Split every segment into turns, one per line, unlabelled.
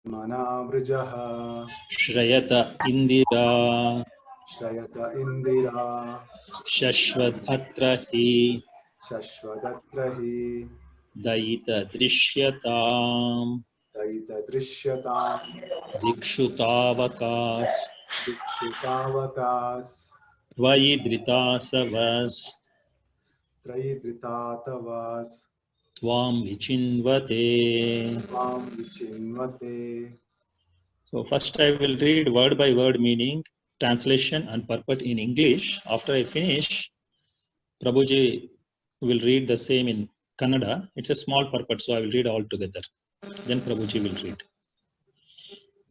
मनावृजः
श्रयत इंदिरा
श्रयत इंदिरा
शश्वदत्र हि
शश्वदत्र हि
दयित दृश्यताम्
दयितदृश्यताम्
दिक्षुतावकाश
दिक्षुतावकास्
त्वयि धृतासवस्
त्रयीधृतातवास्
त्वां विचिन्वते.
त्वां विचिन्वते.
So first I will read word by word meaning, translation and purport in English. After I finish, Prabhuji will read the same in Kannada. It's a small purport, so I will read all together. Then Prabhuji will read.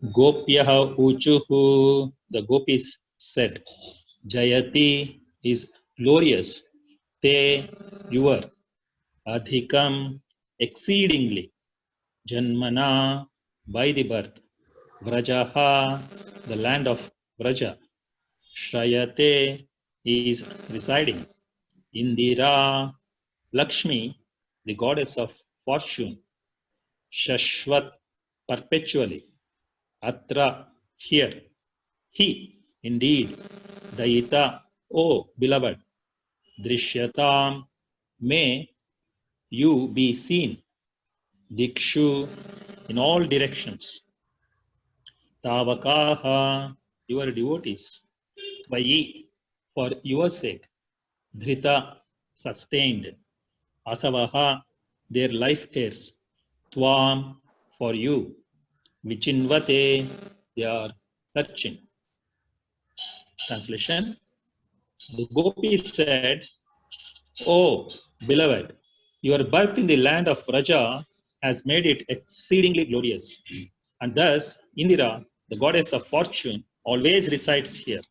Gopyah uchuhu, the gopis said, Jayati is glorious, te, your, adhikam, exceedingly, janmana, by the birth, vrajaha, the land of Vraja, shrayate is residing, Indira, Lakshmi, the goddess of fortune, shashwat, perpetually, atra, here, he, indeed, dayita, oh beloved, drishyatam, may you be seen, dikshu, in all directions, tavakaha, your devotees, tvayi, for your sake, dhrita, sustained, asavaha, their life heirs, tvam, for you, vichinvate, they are searching. Translation: the gopis said, "Oh, beloved, your birth in the land of Vraja has made it exceedingly glorious, and thus Indira, the goddess of fortune, always resides here.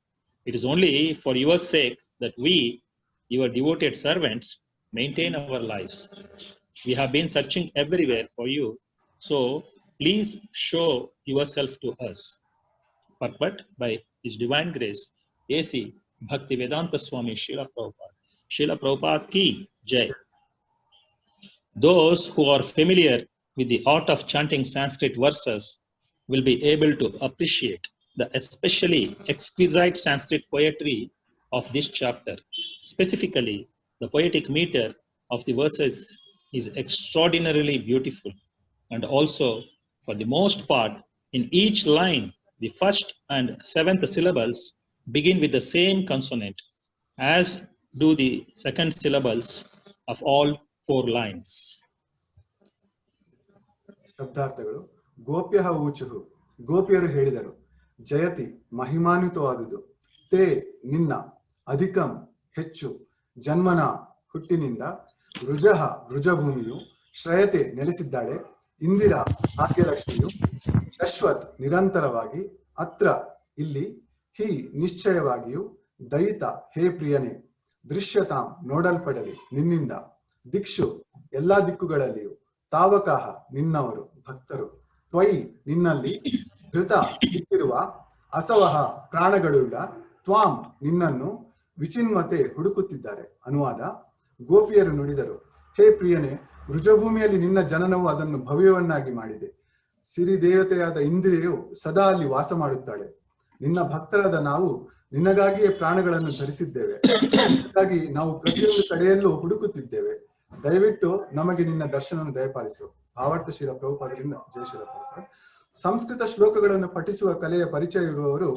It is only for your sake that we, your devoted servants, maintain our lives. We have been searching everywhere for you, so please show yourself to us." Purport by His Divine Grace, A.C. Bhaktivedanta Swami Srila Prabhupada. Srila Prabhupada ki Jai. Those who are familiar with the art of chanting Sanskrit verses will be able to appreciate the especially exquisite Sanskrit poetry of this chapter. Specifically, the poetic meter of the verses is extraordinarily beautiful, and also, for the most part, in each line, the first and seventh syllables begin with the same consonant, as do the second syllables of all 4 lines.
ಶಬ್ದಾರ್ಥಗಳು. ಗೋಪ್ಯಃ ಊಚುಹು, ಗೋಪಿಯರು ಹೇಳಿದರು, ಜಯತಿ ಮಹಿಮಾನ್ವಿತವಾದುದು, ತೇ ನಿನ್ನ, ಅಧಿಕಂ ಹೆಚ್ಚು, ಜನ್ಮನ ಹುಟ್ಟಿನಿಂದ, ವೃಜಃ ವೃಜಭೂಮಿಯು, ಶ್ರಯತೆ ನೆಲೆಸಿದ್ದಾಳೆ, ಇಂದಿರಾ ಭಾಗ್ಯಲಕ್ಷ್ಮಿಯು, ಶಶ್ವತ್ ನಿರಂತರವಾಗಿ, ಅತ್ರ ಇಲ್ಲಿ, ಹಿ ನಿಶ್ಚಯವಾಗಿಯೂ, ದಯಿತ ಹೇ ಪ್ರಿಯನೇ, ದೃಶ್ಯತಾಂ ನೋಡಲ್ಪಡಲಿ ನಿನ್ನಿಂದ, ದಿಕ್ಷು ಎಲ್ಲಾ ದಿಕ್ಕುಗಳಲ್ಲಿಯೂ, ತಾವಕಾಹ ನಿನ್ನವರು ಭಕ್ತರು, ತ್ವಯಿ ನಿನ್ನಲ್ಲಿ, ಧೃತ ಇಟ್ಟಿರುವ, ಅಸವಹ ಪ್ರಾಣಗಳುಳ್ಳ, ತ್ವಾಂ ನಿನ್ನನ್ನು, ವಿಚಿನ್ವತೆ ಹುಡುಕುತ್ತಿದ್ದಾರೆ. ಅನುವಾದ: ಗೋಪಿಯರು ನುಡಿದರು, ಹೇ ಪ್ರಿಯನೇ, ವೃಜಭೂಮಿಯಲ್ಲಿ ನಿನ್ನ ಜನನವು ಅದನ್ನು ಭವ್ಯವನ್ನಾಗಿ ಮಾಡಿದೆ. ಸಿರಿದೇವತೆಯಾದ ಇಂದ್ರಿಯು ಸದಾ ಅಲ್ಲಿ ವಾಸ ಮಾಡುತ್ತಾಳೆ. ನಿನ್ನ ಭಕ್ತರಾದ ನಾವು ನಿನಗಾಗಿಯೇ ಪ್ರಾಣಗಳನ್ನು ಧರಿಸಿದ್ದೇವೆ. ಹಾಗಾಗಿ ನಾವು ಪ್ರತಿಯೊಂದು ಕಡೆಯಲ್ಲೂ ಹುಡುಕುತ್ತಿದ್ದೇವೆ. ದಯವಿಟ್ಟು ನಮಗೆ ನಿನ್ನ ದರ್ಶನವನ್ನು ದಯಪಾಲಿಸು. ಭಾವಾರ್ಥ ಶ್ರೀಲ ಪ್ರಭುಪಾದರಿಂದ ಜಯ ಶ್ರೀಲ ಪ್ರಭುಪಾದ. ಸಂಸ್ಕೃತ ಶ್ಲೋಕಗಳನ್ನು ಪಠಿಸುವ ಕಲೆಯ ಪರಿಚಯ ಇರುವವರು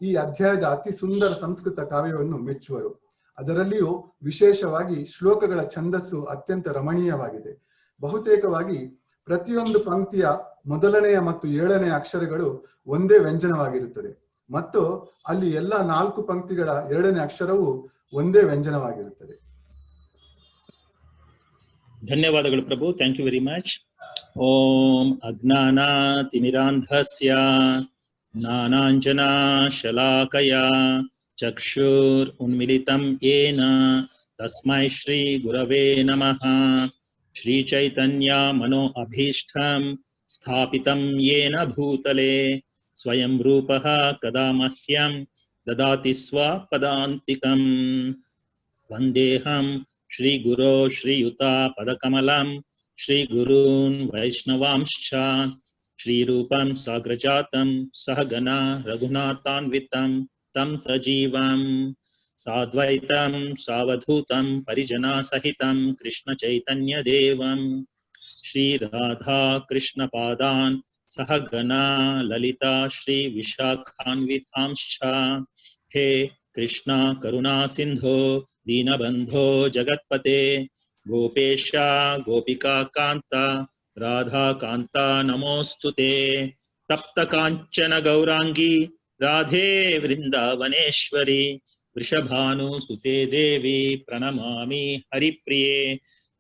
ಈ ಅಧ್ಯಾಯದ ಅತಿ ಸುಂದರ ಸಂಸ್ಕೃತ ಕಾವ್ಯವನ್ನು ಮೆಚ್ಚುವರು. ಅದರಲ್ಲಿಯೂ ವಿಶೇಷವಾಗಿ ಶ್ಲೋಕಗಳ ಛಂದಸ್ಸು ಅತ್ಯಂತ ರಮಣೀಯವಾಗಿದೆ. ಬಹುತೇಕವಾಗಿ ಪ್ರತಿಯೊಂದು ಪಂಕ್ತಿಯ ಮೊದಲನೆಯ ಮತ್ತು 7ನೇ ಅಕ್ಷರಗಳು ಒಂದೇ ವ್ಯಂಜನವಾಗಿರುತ್ತದೆ, ಮತ್ತು ಅಲ್ಲಿ ಎಲ್ಲ 4 ಪಂಕ್ತಿಗಳ 2ನೇ ಅಕ್ಷರವು ಒಂದೇ ವ್ಯಂಜನವಾಗಿರುತ್ತದೆ.
ಧನ್ಯವಾದಗಳು ಪ್ರಭು, ಥ್ಯಾಂಕ್ ಯು ವೆರಿ ಮಚ್. ಓಂ ಅಜ್ಞಾನಾತಿಮಿರಾಂಧಸ್ಯ ಜ್ಞಾನಾಂಜನಾ ಶಲಾಕಯ ಚಕ್ಷುರ್ ಉನ್ಮಿಲಿತಂ ಯೇನ ತಸ್ಮೈ ಶ್ರೀ ಗುರವೇ ನಮಃ. ಶ್ರೀ ಚೈತನ್ಯ ಮನೋ ಅಭೀಷ್ಟಂ ಸ್ಥಾಪಿತಂ ಯೇನ ಭೂತಲೆ ಸ್ವಯಂ ರೂಪಃ ಕದಾ ಮಹ್ಯಂ ದದಾತಿ ಸ್ವಪದಾಂತಿಕಂ. ವಂದೇಹಂ ಶ್ರೀ ಗುರೋ ಶ್ರೀಯುತ ಪದಕಮಲಂ ಶ್ರೀ ಗುರೂನ್ ವೈಷ್ಣವಾಂಶ್ಚ श्रीरूपं साग्रजातं सहगना रघुनाथान्वितं तं सजीवं साद्वैतं सावधूतं परिजनासहितं कृष्णचैतन्यदेवं श्रीराधा कृष्णपादान् सहगना ललिता श्रीविशाखान्वितांश्च हे कृष्णा करुणा सिन्धो दीनबन्धो जगत्पते गोपेश गोपिका कान्ता राधा कान्ता नमोऽस्तुते तप्त काञ्चन गौरांगी राधे वृन्दावनेश्वरी वृषभानुसुते देवी प्रणमामि हरिप्रिये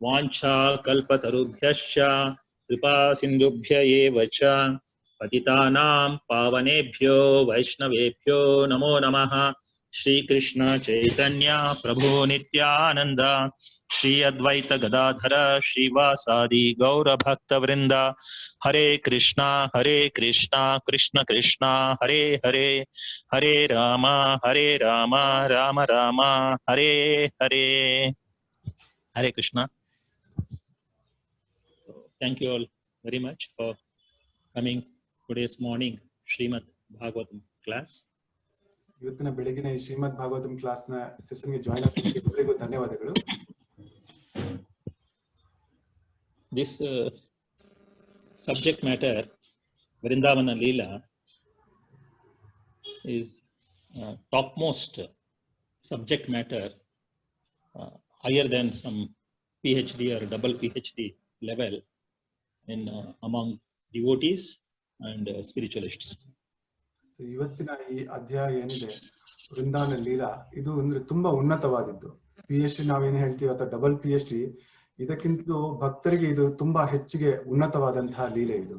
वाञ्छा कल्पतरुभ्यश्च कृपा सिन्धुभ्य एव च पतितानां पावनेभ्यो वैष्णवेभ्यो नमो नमः। श्री कृष्ण चैतन्य प्रभु नित्यानंद श्री अद्वैत गदाधर श्रीवासादि गौर भक्त वृंदा हरे कृष्णा कृष्ण कृष्णा हरे हरे हरे राम राम राम हरे हरे। हरे Krishna. Thank you all very much for coming today's morning Srimad Bhagavatam class.
ಇವತ್ತಿನ ಬೆಳಗಿನ ಈ ಶ್ರೀಮದ್ ಭಾಗವತಂ ಕ್ಲಾಸ್ ನ ಸೆಷನ್ ಗೆ ಜಾಯಿನ್ ಆಗಿದ್ದಕ್ಕೆ ಎಲ್ಲರಿಗೂ ಧನ್ಯವಾದಗಳು.
This subject matter Vrindavana Leela is topmost subject matter, higher than some PhD or double PhD level in among devotees and spiritualists.
ಇವತ್ತಿನ ಈ ಅಧ್ಯಾಯ ಏನಿದೆ ವೃಂದಾವನ ಲೀಲಾ, ಇದು ಅಂದ್ರೆ ತುಂಬಾ ಉನ್ನತವಾದದ್ದು. PhD ನಾವೇನು ಹೇಳ್ತೀವಿ ಅಥವಾ ಡಬಲ್ PhD, ಇದಕ್ಕಿಂತಲೂ ಭಕ್ತರಿಗೆ ಇದು ತುಂಬಾ ಹೆಚ್ಚಿಗೆ ಉನ್ನತವಾದಂತಹ ಲೀಲೆ ಇದು.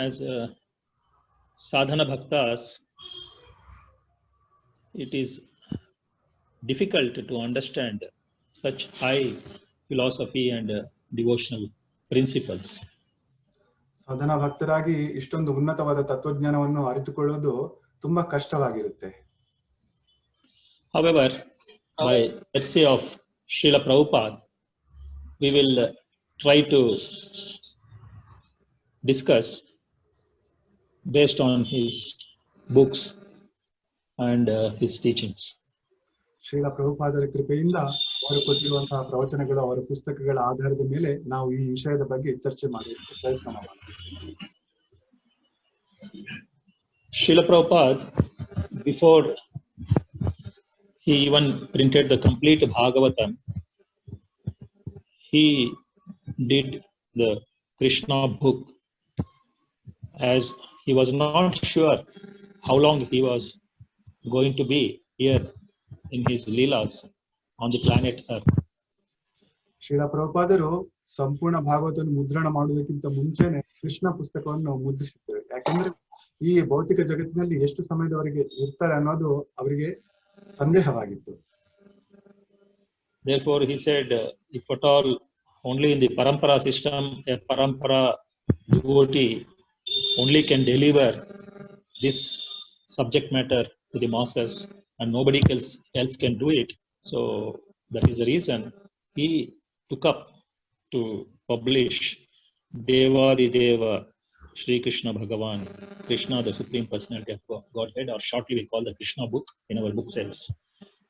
As sadhana bhaktas, it is difficult to understand such high philosophy and devotional principles.
ಸಾಧನಾ ಭಕ್ತರಾಗಿ ಇಷ್ಟೊಂದು ಉನ್ನತವಾದ ತತ್ವಜ್ಞಾನವನ್ನು ಅರಿತುಕೊಳ್ಳೋದು ತುಂಬಾ ಕಷ್ಟವಾಗಿರುತ್ತೆ.
However, by mercy of Srila Prabhupada, we will try to discuss based on his books and his teachings.
Srila ಪ್ರಭುಪಾದರ ಕೃಪೆಯಿಂದ ಅವರು ಕೊಟ್ಟಿರುವಂತಹ ಪ್ರವಚನಗಳು, ಅವರ ಪುಸ್ತಕಗಳ ಆಧಾರದ ಮೇಲೆ ನಾವು ಈ ವಿಷಯದ ಬಗ್ಗೆ ಚರ್ಚೆ ಮಾಡುವ ಪ್ರಯತ್ನ ಮಾಡೋಣ.
Srila Prabhupada, before he even printed the complete Bhagavatam, he did the Krishna book, as he was not sure how long he was going to be here in his leelas on the planet Earth.
Srila ಪ್ರಭುಪಾದರು ಸಂಪೂರ್ಣ ಭಾಗವತವನ್ನು ಮುದ್ರಣ ಮಾಡುವುದಕ್ಕಿಂತ ಮುಂಚೆನೆ ಕೃಷ್ಣ ಪುಸ್ತಕವನ್ನು ಮುದ್ರಿಸಿದ್ದಾರೆ. ಯಾಕಂದ್ರೆ ಈ ಭೌತಿಕ ಜಗತ್ತಿನಲ್ಲಿ ಎಷ್ಟು ಸಮಯದವರೆಗೆ ಇರ್ತಾರೆ ಅನ್ನೋದು ಅವರಿಗೆ ಸಂದೇಹವಾಗಿತ್ತು.
Therefore he said, if at all only in the parampara system a parampara devotee only can deliver this subject matter to the masses and nobody else can do it. So that is the reason he took up to publish Devadi Deva Shri Krishna Bhagavan, Krishna the Supreme Personality of Godhead, or shortly we call the Krishna book in our book sales.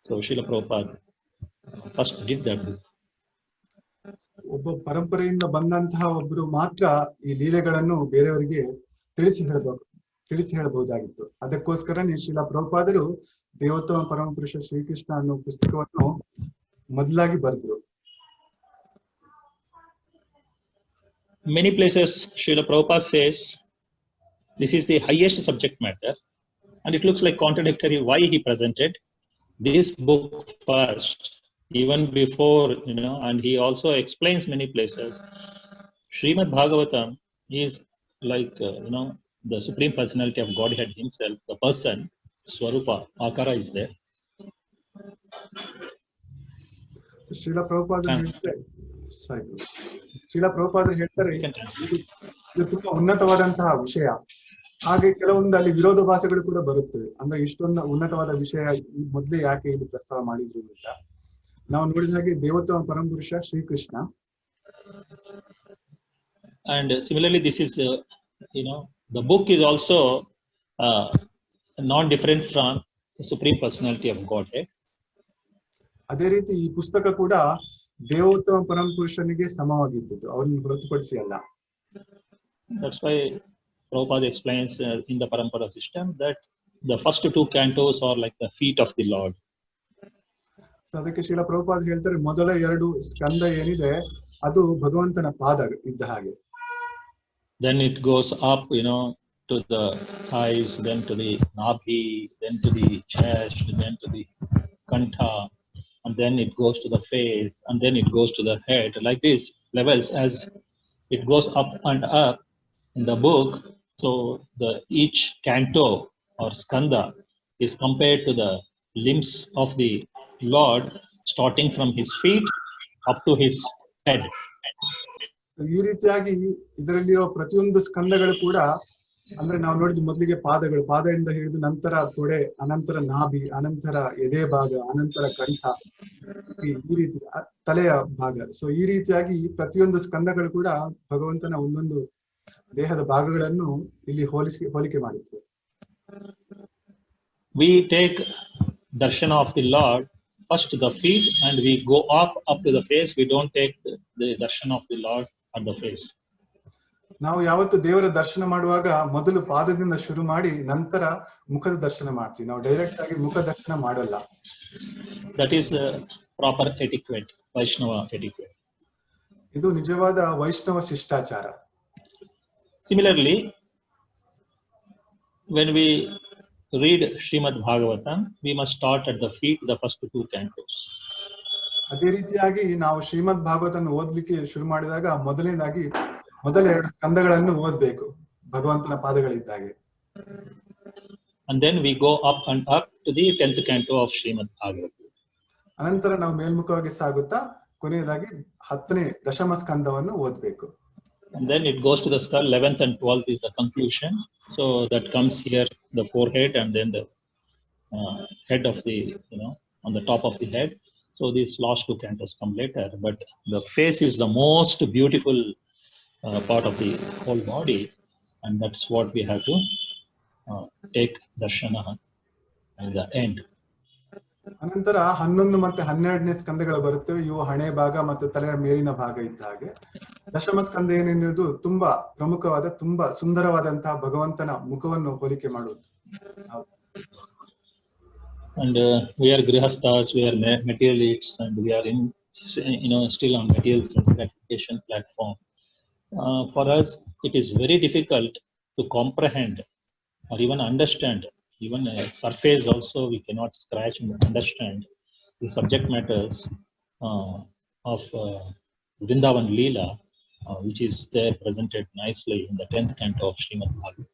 So Srila Prabhupada first did that book.
ಒಬ್ಬ ಪರಂಪರೆಯಿಂದ ಬಂದಂತಹ ಒಬ್ಬರು ಮಾತ್ರ ಈ ಲೀಲೆಗಳನ್ನು ಬೇರೆಯವರಿಗೆ ತಿಳಿಸಿ ಹೇಳಬಹುದಾಗಿತ್ತು. ಅದಕ್ಕೋಸ್ಕರನೇ ಶ್ರೀಲ ಪ್ರಭುಪಾದರು ದೇವೋತ್ತಮ ಪರಮಪುರುಷ ಶ್ರೀಕೃಷ್ಣ ಅನ್ನೋ ಪುಸ್ತಕವನ್ನು ಮೊದಲಾಗಿ ಬರೆದ್ರು.
Many places Srila Prabhupada says this is the highest subject matter, and it looks like contradictory why he presented this book first, even before, and he also explains many places. Srimad Bhagavatam is like, the Supreme Personality of Godhead himself, the person, Swarupa, Akara is there.
Srila ಪ್ರಭುಪಾದರು ಹೇಳ್ತಾರೆ ಇದು ತುಂಬಾ ಉನ್ನತವಾದಂತಹ ವಿಷಯ. ಹಾಗೆ ಕೆಲವೊಂದು ಅಲ್ಲಿ ವಿರೋಧಾಭಾಸಗಳು ಕೂಡ ಬರುತ್ತವೆ. ಅಂದ್ರೆ ಇಷ್ಟೊಂದು ಉನ್ನತವಾದ ವಿಷಯ ಮೊದಲೇ ಯಾಕೆ ಇದು ಪ್ರಸ್ತಾವ ಮಾಡಿದ್ರು ಅಂತ ನಾವು ನೋಡಿದ ಹಾಗೆ ದೇವೋತ್ತಮ ಪರಮಪುರುಷ Shrikrishna,
And similarly, this is, the book is also non-different from the Supreme Personality of Godhead.
ಅದೇ ರೀತಿ ಈ ಪುಸ್ತಕ ಕೂಡ ದೇವೋತ್ತಮ ಪರಮಪುರುಷನಿಗೆ ಸಮವಾಗಿದ್ದು, ಅವರನ್ನು ಹೊರತುಪಡಿಸಿ ಅಲ್ಲ.
That's why Prabhupada explains in the Parampara system that the first two cantos are like the feet of the Lord.
So ಅದಕ್ಕೆ ಶ್ರೀಲ ಪ್ರಭುಪಾದ ಹೇಳ್ತಾರೆ, ಮೊದಲ 2 ಸ್ಕಂದ ಏನಿದೆ ಅದು ಭಗವಂತನ ಪಾದ ಇದ್ದ ಹಾಗೆ.
Then it goes up, to the thighs, then to the nabhi, then to the chest, then to the kantha, and then it goes to the face, and then it goes to the head. Like this levels as it goes up and up in the book. So each canto or skanda is compared to the limbs of the Lord, starting from his feet up to his head.
ಈ ರೀತಿಯಾಗಿ ಇದರಲ್ಲಿರೋ ಪ್ರತಿಯೊಂದು ಸ್ಕಂದಗಳು ಕೂಡ, ಅಂದ್ರೆ ನಾವು ನೋಡಿದ್ವಿ ಮೊದಲಿಗೆ ಪಾದಗಳು, ಪಾದದಿಂದ ಹಿಡಿದು ನಂತರ ತೊಡೆ, ಅನಂತರ ನಾಭಿ, ಅನಂತರ ಎದೆ ಭಾಗ, ಅನಂತರ ಕಂಠ, ಈ ರೀತಿ ತಲೆಯ ಭಾಗ. ಸೊ ಈ ರೀತಿಯಾಗಿ ಪ್ರತಿಯೊಂದು ಸ್ಕಂದಗಳು ಕೂಡ ಭಗವಂತನ ಒಂದೊಂದು ದೇಹದ ಭಾಗಗಳನ್ನು ಇಲ್ಲಿ ಹೋಲಿಕೆ ಮಾಡಿದ್ವಿ.
We take darshan of the Lord first the feet and we go up to the face. We don't take the darshan of the Lord at the face.
ನಾವು ಯಾವತ್ತು ದೇವರ ದರ್ಶನ ಮಾಡುವಾಗ ಮೊದಲು ಪಾದದಿಂದ ಶುರು ಮಾಡಿ ನಂತರ ಮುಖದ ದರ್ಶನ ಮಾಡ್ತೀವಿ. ನಾವು ಡೈರೆಕ್ಟ್ ಆಗಿ ಮುಖ ದರ್ಶನ ಮಾಡಲ್ಲ.
That is proper etiquette, Vaishnava etiquette.
ಇದು ನಿಜವಾದ ವೈಷ್ಣವ ಶಿಷ್ಟಾಚಾರ.
Similarly, when we read Srimad Bhagavatam, we must start at the feet, the first 2 cantos.
ಅದೇ ರೀತಿಯಾಗಿ ನಾವು ಶ್ರೀಮದ್ ಭಾಗವತನ ಓದ್ಲಿಕ್ಕೆ ಶುರು ಮಾಡಿದಾಗ ಮೊದಲನೇದಾಗಿ ಮೊದಲ 2 ಸ್ಕಂದಗಳನ್ನು ಓದಬೇಕು, ಭಗವಂತನ ಪಾದಗಳಿದ್ದಾಗೆ.
And then we go up and up to the 10th canto of Srimad Bhagavatam.
ಅನಂತರ ನಾವು ಮೇಲ್ಮುಖವಾಗಿ ಸಾಗುತ್ತಾ ಕೊನೆಯದಾಗಿ 10ನೇ ದಶಮ ಸ್ಕಂದವನ್ನು ಓದಬೇಕು.
And then it goes to the skull. 11th and 12th is the conclusion. So that comes here, the forehead, and then the head of the, on the top of the head. So these last 2 cantos come later. But the face is the most beautiful part of the whole body, and that's what we have to take darshana at the end.
ಅನಂತರ 11 ಮತ್ತೆ 12ನೇ ಸ್ಕಂದಗಳು ಬರುತ್ತವೆ. ಇವು ಹಣೆ ಭಾಗ ಮತ್ತು ತಲೆಯ ಮೇಲಿನ ಭಾಗ ಇದ್ದ ಹಾಗೆ. ದಶಮ ಸ್ಕಂದ ಏನೆನ್ನುವುದು ತುಂಬಾ ಪ್ರಮುಖವಾದ, ತುಂಬಾ ಸುಂದರವಾದಂತಹ ಭಗವಂತನ ಮುಖವನ್ನು ಹೋಲಿಕೆ ಮಾಡುವುದು.
And we are grihasthas, we are materialists, and we are in, still on material sense gratification platform. For us, it is very difficult to comprehend or even understand. Even surface also we cannot scratch and understand the subject matters of Vrindavan Leela, which is there presented nicely in the 10th canto of Srimad Bhagavatam.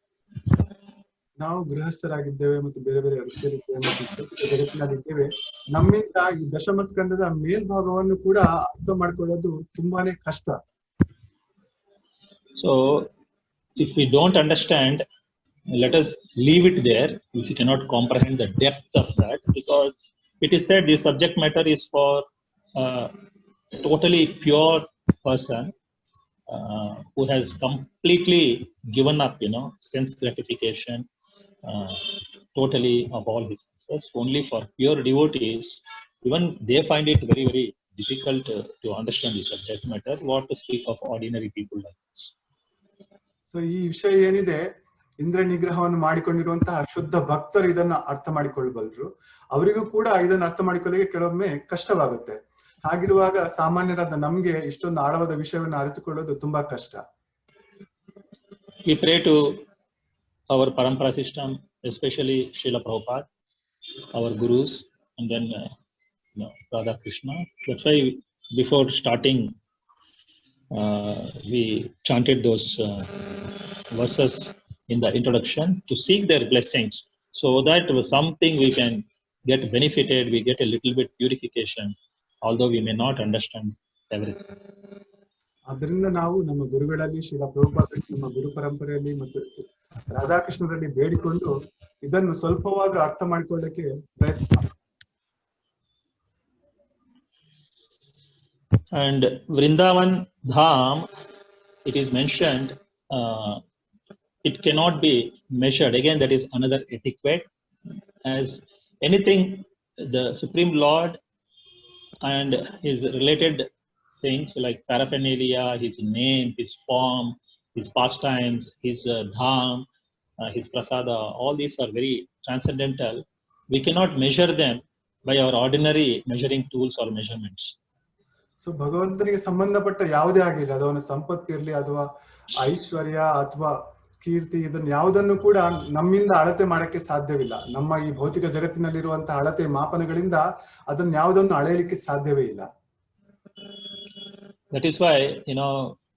ನಾವು ಗೃಹಸ್ಥರಾಗಿದ್ದೇವೆ ಮತ್ತು ಬೇರೆ ಬೇರೆ ಅರ್ಥರಿದ್ದೇವೆ ಮತ್ತು ಜಗತ್ತಿನಲ್ಲಿದ್ದೇವೆ. ನಮ್ಮಿಂದ ಈ ದಶಮ ಸ್ಕಂದದ ಮೇಲ್ಭಾಗವನ್ನು ಕೂಡ ಅರ್ಥ ಮಾಡ್ಕೊಳ್ಳೋದು ತುಂಬಾನೇ ಕಷ್ಟ.
So if we don't understand, let us leave it there if we cannot comprehend the depth of that, because it is said the subject matter is for a totally pure person who has completely given up, sense gratification totally of all his senses. Only for pure devotees, even they find it very, very difficult to understand the subject matter. What to speak of ordinary people like this?
So ಈ ವಿಷಯ ಏನಿದೆ, ಇಂದ್ರ ನಿಗ್ರಹವನ್ನು ಮಾಡಿಕೊಂಡಿರುವಂತಹ ಶುದ್ಧ ಭಕ್ತರು ಇದನ್ನ ಅರ್ಥ ಮಾಡಿಕೊಳ್ಳಬಲ್ಲರು. ಅವರಿಗೂ ಕೂಡ ಇದನ್ನ ಅರ್ಥ ಮಾಡಿಕೊಳ್ಳಲಿಕ್ಕೆ ಕೆಲವೊಮ್ಮೆ ಕಷ್ಟವಾಗುತ್ತೆ. ಹಾಗಿರುವಾಗ ಸಾಮಾನ್ಯರಾದ ನಮ್ಗೆ ಇಷ್ಟೊಂದು ಆಳವಾದ ವಿಷಯವನ್ನು ಅರಿತುಕೊಳ್ಳೋದು ತುಂಬಾ ಕಷ್ಟ.
We pray to our parampara system, especially Srila Prabhupada, our gurus, and then Radha Krishna. That's why before starting, we chanted those verses in the introduction to seek their blessings, so that something we can get benefited, we get a little bit purification, although we may not understand everything.
ಅದರಿಂದ ನಾವು ನಮ್ಮ ಗುರುಗಳಲ್ಲಿ ಶ್ರೀಲ ಪ್ರಭುಪಾದ, ನಮ್ಮ ಗುರು ಪರಂಪರೆಯಲ್ಲಿ ಮತ್ತು ರಾಧಾಕೃಷ್ಣರಲ್ಲಿ ಬೇಡಿಕೊಂಡು ಇದನ್ನು ಸ್ವಲ್ಪವಾದ್ರೂ ಅರ್ಥ ಮಾಡಿಕೊಳ್ಳಕ್ಕೆ ಪ್ರಯತ್ನ.
And Vrindavan Dham it is mentioned, it cannot be measured. Again, that is another etiquette. As anything, the Supreme Lord and his related things like paraphernalia, his name, his form, his pastimes, his dham, his prasada, all these are very transcendental. We cannot measure them by our ordinary measuring tools or measurements.
So ಭಗವಂತನಿಗೆ ಸಂಬಂಧಪಟ್ಟ ಯಾವುದೇ ಆಗಿಲ್ಲ, ಅದು ಅವನ ಸಂಪತ್ತಿರ್ಲಿ ಅಥವಾ ಐಶ್ವರ್ಯ ಅಥವಾ ಕೀರ್ತಿ, ಇದನ್ನ ಯಾವುದನ್ನು ಕೂಡ ನಮ್ಮಿಂದ ಅಳತೆ ಮಾಡಕ್ಕೆ ಸಾಧ್ಯವಿಲ್ಲ. ನಮ್ಮ ಈ ಭೌತಿಕ ಜಗತ್ತಿನಲ್ಲಿರುವಂತಹ ಅಳತೆ ಮಾಪನಗಳಿಂದ ಅದನ್ನ ಯಾವುದನ್ನು ಅಳೆಯಲಿಕ್ಕೆ ಸಾಧ್ಯವೇ ಇಲ್ಲ.
That is why,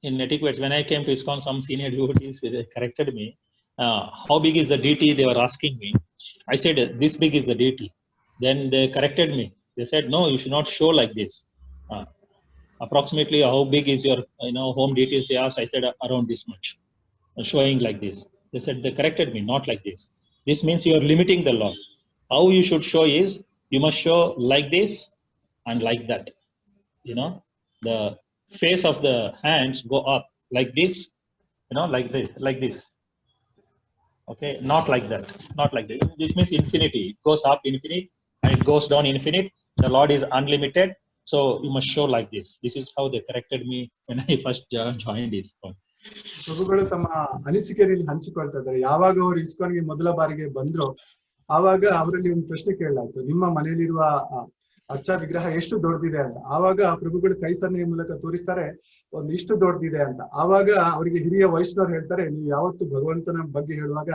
in etiquette, when I came to ISKCON, some senior devotees corrected me. How big is the deity? They were asking me. I said, this big is the deity. Then they corrected me. They said, no, you should not show like this. Approximately how big is your home deities? They asked. I said around this much, showing like this. They said, they corrected me, not like this. This means you are limiting the Lord. How you should show is, you must show like this and like that. The face of the hands go up like this, like this. Okay, not like that, not like that. This means infinity. It goes up infinite and it goes down infinite. The Lord is unlimited, so you must show like this. This is how they corrected me when I first joined ISKCON.
ಪ್ರಭುಗಳು ತಮ್ಮ ಅನಿಸಿಕೆಯಲ್ಲಿ ಹಂಚಿಕೊಳ್ತಾ ಇದ್ದಾರೆ. ಯಾವಾಗ ಅವರು ಇಸ್ಕಾನ್ಗೆ ಮೊದಲ ಬಾರಿಗೆ ಬಂದ್ರು, ಆವಾಗ ಅವರಲ್ಲಿ ಒಂದು ಪ್ರಶ್ನೆ ಕೇಳಲಾಯ್ತು, ನಿಮ್ಮ ಮನೆಯಲ್ಲಿರುವ ಅಚ್ಚ ವಿಗ್ರಹ ಎಷ್ಟು ದೊಡ್ಡದಿದೆ ಅಂತ. ಆವಾಗ ಪ್ರಭುಗಳು ಕೈ ಸನ್ನೆಯ ಮೂಲಕ ತೋರಿಸ್ತಾರೆ, ಒಂದು ಇಷ್ಟು ದೊಡ್ಡದಿದೆ ಅಂತ. ಆವಾಗ ಅವರಿಗೆ ಹಿರಿಯ ವೈಷ್ಣವರು ಹೇಳ್ತಾರೆ, ನೀವು ಯಾವತ್ತು ಭಗವಂತನ ಬಗ್ಗೆ ಹೇಳುವಾಗ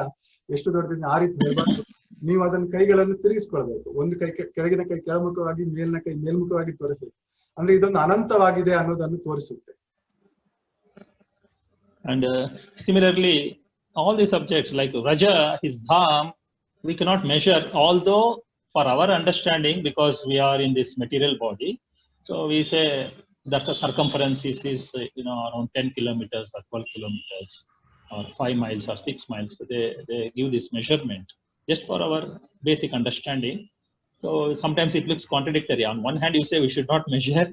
ಎಷ್ಟು ದೊಡ್ಡದಿದೆ ಆ ರೀತಿ ಹೇಳ್ಬಾರ್ದು, ನೀವು ಅದನ್ನ ಕೈಗಳನ್ನು ತಿರುಗಿಸ್ಕೊಳ್ಬೇಕು. ಒಂದು ಕೈ ಕೆಳಗಿನ ಕೈ ಕೆಳಮುಖವಾಗಿ, ಮೇಲಿನ ಕೈ ಮೇಲ್ಮುಖವಾಗಿ ತೋರಿಸ್ಬೇಕು. ಅಂದ್ರೆ ಇದೊಂದು ಅನಂತವಾಗಿದೆ ಅನ್ನೋದನ್ನು ತೋರಿಸುತ್ತೆ.
And similarly, all the subjects like Raja, his dham, we cannot measure, although for our understanding, because we are in this material body, so we say that the circumference is around 10 kilometers or 12 kilometers or 5 miles or 6 miles. So they give this measurement just for our basic understanding. So sometimes it looks contradictory. On one hand, you say we should not measure.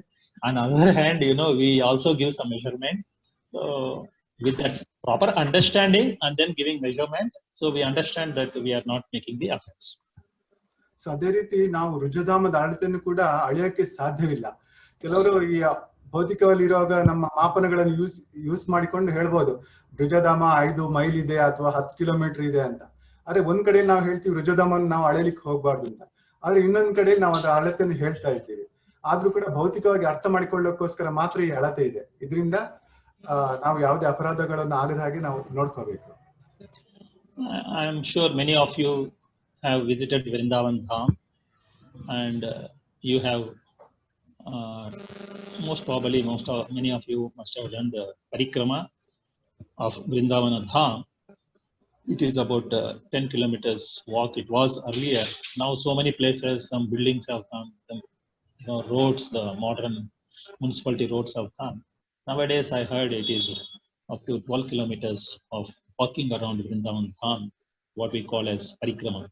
On the other hand, we also give some measurement. So with that proper understanding and then giving measurement, so we understand that we are not making the offense.
So ಅದೇ ರೀತಿ ನಾವು ರುಜುಧಾಮದ ಅಳತೆಯನ್ನು ಕೂಡ ಅಳೆಯಕ್ಕೆ ಸಾಧ್ಯವಿಲ್ಲ. ಕೆಲವರು ಈ ಭೌತಿಕವಾಗಿ ಇರುವಾಗ ನಮ್ಮ ಮಾಪನಗಳನ್ನು ಯೂಸ್ ಮಾಡಿಕೊಂಡು ಹೇಳ್ಬೋದು, ರುಜಧಾಮ 5 ಮೈಲ್ ಇದೆ ಅಥವಾ 10 ಕಿಲೋಮೀಟರ್ ಇದೆ ಅಂತ. ಆದ್ರೆ ಒಂದ್ ಕಡೆಯಲ್ಲಿ ನಾವು ಹೇಳ್ತೀವಿ ರುಜಧಾಮನ್ನು ನಾವು ಅಳೆಯಲಿಕ್ಕೆ ಹೋಗ್ಬಾರ್ದು ಅಂತ. ಆದ್ರೆ ಇನ್ನೊಂದ್ ಕಡೆಯಲ್ಲಿ ನಾವು ಅದರ ಅಳತೆಯನ್ನು ಹೇಳ್ತಾ ಇದ್ದೀವಿ. ಆದ್ರೂ ಕೂಡ ಭೌತಿಕವಾಗಿ ಅರ್ಥ ಮಾಡಿಕೊಳ್ಳೋಕ್ಕೋಸ್ಕರ ಮಾತ್ರ ಈ ಅಳತೆ ಇದೆ. ಇದರಿಂದ ನಾವು ಯಾವುದೇ ಅಪರಾಧಗಳನ್ನು ಆಗದ ಹಾಗೆ ನಾವು ನೋಡ್ಕೋಬೇಕು.
I am sure many of you have visited Vrindavan Dham, and you have many of you must have done the parikrama of Vrindavan Dham. It is about 10 kilometers walk. It was earlier. Now so many places, some buildings have come, some roads, the modern municipality roads have come. Nowadays, I heard it is up to 12 kilometers of walking around Vrindavan Dham, what we call as parikrama.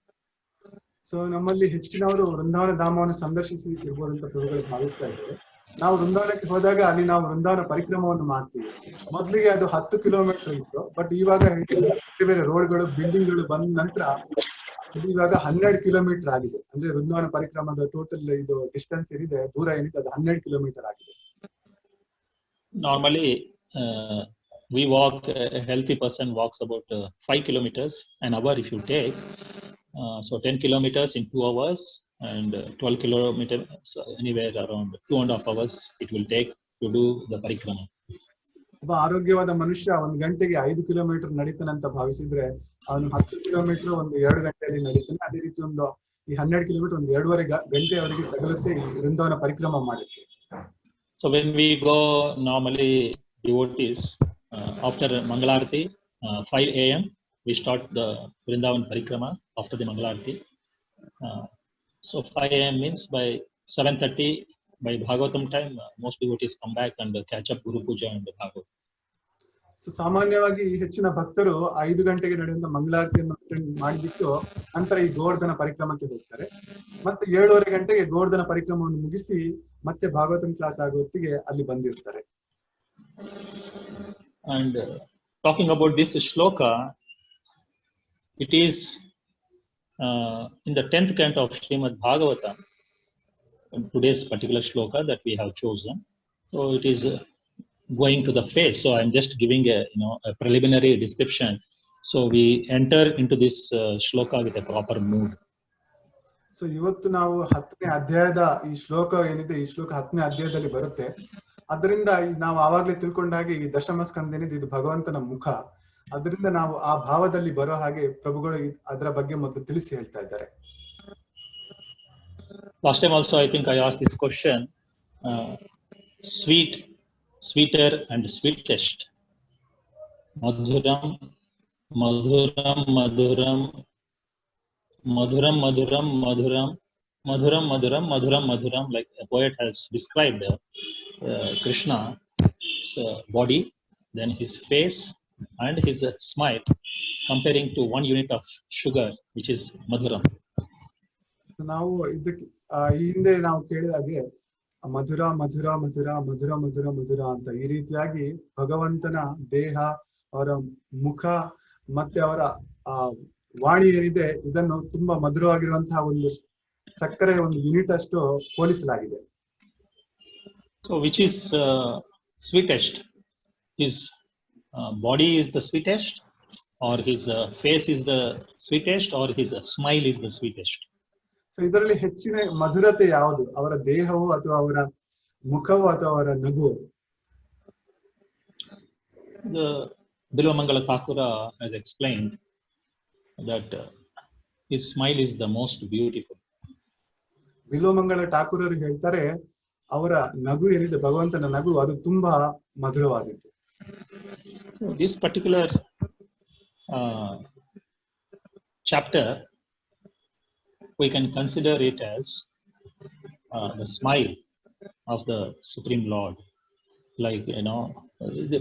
So ನಮ್ಮಲ್ಲಿ ಹೆಚ್ಚಿನವರು ವೃಂದಾವನ ಧಾಮವನ್ನು ಸಂದರ್ಶಿಸಲಿಕ್ಕಿರ್ಬೋದು ಅಂತ ಪ್ರಭುಗಳು ಭಾವಿಸ್ತಾ ಇದ್ದಾರೆ. ನಾವು ವೃಂದಾವನಕ್ಕೆ ಹೋದಾಗ ಅಲ್ಲಿ ನಾವು ವೃಂದಾವನ ಪರಿಕ್ರಮವನ್ನು ಮಾಡ್ತೀವಿ. ಮೊದಲಿಗೆ ಅದು 10 ಕಿಲೋಮೀಟರ್ ಇತ್ತು, ಬಟ್ ಇವಾಗ ಬೇರೆ ರೋಡ್ಗಳು, ಬಿಲ್ಡಿಂಗ್ಗಳು ಬಂದ ನಂತರ ಇವಾಗ 12 ಕಿಲೋಮೀಟರ್ ಆಗಿದೆ. ಅಂದ್ರೆ ವೃಂದಾವನ ಪರಿಕ್ರಮದ ಟೋಟಲ್ ಇದು ಡಿಸ್ಟೆನ್ಸ್ ಏನಿದೆ, ದೂರ ಏನಿದೆ, ಅದು 12 ಕಿಲೋಮೀಟರ್ ಆಗಿದೆ.
Normally, we walk, a healthy person walks about 5 kilometers an hour if you take. So 10 kilometers in 2 hours and 12 kilometers, anywhere around 2.5 hours it will take to do the parikrama.
ಒಬ್ಬ ಆರೋಗ್ಯವಾದ ಮನುಷ್ಯ 1 ಗಂಟೆಗೆ 5 kilometre ನಡೀತಾನಂತ ಭಾವಿಸಿದ್ರೆ ಅವನು 10 kilometre 1-2 ಗಂಟೆಯಲ್ಲಿ ನಡೀತಾನೆ. ಅದೇ ರೀತಿ ಈ 12 kilometre 1-2.5 ಗಂಟೆ ಅವರಿಗೆ ತಗಲುತ್ತೆ ಈ ವೃಂದಾವನ ಪರಿಕ್ರಮ ಮಾಡಲಿಕ್ಕೆ.
So when we go, normally devotees after Mangalarati 5 a.m. we start the Vrindavan parikrama after the Mangalarati. So 5 a.m. means by 7:30 by Bhagavatam time, most devotees come back and catch up Guru Puja and Bhagavatam.
So ಸಾಮಾನ್ಯವಾಗಿ ಹೆಚ್ಚಿನ ಭಕ್ತರು 5 ಗಂಟೆಗೆ ನಡೆಯುವಂತ ಮಂಗಳಾರತಿಯನ್ನು attend ಮಾಡಿಬಿಟ್ಟು ನಂತರ ಈ ಗೋವರ್ಧನ ಪರಿಕ್ರಮಕ್ಕೆ ಹೋಗ್ತಾರೆ. ಮತ್ತೆ 7:30 ಗಂಟೆಗೆ ಗೋವರ್ಧನ ಪರಿಕ್ರಮವನ್ನು ಮುಗಿಸಿ ಮತ್ತೆ ಭಾಗವತಂ ಕ್ಲಾಸ್ ಆಗೋ ಹೊತ್ತಿಗೆ ಅಲ್ಲಿ ಬಂದಿರ್ತಾರೆ.
And talking about this shloka, it is in the 10th canto of Srimad Bhagavatam, today's particular shloka that we have chosen. So it is going to the face. So I'm just giving a preliminary description. So we enter into this shloka with a proper mood.
So ಇವತ್ತು ನಾವು 10ನೇ ಅಧ್ಯಾಯದ ಈ ಶ್ಲೋಕ ಏನಿದೆ, ಈ ಶ್ಲೋಕ 10ನೇ ಅಧ್ಯಾಯದಲ್ಲಿ ಬರುತ್ತೆ. ಅದರಿಂದ ನಾವು ಆವಾಗಲೇ ತಿಳ್ಕೊಂಡಾಗೆ ಈ ದಶಮ ಸ್ಕಂದ ಏನಿದೆ ಇದು ಭಗವಂತನ ಮುಖ. ಅದರಿಂದ ನಾವು ಆ ಭಾವದಲ್ಲಿ ಬರೋ ಹಾಗೆ ಪ್ರಭುಗಳು ಅದರ ಬಗ್ಗೆ ಮೊದಲು ತಿಳಿಸಿ ಹೇಳ್ತಾ ಇದ್ದಾರೆ.
Last time also I think I asked this question, sweet, sweeter and sweetest. Madhuram, madhuram, madhuram, madhuram, madhuram, madhuram, madhuram, madhuram, madhuram, madhuram, like a poet has described Krishna's body, then his face and his smile, comparing to 1 unit of sugar, which is madhuram.
ನಾವು ಇದಕ್ಕೆ ಈ ಹಿಂದೆ ನಾವು ಕೇಳಿದಾಗೆ ಮಧುರ ಮಧುರ ಮಧುರ ಮಧುರ ಮಧುರ ಮಧುರ ಅಂತ ಈ ರೀತಿಯಾಗಿ ಭಗವಂತನ ದೇಹ, ಅವರ ಮುಖ ಮತ್ತೆ ಅವರ ವಾಣಿ ಏನಿದೆ ಇದನ್ನು ತುಂಬಾ ಮಧುರವಾಗಿರುವಂತಹ ಒಂದು ಸಕ್ಕರೆ ಒಂದು ಯೂನಿಟ್ ಅಷ್ಟು ಹೋಲಿಸಲಾಗಿದೆ.
So which is sweetest? His body is the sweetest, or his face is the sweetest, or his smile is the sweetest?
So ಇದರಲ್ಲಿ ಹೆಚ್ಚಿನ ಮಧುರತೆ ಯಾವುದು? ಅವರ ದೇಹವು ಅಥವಾ ಅವರ ಮುಖವು ಅಥವಾ ಅವರ ನಗು?
The Bilvamangala Thakura has explained that his smile is the most beautiful.
ಬಿಲ್ವಮಂಗಲ ಠಾಕೂರರು ಹೇಳ್ತಾರೆ ಅವರ ನಗು ಏನಿದೆ, ಭಗವಂತನ ನಗು, ಅದು ತುಂಬಾ ಮಧುರವಾದದ್ದು.
This particular chapter, we can consider it as the smile of the Supreme Lord, like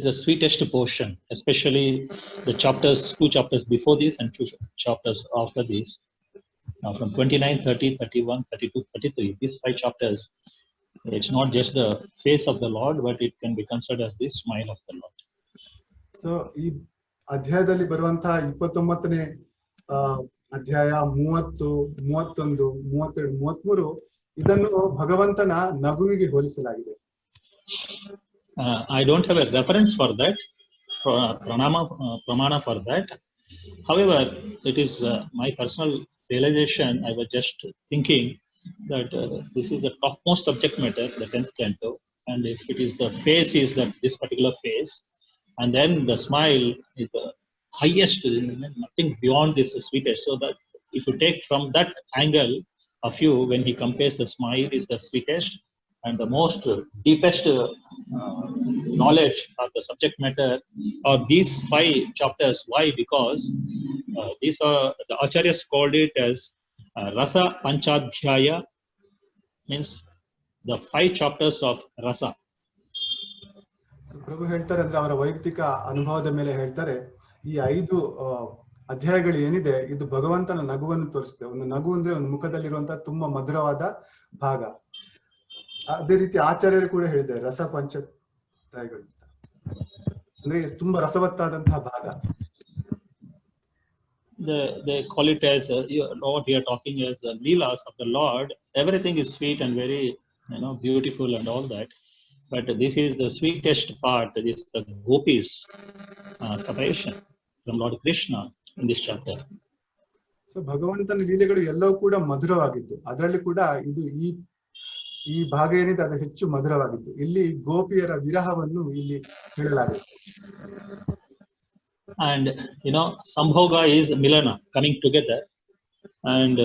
the sweetest portion, especially the chapters, 2 chapters before this and 2 chapters after this, from 29, 30, 31, 32, 33. These 5 chapters, it's not just the face of the Lord, but it can be considered as the smile of the Lord.
So ಈ ಅಧ್ಯಾಯದಲ್ಲಿ ಬರುವಂತಹ 29ನೇ ಅಧ್ಯಾಯ, 30, 31, 32, 33 ಇದನ್ನು ಭಗವಂತನ ನಗುವಿಗೆ ಹೋಲಿಸಲಾಗಿದೆ.
I don't have a reference for that, pramana for that. However, it is my personal realization. I was just thinking that this is the topmost subject matter, the 10th canto, and if it is the face is that this particular face, and then the smile is the highest, nothing beyond this is sweetest. So that if you take from that angle of view, when he compares the smile is the sweetest and the most deepest knowledge of the subject matter are these 5 chapters. Why? Because these are, the acharyas called it as rasa panchadhyaya, means the 5 chapters of rasa.
ಪ್ರಭು ಹೇಳ್ತಾರೆ ಅಂದ್ರೆ ಅವರ ವೈಯಕ್ತಿಕ ಅನುಭವದ ಮೇಲೆ ಹೇಳ್ತಾರೆ, ಈ 5 ಅಧ್ಯಾಯಗಳು ಏನಿದೆ ಇದು ಭಗವಂತನ ನಗುವನ್ನು ತೋರಿಸುತ್ತೆ. ಒಂದು ನಗು ಅಂದ್ರೆ ಒಂದು ಮುಖದಲ್ಲಿರುವಂತಹ ತುಂಬಾ ಮಧುರವಾದ ಭಾಗ. ಅದೇ ರೀತಿ ಆಚಾರ್ಯರು ಕೂಡ ಹೇಳಿದ್ದಾರೆ ರಸ ಪಂಚಾಧ್ಯಾಯಗಳು ಅಂದ್ರೆ ತುಂಬಾ ರಸವತ್ತಾದಂತಹ ಭಾಗ.
They call it as what we are talking as leelas of the Lord. Everything is sweet and very beautiful and all that, but this is the sweetest part. This is the gopis separation from Lord Krishna in this chapter.
So ಭಗವಂತನ ಲೀಲೆಗಳು ಎಲ್ಲವೂ ಕೂಡ ಮಧುರವಾಗಿದ್ದು, ಅದರಲ್ಲಿ ಕೂಡ ಇದು ಈ ಭಾಗ ಏನಿದೆ ಅದು ಹೆಚ್ಚು ಮಧುರವಾಗಿದ್ದು. ಇಲ್ಲಿ ಗೋಪಿಯರ ವಿರಹವನ್ನು ಇಲ್ಲಿ ಹೇಳಲಾಗಿದೆ.
And sambhoga is milana, coming together, and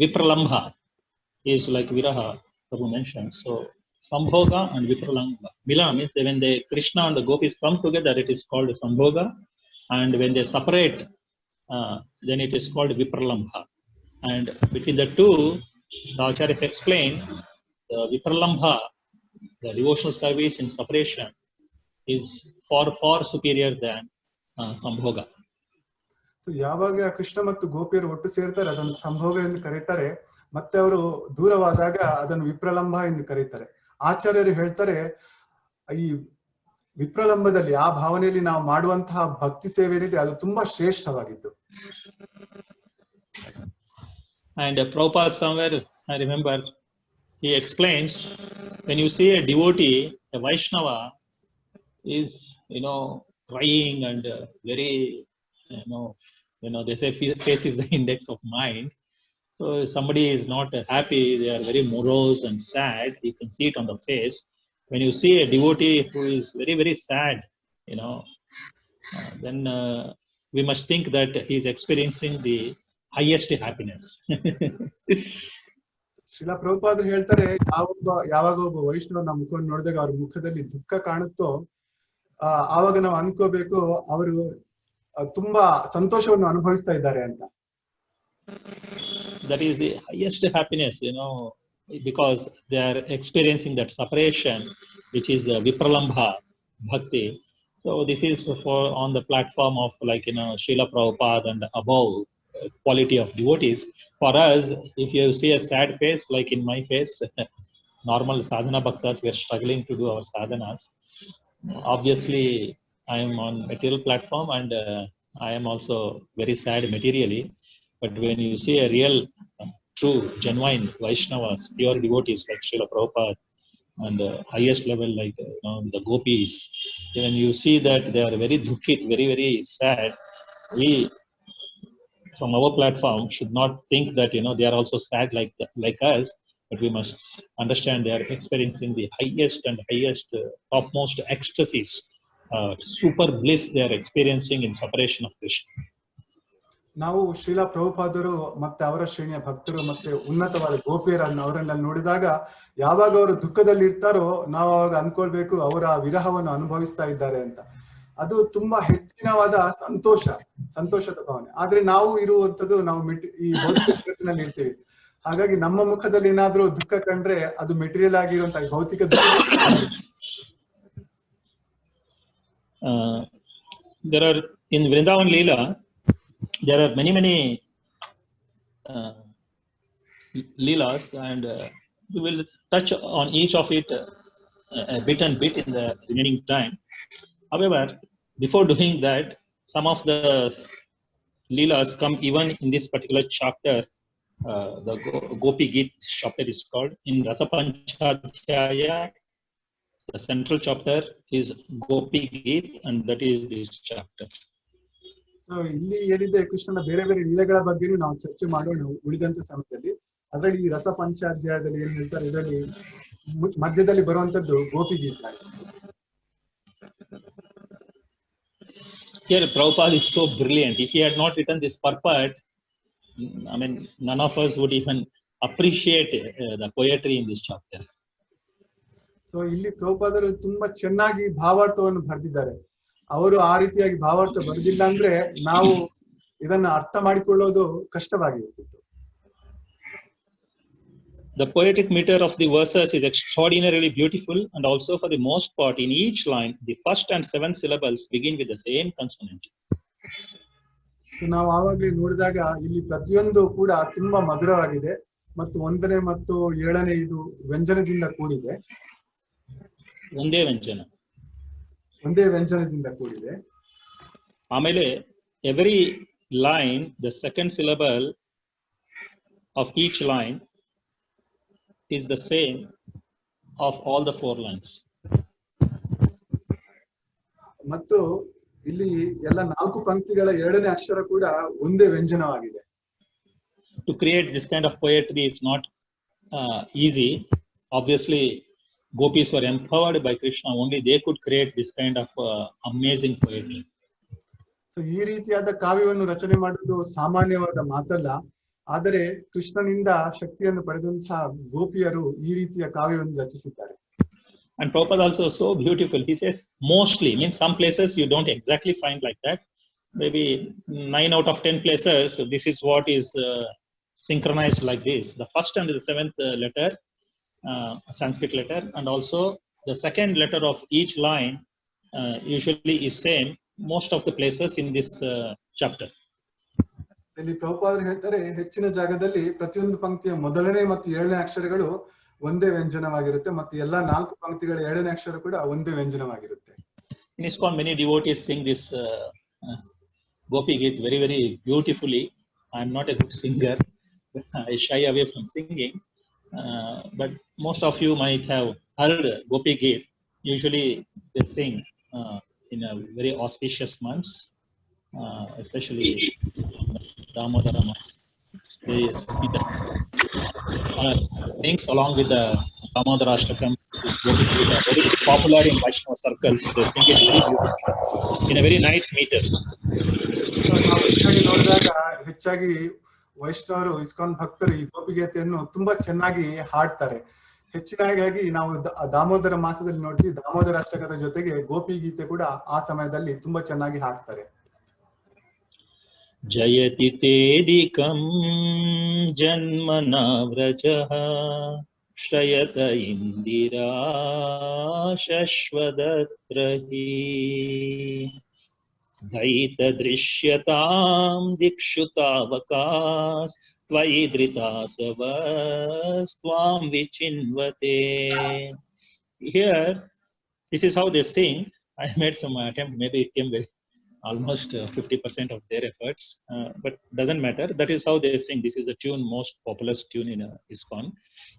vipralambha is like viraha, Prabhu mentioned. So sambhoga and vipralambha, milana means when the Krishna and the gopis come together, it is called sambhoga, and when they separate, then it is called vipralambha. And between the two, the acharyas explain the vipralambha, the devotional service in separation, is far superior than ಸಂಭೋಗ.
So ಯಾವಾಗ ಕೃಷ್ಣ ಮತ್ತು ಗೋಪಿಯರು ಒಟ್ಟು ಸೇರ್ತಾರೆ ಅದನ್ನು ಸಂಭೋಗ ಎಂದು ಕರೀತಾರೆ, ಮತ್ತೆ ಅವರು ದೂರವಾದಾಗ ಅದನ್ನು ವಿಪ್ರಲಂಬ ಎಂದು ಕರೀತಾರೆ. ಆಚಾರ್ಯರು ಹೇಳ್ತಾರೆ ಈ ವಿಪ್ರಲಂಬದಲ್ಲಿ ಆ ಭಾವನೆಯಲ್ಲಿ ನಾವು ಮಾಡುವಂತಹ ಭಕ್ತಿ ಸೇವೆ ಏನಿದೆ ಅದು ತುಂಬಾ ಶ್ರೇಷ್ಠವಾಗಿತ್ತು.
And Prabhupada somewhere, I remember, he explains, when you see a devotee, a Vaishnava is, crying and very, they say face is the index of mind. So if somebody is not happy, they are very morose and sad, you can see it on the face. When you see a devotee who is very, very sad, then we must think that he is experiencing the highest happiness.
Srila ಪ್ರಭುಪಾದರು ಹೇಳ್ತಾರೆ, ಯಾವಾಗ ಒಬ್ಬ ವೈಷ್ಣವನ ಮುಖವನ್ನು ನೋಡಿದಾಗ ಅವ್ರ ಮುಖದಲ್ಲಿ ದುಃಖ ಕಾಣುತ್ತೋ ಆವಾಗ ನಾವು ಅನ್ಕೋಬೇಕು ಅವರು ತುಂಬಾ ಸಂತೋಷವನ್ನು ಅನುಭವಿಸ್ತಾ ಇದ್ದಾರೆ ಅಂತ.
That is the highest happiness, because they are experiencing that separation, which is Vipralambha Bhakti. So this is for on the platform of Srila Prabhupada and above quality of devotees. For us, if you see a sad face, like in my face, normal sadhana bhaktas, we are struggling to do our sadhanas. Obviously, I am on material platform and I am also very sad materially. But when you see a real, true, genuine Vaishnavas, pure devotees like Srila Prabhupada and highest level like the gopis, when you see that they are very dukhit, very, very sad, we from our platform should not think that they are also sad like us, but we must understand they are experiencing the highest and highest topmost ecstasies, super bliss they are experiencing in separation of Krishna.
ನಾವು ಶ್ರೀಲ ಪ್ರಭುಪಾದರು ಮತ್ತೆ ಅವರ ಶ್ರೇಣಿಯ ಭಕ್ತರು ಮತ್ತೆ ಉನ್ನತವಾದ ಗೋಪಿಯರನ್ನು ಅವರನ್ನ ನೋಡಿದಾಗ ಯಾವಾಗ ಅವರು ದುಃಖದಲ್ಲಿ ಇರ್ತಾರೋ ನಾವು ಅವಾಗ ಅನ್ಕೊಳ್ಬೇಕು ಅವರ ವಿರಹವನ್ನು ಅನುಭವಿಸ್ತಾ ಇದ್ದಾರೆ ಅಂತ. ಅದು ತುಂಬಾ ಹೆಚ್ಚಿನವಾದ ಸಂತೋಷದ ಭಾವನೆ. ಆದ್ರೆ ನಾವು ಇರುವಂತದ್ದು ನಾವು ಈ ಭೌತಿಕ ಜಗತ್ತಿನಲ್ಲಿ ಇರ್ತೀವಿ. ಹಾಗಾಗಿ ನಮ್ಮ ಮುಖದಲ್ಲಿ ಏನಾದ್ರೂ ದುಃಖ ಕಂಡ್ರೆ ಅದು ಮೆಟೀರಿಯಲ್ ಆಗಿರುವಂತಹ ಭೌತಿಕ
there are in Vrindavan Leela, there are many Leelas, and we will touch on each of it a bit in the remaining time. However, before doing that, some of the Leelas come even in this particular chapter. The Gopi Geet chapter is called. In Rasa Panchadhyaya, the central chapter is Gopi Geet, and that is this chapter.
So ಇಲ್ಲಿ ಏನಿದೆ ಕೃಷ್ಣನ ಬೇರೆ ಬೇರೆ ಲೀಲೆಗಳ ಬಗ್ಗೆನೂ ನಾವು ಚರ್ಚೆ ಮಾಡೋಣ ಉಳಿದಂತ ಸಮಯದಲ್ಲಿ. ಅದರಲ್ಲಿ ಈ ರಸ ಪಂಚಾಧ್ಯಾಯದಲ್ಲಿ ಏನ್ ಹೇಳ್ತಾರೆ, ಇದರಲ್ಲಿ ಮಧ್ಯದಲ್ಲಿ ಬರುವಂತದ್ದು ಗೋಪಿ ಗೀತ.
Here Prabhupada is so brilliant. If he had not written this purport, I mean, none of us would even appreciate the poetry in this chapter.
So ಇಲ್ಲಿ ಪ್ರಭುಪಾದರು ತುಂಬಾ ಚೆನ್ನಾಗಿ ಭಾವಾರ್ಥವನ್ನು ಬರೆದಿದ್ದಾರೆ. ಅವರು ಆ ರೀತಿಯಾಗಿ ಭಾವಾರ್ಥ ಬರೆದಿಲ್ಲ ಅಂದ್ರೆ ನಾವು ಇದನ್ನ ಅರ್ಥ ಮಾಡಿಕೊಳ್ಳೋದು ಕಷ್ಟವಾಗಿರ್ತಿತ್ತು.
The poetic meter of the verses is extraordinarily beautiful, and also for the most part in each line the first and seventh syllables begin with the same consonant.
ನಾವು ಆವಾಗಲೇ ನೋಡಿದಾಗ ಇಲ್ಲಿ ಪ್ರತಿಯೊಂದು ಕೂಡ ತುಂಬಾ ಮಧುರವಾಗಿದೆ ಮತ್ತು 1ನೇ ಮತ್ತು 7ನೇ ಇದು ವ್ಯಂಜನದಿಂದ ಕೂಡಿದೆ. ಒಂದೇ ವ್ಯಂಜನದಿಂದ ಕೂಡಿದೆ.
ಆಮೇಲೆ every line, the second syllable of each line is the same of all the 4 lines.
ಮತ್ತು ಇಲ್ಲಿ ಎಲ್ಲ 4 ಪಂಕ್ತಿಗಳ 2ನೇ ಅಕ್ಷರ ಕೂಡ ಒಂದೇ ವ್ಯಂಜನವಾಗಿದೆ.
To create this kind of poetry is not easy. Obviously, gopis were empowered by Krishna, only they could create this kind of amazing poetry.
So ಈ ರೀತಿಯಾದ ಕಾವ್ಯವನ್ನು ರಚನೆ ಮಾಡುವುದು ಸಾಮಾನ್ಯವಾದ ಮಾತಲ್ಲ. ಆದರೆ ಕೃಷ್ಣನಿಂದ ಶಕ್ತಿಯನ್ನು ಪಡೆದಂತಹ ಗೋಪಿಯರು ಈ ರೀತಿಯ ಕಾವ್ಯವನ್ನು ರಚಿಸಿದ್ದಾರೆ.
And Prabhupada also so beautiful. He says mostly, means some places you don't exactly find like that. Maybe 9 out of 10 places this is what is synchronized like this. The first and the 7th letter, Sanskrit letter, and also the second letter of each line usually is same most of the places in this chapter.
ಇಲ್ಲಿ ಪ್ರಭುಪಾದರು ಹೇಳ್ತಾರೆ, ಹೆಚ್ಚಿನ ಜಾಗದಲ್ಲಿ ಪ್ರತಿಯೊಂದು ಪಂಕ್ತಿಯ 1ನೇ ಮತ್ತು 7ನೇ ಅಕ್ಷರಗಳು ಒಂದೇ ವ್ಯಂಜನವಾಗಿರುತ್ತೆ ಮತ್ತು ಎಲ್ಲಾ 4 ಪಂಕ್ತಿಗಳ 2ನೇ ಅಕ್ಷರ ಕೂಡ ಒಂದೇ ವ್ಯಂಜನವಾಗಿರುತ್ತೆ.
In ISKCON, many devotees sing this Gopi Geet very, very beautifully. I am not a good singer. I shy away from singing. But most of you might have heard Gopi Geet. Usually they sing in a very auspicious months, especially Damodara month. They sing things along with the Damodara Ashtakam. This Gopi Geet are very popular in Vaishnava circles. They sing it very beautifully in a very nice meter.
ನಾವು ಹೆಚ್ಚಾಗಿ ನೋಡಿದಾಗ ಹೆಚ್ಚಾಗಿ ವೈಷ್ಣವರು ISKCON ಭಕ್ತರು ಈ ಗೋಪಿಗೀತೆಯನ್ನು ತುಂಬಾ ಚೆನ್ನಾಗಿ ಹಾಡ್ತಾರೆ. ಹೆಚ್ಚಿನದಾಗಿ ನಾವು ದಾಮೋದರ ಮಾಸದಲ್ಲಿ ನೋಡ್ತೀವಿ, ದಾಮೋದರ ಅಷ್ಟಕದ ಜೊತೆಗೆ ಗೋಪಿ ಗೀತೆ ಕೂಡ ಆ ಸಮಯದಲ್ಲಿ ತುಂಬಾ ಚೆನ್ನಾಗಿ ಹಾಡ್ತಾರೆ.
ಜಯತಿ ತೇದಿಕಂ ಜನ್ಮನಾ ವ್ರಜಃ ಶ್ರಯತ ಇಂದಿರಾ ಶಶ್ವದತ್ರಹಿ ದೈತ ದೃಶ್ಯತಾಂ ದಿಕ್ಷು ತಾವಕಾಸ್ ತ್ವಯಿ ಧೃತಾಸವಸ್ತ್ವಾಂ ವಿಚಿನ್ವತೆ. Here, this is how they sing. I made some attempt, maybe it came very almost 50% of their efforts, but doesn't matter. That is how they sing. This is the tune, most popular tune in ISKCON.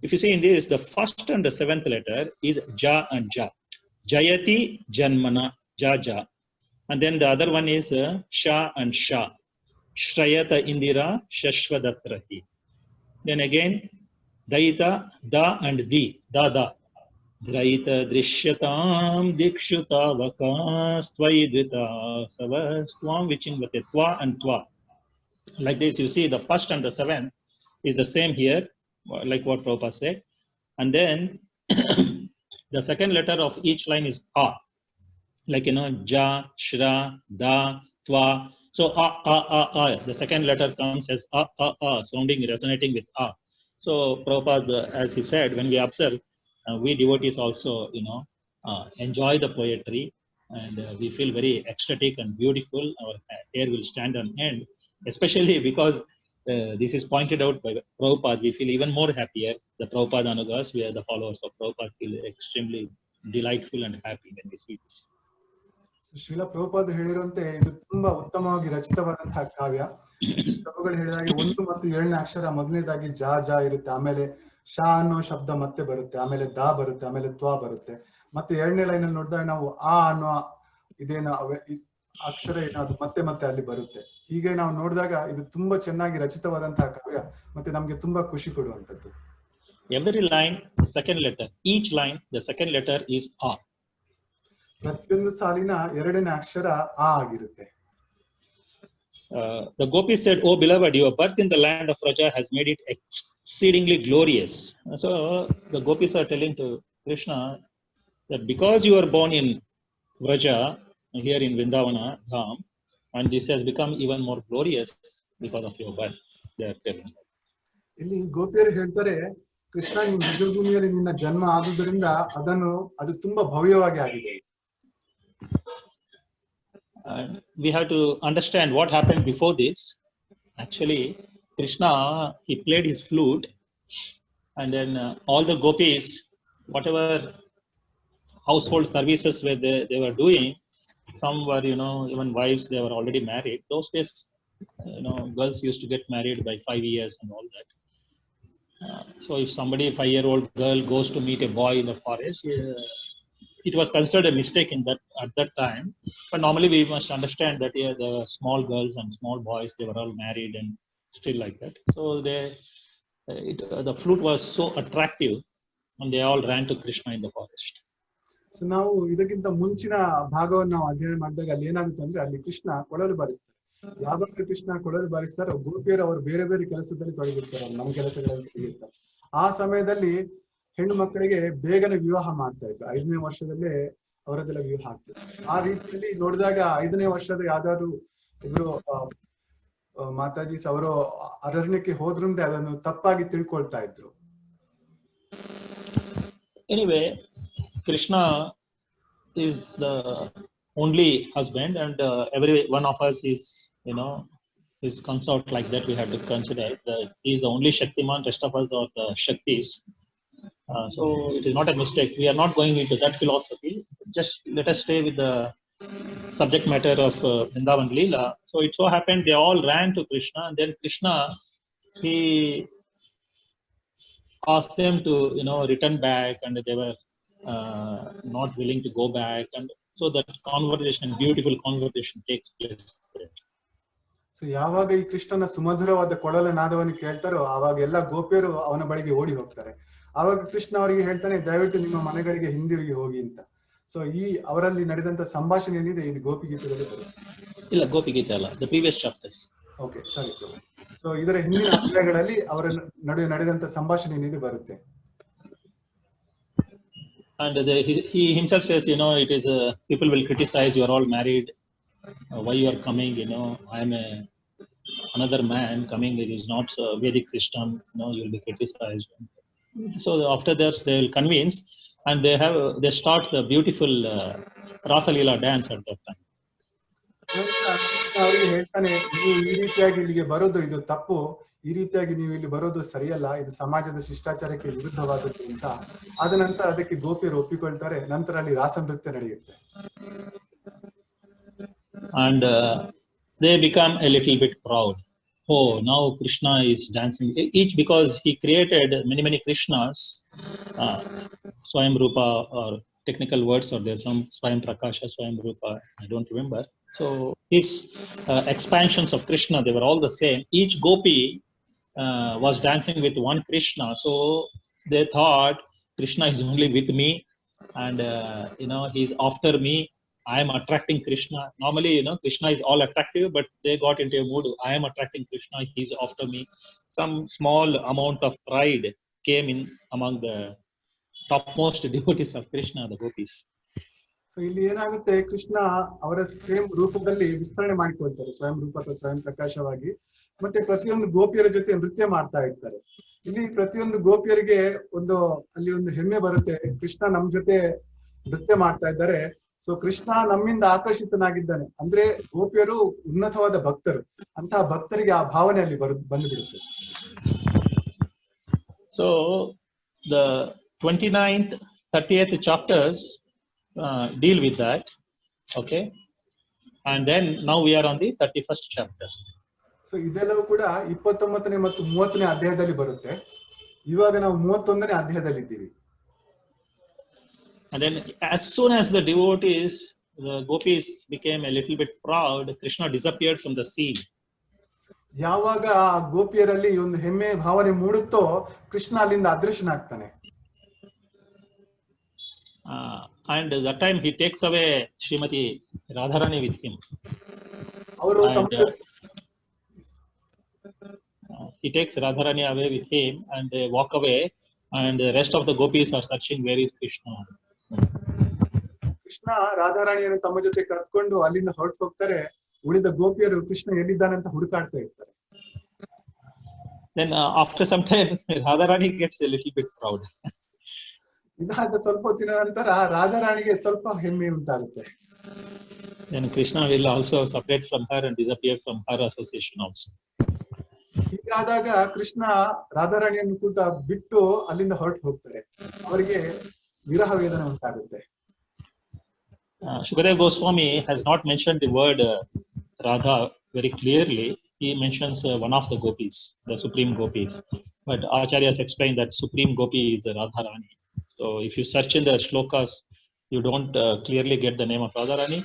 If you see in this, the first and the seventh letter is Ja and Ja. Jayati Janmana, Ja Ja. And then the other one is Sha and Sha. Shrayata Indira Shashvadatrahi. Then again, Daita, Da and Di, Da Da. Draita Drishyatam Dikshutavakas Tvayi Savastvam Vichinvate, Twa and Twa. Like this, you see the first and the seventh is the same here, like what Prabhupada said. And then the second letter of each line is A. Like, Ja, Shra, Da, Twa. So A, A, A, A. The second letter comes as A, A, A, sounding, resonating with A. So Prabhupada, as he said, when we observe, we devotees also, enjoy the poetry, and we feel very ecstatic and beautiful. Our hair will stand on end, especially because this is pointed out by Prabhupada. We feel even more happier. The Prabhupada Anugas, we are the followers of Prabhupada, feel extremely delightful and happy when we see this.
Srila Prabhupada ಹೇಳಿರುವಂತೆ ಇದು ತುಂಬಾ ಉತ್ತಮವಾಗಿ ರಚಿತವಾದಂತಹ ಕಾವ್ಯ. ಪ್ರಭುಗಳು ಹೇಳಿದಾಗೆ 1 ಮತ್ತು 7ನೇ ಅಕ್ಷರ ಮೊದಲನೇದಾಗಿ ಜಾ ಜಾ ಇರುತ್ತೆ, ಆಮೇಲೆ ಶಾ ಅನ್ನೋ ಶಬ್ದ ಮತ್ತೆ ಬರುತ್ತೆ, ಆಮೇಲೆ ದಾ ಬರುತ್ತೆ, ಆಮೇಲೆ ತ್ವಾ ಬರುತ್ತೆ. ಮತ್ತೆ 2ನೇ ಲೈನ್ ಅಲ್ಲಿ ನೋಡಿದಾಗ ನಾವು ಆ ಅನ್ನೋ ಇದೇನೋ ಅಕ್ಷರ ಅದು ಮತ್ತೆ ಮತ್ತೆ ಅಲ್ಲಿ ಬರುತ್ತೆ. ಹೀಗೆ ನಾವು ನೋಡಿದಾಗ ಇದು ತುಂಬಾ ಚೆನ್ನಾಗಿ ರಚಿತವಾದಂತಹ ಕಾವ್ಯ, ಮತ್ತೆ ನಮ್ಗೆ ತುಂಬಾ ಖುಷಿ ಕೊಡುವಂತದ್ದು.
Every line, second letter. Each line, the second letter is A.
ಪ್ರತಿಯೊಂದು ಸಾಲಿನ 2ನೇ ಅಕ್ಷರ ಆ ಆಗಿರುತ್ತೆ.
The Gopi said, "Oh beloved, your birth in the land of Raja has made it exceedingly glorious." So the Gopis are telling to Krishna that because you are born in Raja, here in Vrindavana Dham, and this has become even more glorious because of your birth, they are telling.
ಇಲ್ಲಿ ಗೋಪಿಯರು ಹೇಳ್ತಾರೆ, ಕೃಷ್ಣ ನೀನು ಬ್ರಜಭೂಮಿಯಲ್ಲಿ ನಿನ್ನ ಜನ್ಮ ಆದುದರಿಂದ ಅದು ತುಂಬಾ ಭವ್ಯವಾಗಿ ಆಗಿದೆ.
We have to understand what happened before this. Actually, Krishna, he played his flute, and then all the gopis, whatever household services where they were doing, some were, even wives, they were already married. Those days, girls used to get married by 5 years and all that. So if somebody, 5-year-old girl, goes to meet a boy in the forest, it was considered a mistake at that time. But normally we must understand that the small girls and small boys, they were all married and still like that. So the flute was so attractive, and they all ran to Krishna in the forest.
So ನಾವು ಇದಕ್ಕಿಂತ ಮುಂಚಿನ ಭಾಗವನ್ನು ನಾವು ಅಧ್ಯಯನ ಮಾಡಿದಾಗ ಅಲ್ಲಿ ಏನಾಗುತ್ತೆ ಅಂದ್ರೆ, ಅಲ್ಲಿ ಕೃಷ್ಣ ಕೊಳಲು ಬಾರಿಸ್ತಾರೆ. ಯಾವಾಗ ಕೃಷ್ಣ ಕೊಳಲು ಬಾರಿಸ್ತಾರೆ, ಗೋಪಿಯರು ಅವರು ಬೇರೆ ಬೇರೆ ಕೆಲಸದಲ್ಲಿ ತೊಡಗಿರ್ತಾರೆ, ನಮ್ಮ ಕೆಲಸಗಳಲ್ಲಿ ತೊಡಗಿರ್ತಾರೆ. ಆ ಸಮಯದಲ್ಲಿ ಹೆಣ್ಣು ಮಕ್ಕಳಿಗೆ ಬೇಗನೆ ವಿವಾಹ ಮಾಡ್ತಾ ಇದ್ರು. 5ನೇ ವರ್ಷದಲ್ಲೇ ಅವರದೆಲ್ಲ ವಿವಾಹ ಆಗ್ತದೆ. ಆ ರೀತಿಯಲ್ಲಿ ನೋಡಿದಾಗ 5ನೇ ವರ್ಷದ ಯಾವ್ದಾದ್ರು ಇಬ್ರು ಮಾತಾಜೀಸ್ ಅವರು ಅರಣ್ಯಕ್ಕೆ ಹೋದ್ರಿಂದ ಅದನ್ನು ತಪ್ಪಾಗಿ ತಿಳ್ಕೊಳ್ತಾ ಇದ್ರು.
Anyway, Krishna is the only husband, and every one of us is, his consort like that. We have to consider that he is the only Shaktiman, rest of us are the Shaktis. So it is not a mistake. We are not going into that philosophy. Just let us stay with the subject matter of Vrindavan Leela. So it so happened they all ran to Krishna, and then Krishna, he asked them to, return back, and they were not willing to go back, and so that conversation, beautiful conversation, takes place there.
So ಯಾವಾಗ ಈ ಕೃಷ್ಣನ ಸುಮಧುರವಾದ ಕೊಳಲ ನಾದವನ್ನು ಕೇಳ್ತಾರೋ ಆವಾಗ ಎಲ್ಲ ಗೋಪಿಯರು ಅವನ ಬಳಿಗೆ ಓಡಿ ಹೋಗ್ತಾರೆ. ಆವಾಗ ಕೃಷ್ಣ ಅವರಿಗೆ ಹೇಳ್ತಾನೆ, ದಯವಿಟ್ಟು ನಿಮ್ಮ ಮನೆಗಳಿಗೆ ಹಿಂದಿರುಗಿ ಹೋಗಿ ಅಂತ. ಸೊ ಈ ಅವರಲ್ಲಿ ನಡೆದಂತ ಸಂಭಾಷಣೆ ಏನಿದೆ ಇದು ಗೋಪಿಗೀತೆದಲ್ಲಿ ಬರುತ್ತೆ.
ಇಲ್ಲ, ಗೋಪಿಗೀತೆ ಅಲ್ಲ, ದ ಪ್ರೀವಿಯಸ್ ಚಾಪ್ಟರ್ಸ್.
ಓಕೆ, ಸರಿ. ಸೊ ಇದರ ಹಿಂದಿನ ಅಧ್ಯಾಯಗಳಲ್ಲಿ ಅವರ ನಡುವೆ ನಡೆದಂತ ಸಂಭಾಷಣೆ ಏನಿದೆ ಬರುತ್ತೆ.
And he himself says, it is people will criticize, you are all married, why you are coming, I am another man coming, it is not a Vedic system, you will be criticized. So after that they will convince, and they start the beautiful Rasa Leela dance at that time.
ಅವರಿಗೆ ಹೇಳ್ತಾನೆ, ನೀವು ಈ ರೀತಿಯಾಗಿ ಇಲ್ಲಿಗೆ ಬರೋದು ಇದು ತಪ್ಪು, ಈ ರೀತಿಯಾಗಿ ನೀವು ಇಲ್ಲಿ ಬರೋದು ಸರಿಯಲ್ಲ, ಇದು ಸಮಾಜದ ಶಿಷ್ಟಾಚಾರಕ್ಕೆ ವಿರುದ್ಧವಾದದ್ದು ಅಂತ. ಆದ ನಂತರ ಅದಕ್ಕೆ ಗೋಪಿಯರು ಒಪ್ಪಿಕೊಳ್ತಾರೆ. ನಂತರ ಅಲ್ಲಿ ರಾಸ ನೃತ್ಯ ನಡೆಯುತ್ತೆ.
And they become a little bit proud. Oh, now Krishna is dancing. Each, because he created many Krishnas, Swayam Rupa, or technical words, or there's some Swayam Prakasha, Swayam Rupa, I don't remember. So his expansions of Krishna, they were all the same. Each gopi was dancing with one Krishna. So they thought Krishna is only with me, and he's after me. I am attracting Krishna. Normally, Krishna is all attractive, but they got into a mood. I am attracting Krishna. He's after me. Some small amount of pride came in among the topmost devotees of Krishna, the gopis.
So ಇಲ್ಲಿ ಏನಾಗುತ್ತೆ, ಕೃಷ್ಣ ಅವರ same ರೂಪದಲ್ಲಿ ವಿಸ್ತರಣೆ ಮಾಡಿಕೊಳ್ತಾರೆ, ಸ್ವಯಂ ರೂಪ ಅಥವಾ ಸ್ವಯಂ ಪ್ರಕಾಶವಾಗಿ. ಮತ್ತೆ ಪ್ರತಿಯೊಂದು ಗೋಪಿಯರ ಜೊತೆ ನೃತ್ಯ ಮಾಡ್ತಾ ಇರ್ತಾರೆ. ಇಲ್ಲಿ ಪ್ರತಿಯೊಂದು ಗೋಪಿಯರಿಗೆ ಅಲ್ಲಿ ಒಂದು ಹೆಮ್ಮೆ ಬರುತ್ತೆ, ಕೃಷ್ಣ ನಮ್ ಜೊತೆ ನೃತ್ಯ ಮಾಡ್ತಾ ಇದ್ದಾರೆ. ಸೊ ಕೃಷ್ಣ ನಮ್ಮಿಂದ ಆಕರ್ಷಿತನಾಗಿದ್ದಾನೆ ಅಂದ್ರೆ ಗೋಪಿಯರು ಉನ್ನತವಾದ ಭಕ್ತರು, ಅಂತಹ ಭಕ್ತರಿಗೆ ಆ ಭಾವನೆ ಅಲ್ಲಿ ಬಂದ್ಬಿಡುತ್ತೆ.
So the 29th, 30th chapters deal with that, okay, and then now we are on the 31st chapter.
So ಇದೆಲ್ಲವೂ ಕೂಡ 29ನೇ ಮತ್ತು 30ನೇ ಅಧ್ಯಾಯದಲ್ಲಿ ಬರುತ್ತೆ. ಇವಾಗ ನಾವು 31ನೇ ಅಧ್ಯಾಯದಲ್ಲಿ ಇದ್ದೀವಿ.
And then as soon as the devotees, the gopis became a little bit proud, Krishna disappeared from the scene.
ಯಾವಾಗ ಆ ಗೋಪಿಯರಲ್ಲಿ ಒಂದು ಹೆಮ್ಮೆ ಭಾವನೆ ಮೂಡುತ್ತೋ ಕೃಷ್ಣ ಅಲ್ಲಿಂದ ಅದೃಶ್ಯನಾಗ್ತಾನೆ.
And that time he takes away Srimati Radharani with him. He takes Radharani away with him, and they walk away, and the rest of the gopis are searching where is Krishna.
Krishna ರಾಧಾರಾಣಿಯನ್ನು ತಮ್ಮ ಜೊತೆ ಕರ್ಕೊಂಡು ಅಲ್ಲಿಂದ ಹೊರಟು ಹೋಗ್ತಾರೆ. ಉಳಿದ ಗೋಪಿಯರು ಕೃಷ್ಣ ಎಲ್ಲಿದ್ದಾನೆ ಅಂತ ಹುಡುಕಾಡ್ತಾ ಇರ್ತಾರೆ.
Then after some time Radharani gets a little bit proud.
ಇದಾದ ಸ್ವಲ್ಪ ಹೊತ್ತಿನ ನಂತರ ರಾಧಾರಾಣಿಗೆ ಸ್ವಲ್ಪ ಹೆಮ್ಮೆ ಉಂಟಾಗುತ್ತೆ.
Then Krishna will also separate from her and disappear from her association also.
ಹೀಗಾದಾಗ Krishna ರಾಧಾರಾಣಿಯನ್ನು ಕೂಡ ಬಿಟ್ಟು ಅಲ್ಲಿಂದ ಹೊರಟು ಹೋಗ್ತಾರೆ. ಅವರಿಗೆ ವಿರಹ ವೇದನೆ ಉಂಟಾಗುತ್ತೆ.
Shukadeva Goswami has not mentioned the word Radha very clearly. He mentions one of the gopis, the supreme gopis. But Acharyas explain that supreme gopi is Radharani. So if you search in the shlokas, you don't clearly get the name of Radharani.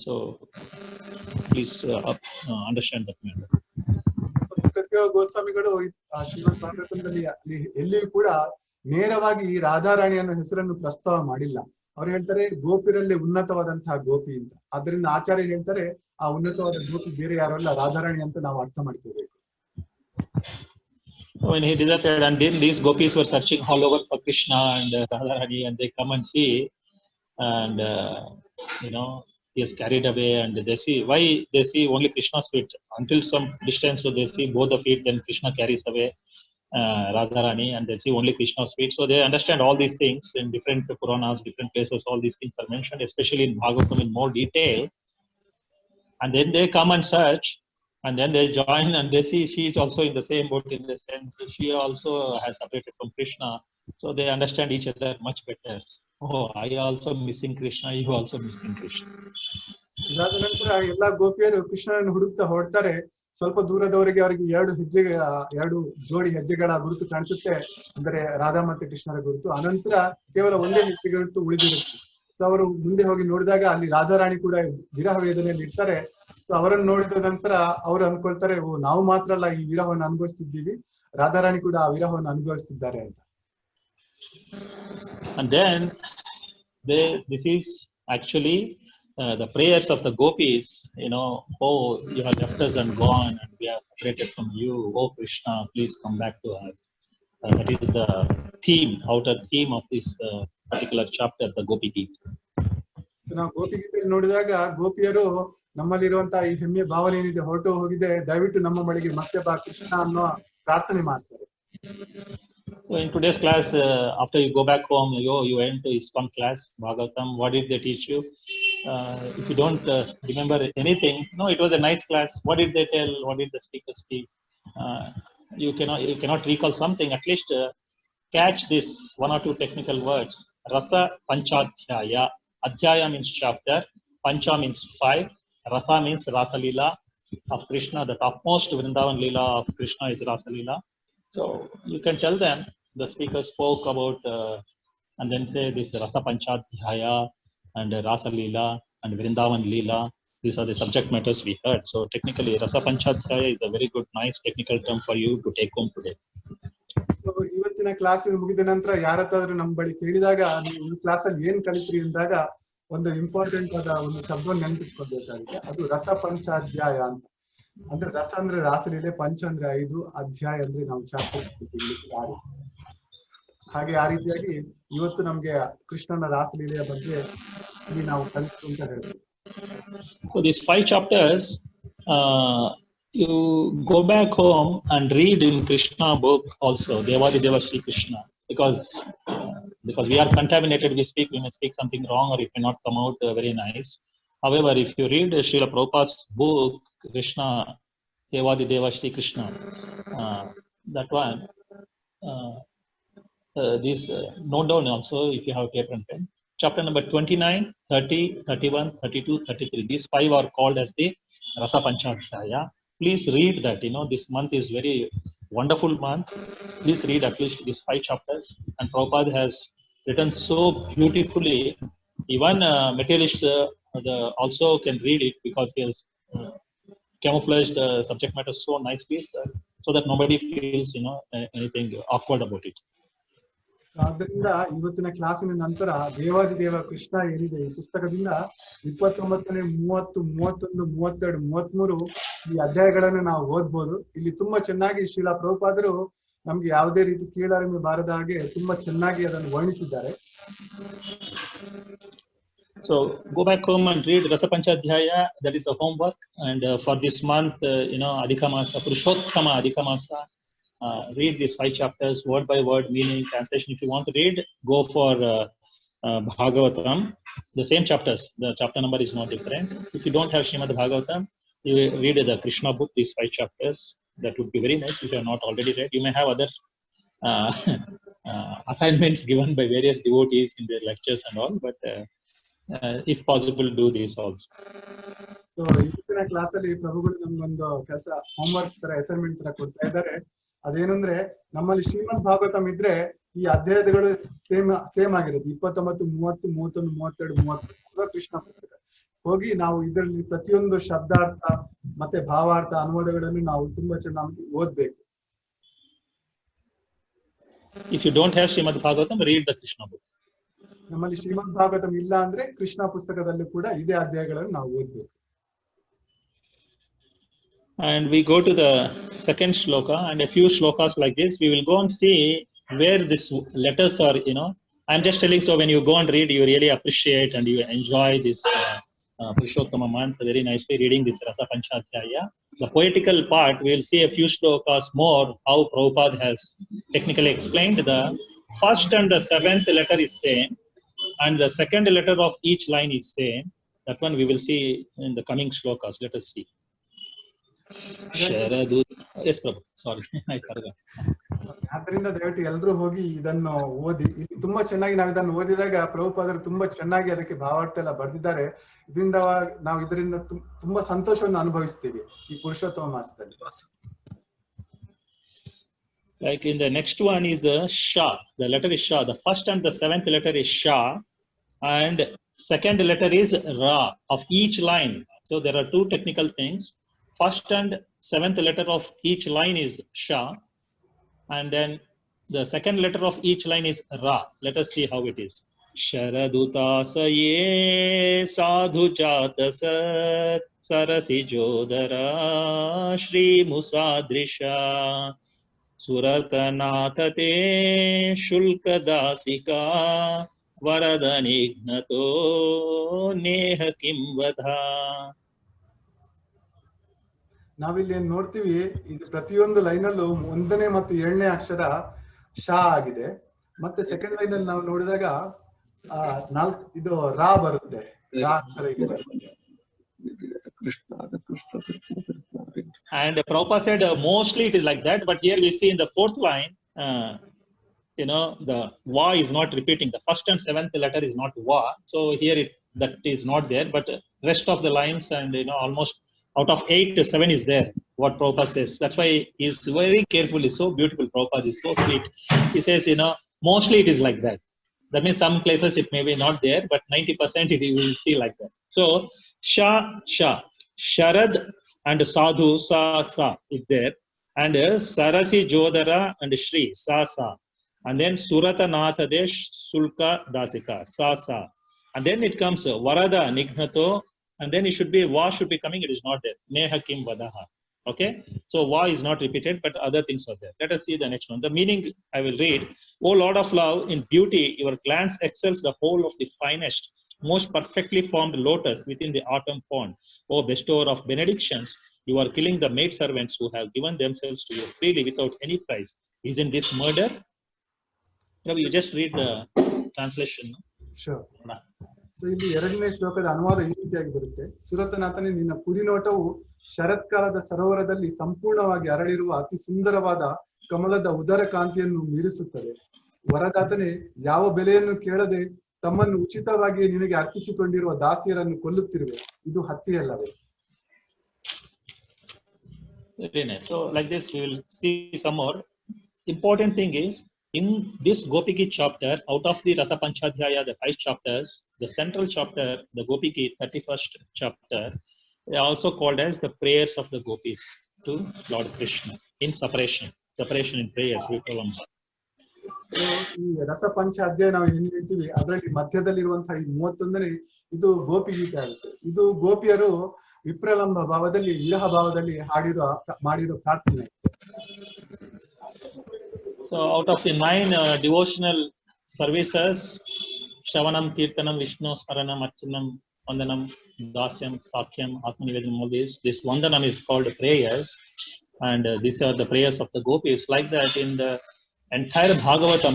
So please understand that matter.
ಗೋಸ್ವಾಮಿಗಳು ಶ್ರೀಮದ್ ಭಾಗವತದಲ್ಲಿ ಎಲ್ಲಿಯೂ ಕೂಡ ನೇರವಾಗಿ ಈ ರಾಧಾರಾಣಿಯನ್ನು ಹೆಸರನ್ನು ಪ್ರಸ್ತಾವ ಮಾಡಿಲ್ಲ. ಅವ್ರು ಹೇಳ್ತಾರೆ ಗೋಪಿರಲ್ಲಿ ಉನ್ನತವಾದಂತಹ ಗೋಪಿ ಅಂತ. ಅದರಿಂದ ಆಚಾರ್ಯ ಹೇಳ್ತಾರೆ ಆ ಉನ್ನತವಾದ ಗೋಪಿ ಬೇರೆ ಯಾರು ಅಲ್ಲ, ರಾಧಾರಾಣಿ ಅಂತ ನಾವು ಅರ್ಥ ಮಾಡ್ಕೋಬೇಕು.
When he disappeared, and then these gopis were searching all over for Krishna and Radharani, and they come and see, and he is carried away, and they see why they see only Krishna's feet until some distance, so they see both the feet. Then Krishna carries away Radharani, and they see only Krishna's feet. So they understand all these things in different Puranas, different places. All these things are mentioned, especially in Bhagavatam in more detail. And then they come and search, and then they join, and they see she is also in the same boat, in the sense she also has separated from Krishna. So they understand each other much better. Oh, I also missing Krishna. You also missing Krishna.
ಇದಾದ ನಂತರ ಎಲ್ಲಾ ಗೋಪಿಯರು ಕೃಷ್ಣನನ್ನು ಹುಡುಕ್ತಾ ಹೊರಡ್ತಾರೆ. ಸ್ವಲ್ಪ ದೂರದವರೆಗೆ ಅವರಿಗೆ ಎರಡು ಜೋಡಿ ಹೆಜ್ಜೆಗಳ ಗುರುತು ಕಾಣಿಸುತ್ತೆ, ಅಂದರೆ ರಾಧಾ ಮತ್ತೆ ಕೃಷ್ಣರ ಗುರುತು. ಅನಂತರ ಕೇವಲ ಒಂದೇ ಹೆಜ್ಜೆ ಗುರುತು ಉಳಿದಿರುತ್ತೆ. ಸೊ ಅವರು ಮುಂದೆ ಹೋಗಿ ನೋಡಿದಾಗ ಅಲ್ಲಿ ರಾಧಾರಾಣಿ ಕೂಡ ವಿರಹ ವೇದನೆಯಲ್ಲಿ ಇರ್ತಾರೆ. ಸೊ ಅವರನ್ನು ನೋಡಿದ ನಂತರ ಅವರು ಅನ್ಕೊಳ್ತಾರೆ, ಓ, ನಾವು ಮಾತ್ರ ಅಲ್ಲ ಈ ವಿರಹವನ್ನು ಅನುಭವಿಸ್ತಿದ್ದೀವಿ, ರಾಧಾರಾಣಿ ಕೂಡ ಆ ವಿರಹವನ್ನು ಅನುಭವಿಸ್ತಿದ್ದಾರೆ ಅಂತ.
And then this is actually the prayers of the gopis, oh, you have left us and gone and we are separated from you. Oh Krishna, please come back to us. That is the outer theme of this particular chapter, the Gopi Geet.
ನಾವು ಗೋಪಿ ಗೀತೆಯಲ್ಲಿ ನೋಡಿದಾಗ ಗೋಪಿಯರು ನಮ್ಮಲ್ಲಿರುವಂತಹ ಈ ಹೆಮ್ಮೆಯ ಭಾವನೆ ಏನಿದೆ ಹೊರಟು ಹೋಗಿದೆ, ದಯವಿಟ್ಟು ನಮ್ಮ ಬಳಿಗೆ ಮತ್ತೆ ಬಾ ಕೃಷ್ಣ ಅನ್ನೋ ಪ್ರಾರ್ಥನೆ ಮಾಡ್ತಾರೆ.
So in today's class, after you go back home, you went to ISKCON class, Bhagavatam. What did they teach you? If you don't remember anything, no, it was a nice class. What did they tell? What did the speaker speak? You cannot recall something. At least catch this one or two technical words. Rasa Panchadhyaya. Adhyaya means chapter. Pancha means 5. Rasa means Rasa Leela of Krishna. The topmost Vrindavan Leela of Krishna is Rasa Leela. So you can tell them the speaker spoke about and then say this Rasa Panchadhyaya and Rasa Leela and Vrindavan Leela. These are the subject matters we heard. So technically Rasa Panchadhyaya is a very good, nice technical term for you to take home today.
So ಇವತ್ತಿನ class ಮುಗಿದ ನಂತರ ಯಾರತ್ತಾದ್ರೂ ನಮ್ಮ ಬಳಿ ಕೇಳಿದಾಗ ನೀವು ಈ class ಅಲ್ಲಿ ಏನ್ ಕಲಿತ್ರಿ ಅಂದಾಗ ಒಂದು ಇಂಪಾರ್ಟೆಂಟ್ ಆದ ಒಂದು ಶಬ್ದವನ್ನು ನೆನಪಿಟ್ಕೊಳ್ಬೇಕಾಗುತ್ತೆ. ಅದು ರಸ ಪಂಚಾಧ್ಯಾಯ ಅಂತ. ಅಂದ್ರೆ ರಸ ಅಂದ್ರೆ ರಾಸಲೀಲೆ, ಪಂಚ ಅಂದ್ರೆ 5, ಅಧ್ಯಾಯ ಅಂದ್ರೆ ನಾವು ಚಾಪ್ಟರ್ ಇಂಗ್ಲಿಷ್. ಹಾಗೆ ಆ ರೀತಿಯಾಗಿ ಇವತ್ತು ನಮ್ಗೆ ಕೃಷ್ಣನ ರಾಸಲೀಲೆಯ ಬಗ್ಗೆ ಇಲ್ಲಿ ನಾವು ಕಲಿತು ಅಂತ ಹೇಳ್ತೀವಿ.
So these 5 chapters, you go back home and read in Krishna book also, Devadi Deva Shri Krishna, because we are contaminated. We may speak something wrong or it may not come out very nice. However, if you read Srila Prabhupada's book, Krishna, Devadi Deva Shri Krishna, that one, this note down also if you have paper and pen. Chapter number 29, 30, 31, 32, 33. These 5 are called as the Rasa Panchadhyaya. Please read that. This month is very wonderful month. Please read at least these 5 chapters. And Prabhupada has written so beautifully. Even materialists also can read it because he has camouflaged subject matter so nicely so that nobody feels anything awkward about it.
ಆದ್ದರಿಂದ ಇವತ್ತಿನ ಕ್ಲಾಸಿನ ನಂತರ ದೇವಾದಿ ದೇವ ಕೃಷ್ಣ ಏನಿದೆ ಈ ಪುಸ್ತಕದಿಂದ 29ನೇ 30, 31, 32, 33 ಈ ಅಧ್ಯಾಯಗಳನ್ನು ನಾವು ಓದ್ಬೋದು. ಇಲ್ಲಿ ತುಂಬಾ ಚೆನ್ನಾಗಿ ಶ್ರೀಲ ಪ್ರಭುಪಾದರು ನಮ್ಗೆ ಯಾವುದೇ ರೀತಿ ಕೀಳರಿಮೆ ಬಾರದ ಹಾಗೆ ತುಂಬಾ ಚೆನ್ನಾಗಿ ಅದನ್ನು ವರ್ಣಿಸಿದ್ದಾರೆ.
So go back home and read Rasa Panchadhyaya. That is the homework. And for this month, Adhika Masa, Purushottama Adhika Masa. Read these 5 chapters, word by word, meaning, translation. If you want to read, go for Bhagavatam. The same chapters, the chapter number is not different. If you don't have Srimad Bhagavatam, you read the Krishna book, these 5 chapters. That would be very nice if you are not already read. You may have other assignments given by various devotees in their lectures and all, but if possible, do this also.
So ಇವತ್ತಿನ class ಅಲ್ಲಿ ಪ್ರಭುಗಳು ನಮ್ಗೊಂದು ಕೆಲಸ homework ತರ assignment ತರ ಕೊಡ್ತಾ ಇದ್ದಾರೆ. ಅದೇನಂದ್ರೆ ನಮ್ಮಲ್ಲಿ ಶ್ರೀಮದ್ ಭಾಗವತಂ ಇದ್ರೆ ಈ ಅಧ್ಯಾಯಗಳು ಸೇಮ್ ಆಗಿರುತ್ತೆ. 29, 30, 31, 32, 33 ಕೃಷ್ಣ ಪುಸ್ತಕ ಹೋಗಿ ನಾವು ಇದರಲ್ಲಿ ಪ್ರತಿಯೊಂದು ಶಬ್ದಾರ್ಥ ಮತ್ತೆ ಭಾವಾರ್ಥ ಅನುವಾದಗಳನ್ನು ನಾವು ತುಂಬಾ ಚೆನ್ನಾಗಿ ಓದ್ಬೇಕು.
If you don't have Srimad Bhagavatam, read the Krishna book.
ನಮ್ಮಲ್ಲಿ ಶ್ರೀಮದ್ ಭಾಗವತಂ ಇಲ್ಲ ಅಂದ್ರೆ ಕೃಷ್ಣ ಪುಸ್ತಕದಲ್ಲೂ ಕೂಡ ಇದೇ ಅಧ್ಯಾಯಗಳನ್ನು ನಾವು ಓದ್ಬೇಕು.
And we go to the second shloka and a few shlokas like this. We will go and see where these letters are. I'm just telling, so when you go and read, you really appreciate and you enjoy this Purushottama month very nicely, reading this Rasa Panchadhyaya. The poetical part, we will see a few shlokas more, how Prabhupada has technically explained. The first and the 7th letter is same, and the second letter of each line is same. That one we will see in the coming shlokas. Let us see. Yes, Prabhu. Sorry, I forgot.
ಆದ್ರಿಂದ ದಯವಿಟ್ಟು ಎಲ್ಲರೂ ಹೋಗಿ ಇದನ್ನು ಓದಿ. ಇಲ್ಲಿ ತುಂಬಾ ಚೆನ್ನಾಗಿ ನಾವು ಇದನ್ನು ಓದಿದಾಗ ಪ್ರಭುಪಾದರು ತುಂಬಾ ಚೆನ್ನಾಗಿ ಅದಕ್ಕೆ ಭಾವಾರ್ಥ ಎಲ್ಲ ಬರೆದಿದ್ದಾರೆ. ಇದರಿಂದ ನಾವು ಇದರಿಂದ ತುಂಬಾ ಸಂತೋಷವನ್ನು ಅನುಭವಿಸ್ತೀವಿ ಈ ಪುರುಷೋತ್ತಮ ಮಾಸದಲ್ಲಿ.
Like in the next one is the Sha. The letter is Sha. The first and the seventh letter is Sha, and second letter is Ra of each line. So there are two technical things. First and seventh letter of each line is Sha, and then the second letter of each line is Ra. Let us see how it is. Sharadutasye sadhu jatasat sarasi jodara shri musadrisha ಸುರತನಾಥತೆ ಶುಲ್ಕದಾಸಿಕಾ ವರದನಿಘ್ನತೋ Neha ಕಿಂವಧ.
ನಾವಿಲ್ಲಿ ಏನ್ ನೋಡ್ತೀವಿ, ಇದು ಪ್ರತಿಯೊಂದು ಲೈನಲ್ಲೂ 1ನೇ ಮತ್ತು 7ನೇ ಅಕ್ಷರ ಶಾ ಆಗಿದೆ. ಮತ್ತೆ second line ಅಲ್ಲಿ ನಾವು ನೋಡಿದಾಗ ಇದು ರಾ ಬರುತ್ತೆ, ರಾ ಅಕ್ಷರ ಇಲ್ಲಿ ಬರುತ್ತೆ.
And Prabhupada said mostly it is like that, but here we see in the fourth line, the va is not repeating. The first and seventh letter is not va, so here that is not there. But rest of the lines and almost out of 8, 7 is there. What Prabhupada says. That's why he is very carefully, so beautiful. Prabhupada is so sweet. He says, mostly it is like that. That means some places it may be not there, but 90% you will see like that. So Sha, Sharad and Sadhu, Sa is there, and Sarasi Jodara and Shri, Sa, and then Surata Nathadesh Sulka Dasika, Sa, and then it comes Varada Nignato, and then it should be Va should be coming, it is not there. Neha Kim Vadaha. Okay, so Va is not repeated, but other things are there. Let us see the next one. The meaning I will read. O Lord of love, in beauty your glance excels the whole of the finest, most perfectly formed lotus within the autumn pond. O bestower of benedictions, you are killing the maid servants who have given themselves to you freely without any price. Isn't this murder? You just read the translation.
Sure. So ಇಲ್ಲಿ 2ನೇ ಶ್ಲೋಕದ ಅನುವಾದ ಈ ರೀತಿಯಾಗಿ ಬರುತ್ತೆ. ಸುರತನಾಥನೇ, ನಿನ್ನ ಕುಡಿನೋಟವು ಶರತ್ಕಾಲದ ಸರೋವರದಲ್ಲಿ ಸಂಪೂರ್ಣವಾಗಿ ಅರಳಿರುವ ಅತಿ ಸುಂದರವಾದ ಕಮಲದ ಉದರ ಕಾಂತಿಯನ್ನು ಮೀರಿಸುತ್ತದೆ. ವರದಾತನೇ, ಯಾವ ಬೆಲೆಯನ್ನು ಕೇಳದೆ ತಮ್ಮನ್ನು ಉಚಿತವಾಗಿ ನಿನಗೆ ಅರ್ಪಿಸಿಕೊಂಡಿರುವ ದಾಸಿಯರನ್ನು ಕೊಲ್ಲುತ್ತಿರುವೆ. ಇದು ಹತ್ಯೆಯಲ್ಲವೇ?
Very nice. So like this we will see some more. Important thing is, in this Gopiki chapter, out of the Rasa Panchadhyaya, the 5 chapters, the central chapter, the Gopiki 31st chapter, they are also called as the prayers of the gopis to Lord Krishna in separation in prayers.
ಈ ರಸ ಪಂಚ ಅಧ್ಯಾಯ ನಾವು ಏನ್ ಹೇಳ್ತೀವಿ, ಅದರಲ್ಲಿ ಮಧ್ಯದಲ್ಲಿರುವಂತಹ ಈ 31ನೇ ಇದು ಗೋಪಿ ಗೀತೆ ಆಗುತ್ತೆ. ಇದು ಗೋಪಿಯರು ವಿಪ್ರಲಂಬ ಭಾವದಲ್ಲಿ, ವಿರಹ ಭಾವದಲ್ಲಿ ಮಾಡಿರೋ ಪ್ರಾರ್ಥನೆ.
So out of the 9 devotional services, Shravanam, Kirtanam, Vishnu Smaranam, Archanam, Vandanam, Dasyam, Sakhyam, Atmanivedanam, all this Vandanam is called prayers, and these are the prayers of the gopis. Like that in the entire Bhagavatam,